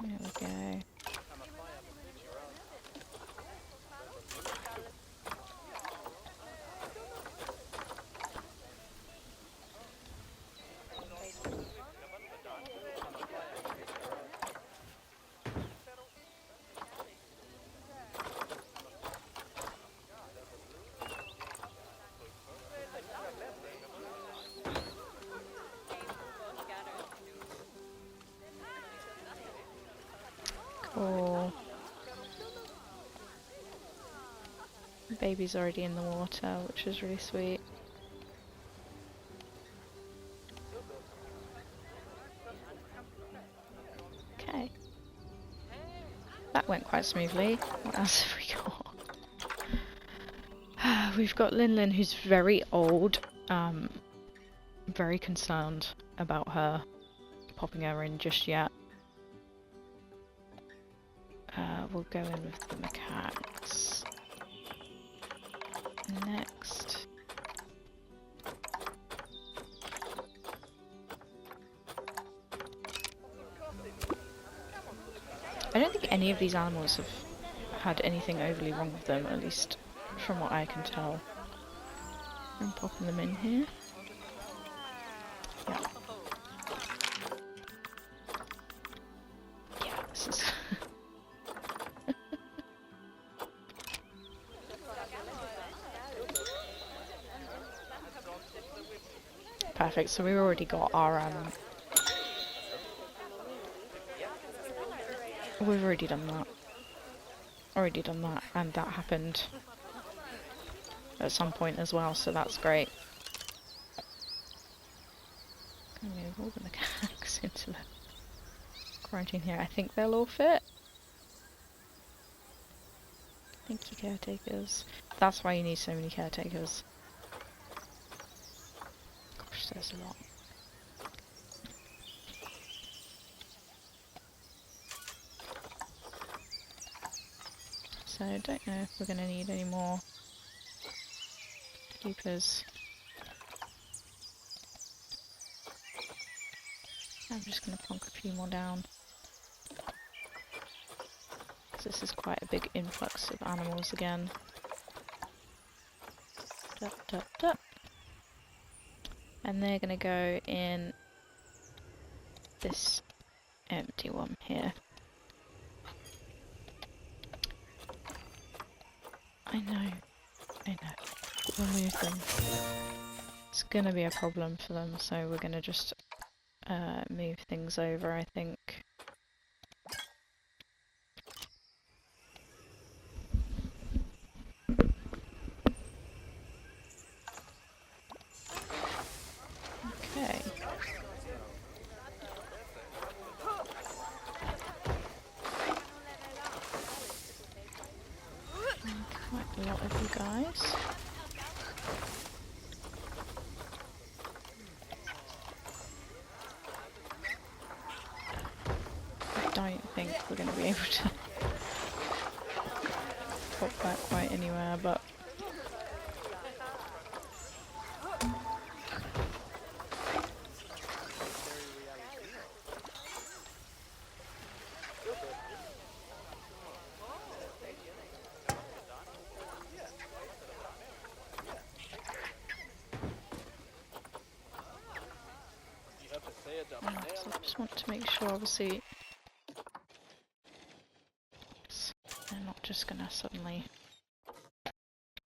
There we go. Cool. The baby's already in the water, which is really sweet. Okay. That went quite smoothly. What else have we got? We've got Lin, who's very old. Very concerned about her popping her in just yet. We'll go in with the macaques. Next. I don't think any of these animals have had anything overly wrong with them, at least from what I can tell. I'm popping them in here. Yeah. Yeah, this is... Perfect, so we've already got our we've already done that. And that happened at some point as well, so that's great. Gonna move all the macaques into the quarantine here. I think they'll all fit. Thank you, caretakers. That's why you need so many caretakers. Gosh, there's a lot. So I don't know if we're going to need any more keepers. I'm just going to plonk a few more down. because this is quite a big influx of animals again. Dup, dup, dup. And they're going to go in this empty one here. I know. We'll move them. It's going to be a problem for them, so we're going to just move things over, I think. Okay. Quite a lot of you guys. I don't think we're going to be able to pop that quite anywhere, but so I just want to make sure, obviously, they're not just going to suddenly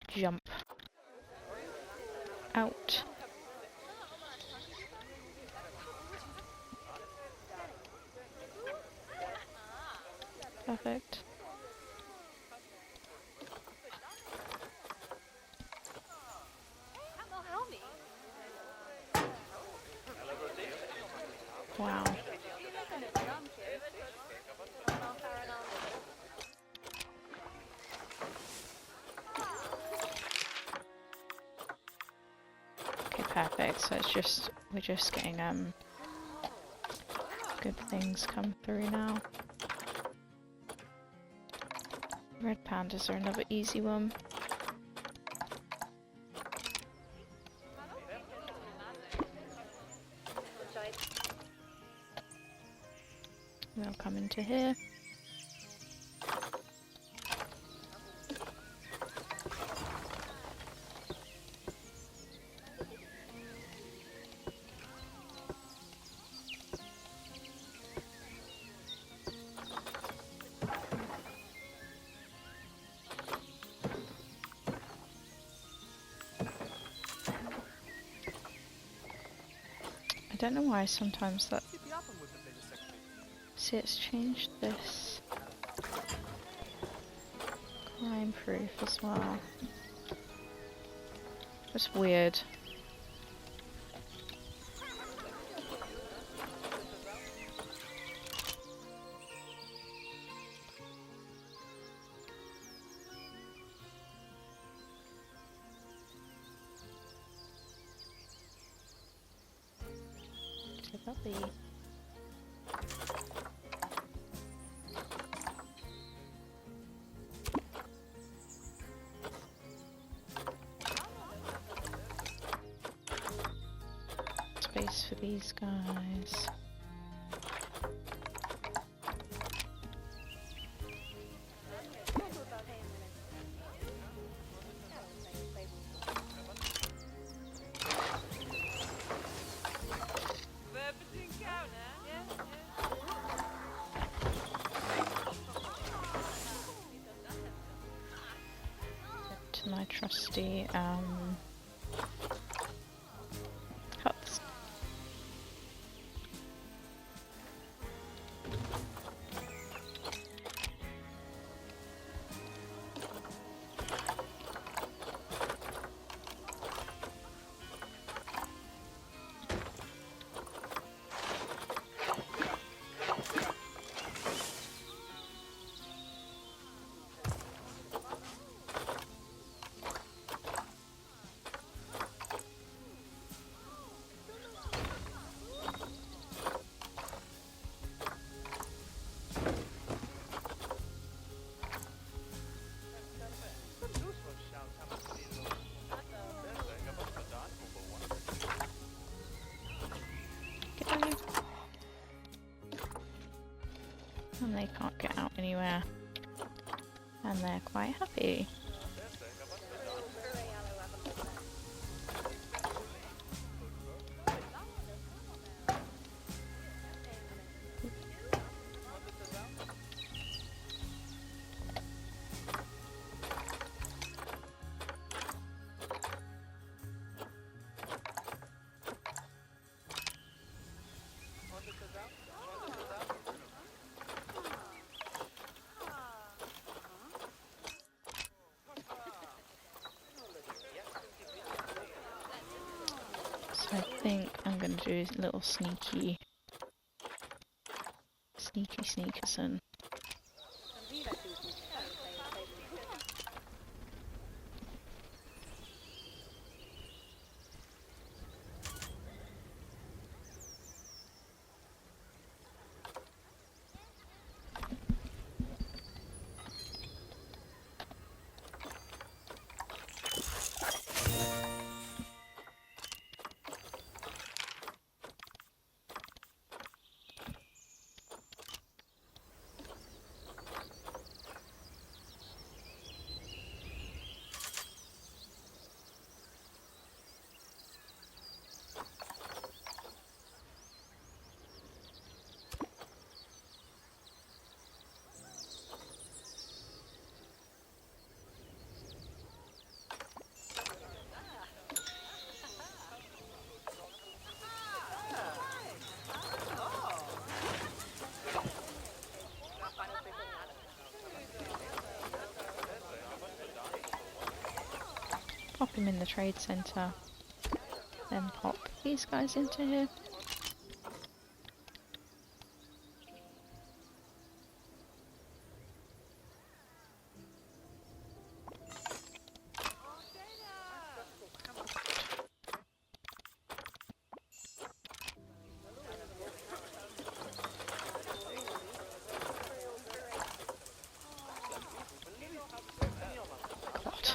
jump out. Perfect. Wow. Okay, perfect. So it's just, we're just getting good things come through now. Red pandas are another easy one. They'll come into here. I don't know why sometimes that... See, it's changed this. Crime proof as well. It's weird. Could that be? Space for these guys. To my trusty huts. And they can't get out anywhere. and they're quite happy. So I think I'm going to do a little sneakerson. Pop him in the trade centre, then pop these guys into here. God,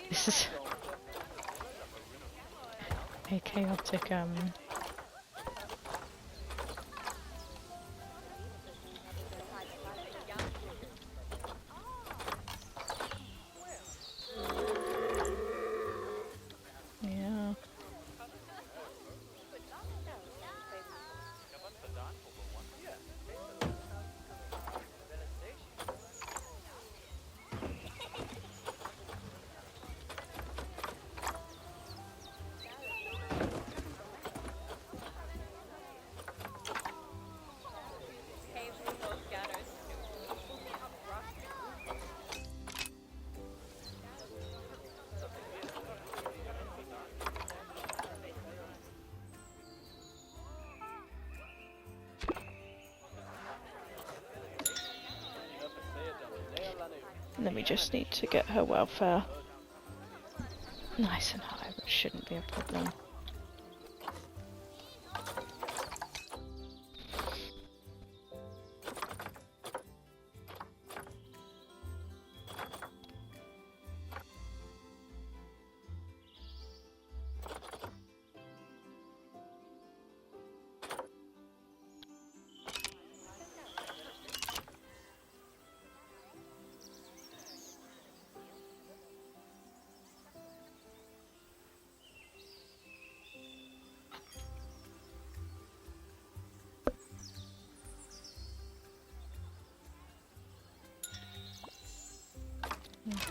this is a chaotic yeah. And then we just need to get her welfare nice and high, which shouldn't be a problem.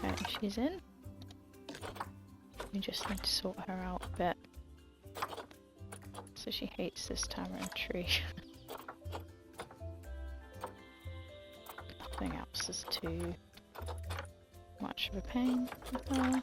Okay, she's in. We just need to sort her out a bit. So she hates this tamarind tree. Nothing else is too much of a pain with her.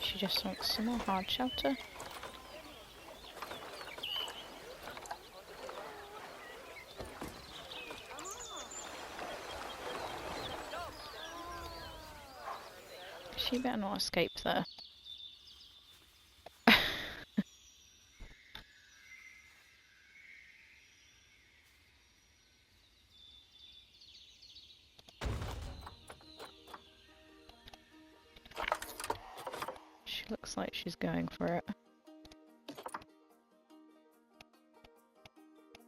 She just wants some more hard shelter. She better not escape there. She looks like she's going for it.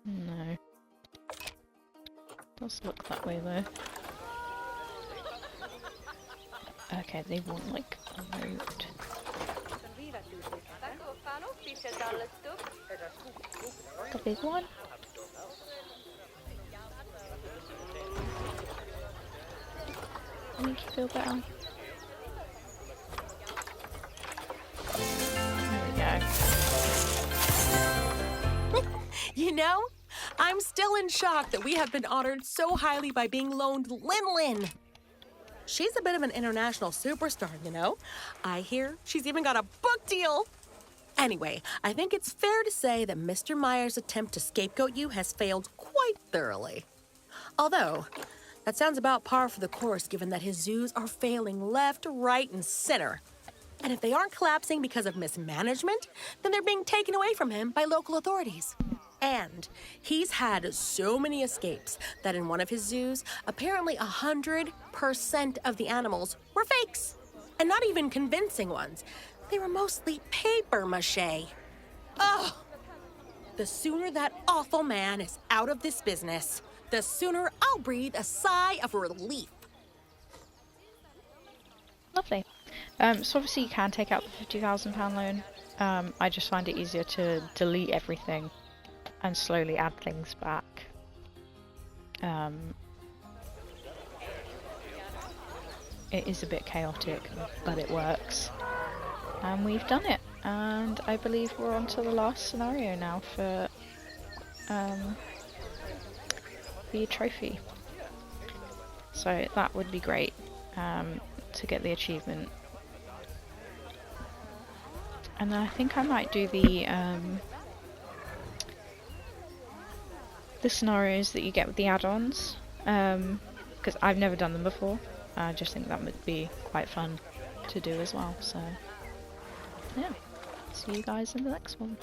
No. Does look that way though. Okay, they want like a road. The big one? Make you feel better. There we go. You know, I'm still in shock that we have been honored so highly by being loaned Lin Lin. She's a bit of an international superstar, you know? I hear she's even got a book deal. Anyway, I think it's fair to say that Mr. Meyer's attempt to scapegoat you has failed quite thoroughly. Although, that sounds about par for the course given that his zoos are failing left, right, and center. And if they aren't collapsing because of mismanagement, then they're being taken away from him by local authorities. And he's had so many escapes that in one of his zoos, apparently 100% of the animals were fakes. And not even convincing ones. They were mostly paper mache. Ugh! The sooner that awful man is out of this business, the sooner I'll breathe a sigh of relief. Lovely. So obviously you can take out the £50,000 loan. I just find it easier to delete everything and slowly add things back. It is a bit chaotic, but it works. And we've done it. And I believe we're on to the last scenario now for the trophy. So that would be great to get the achievement. And then I think I might do the scenarios that you get with the add-ons, because I've never done them before. I just think that would be quite fun to do as well. So yeah, see you guys in the next one.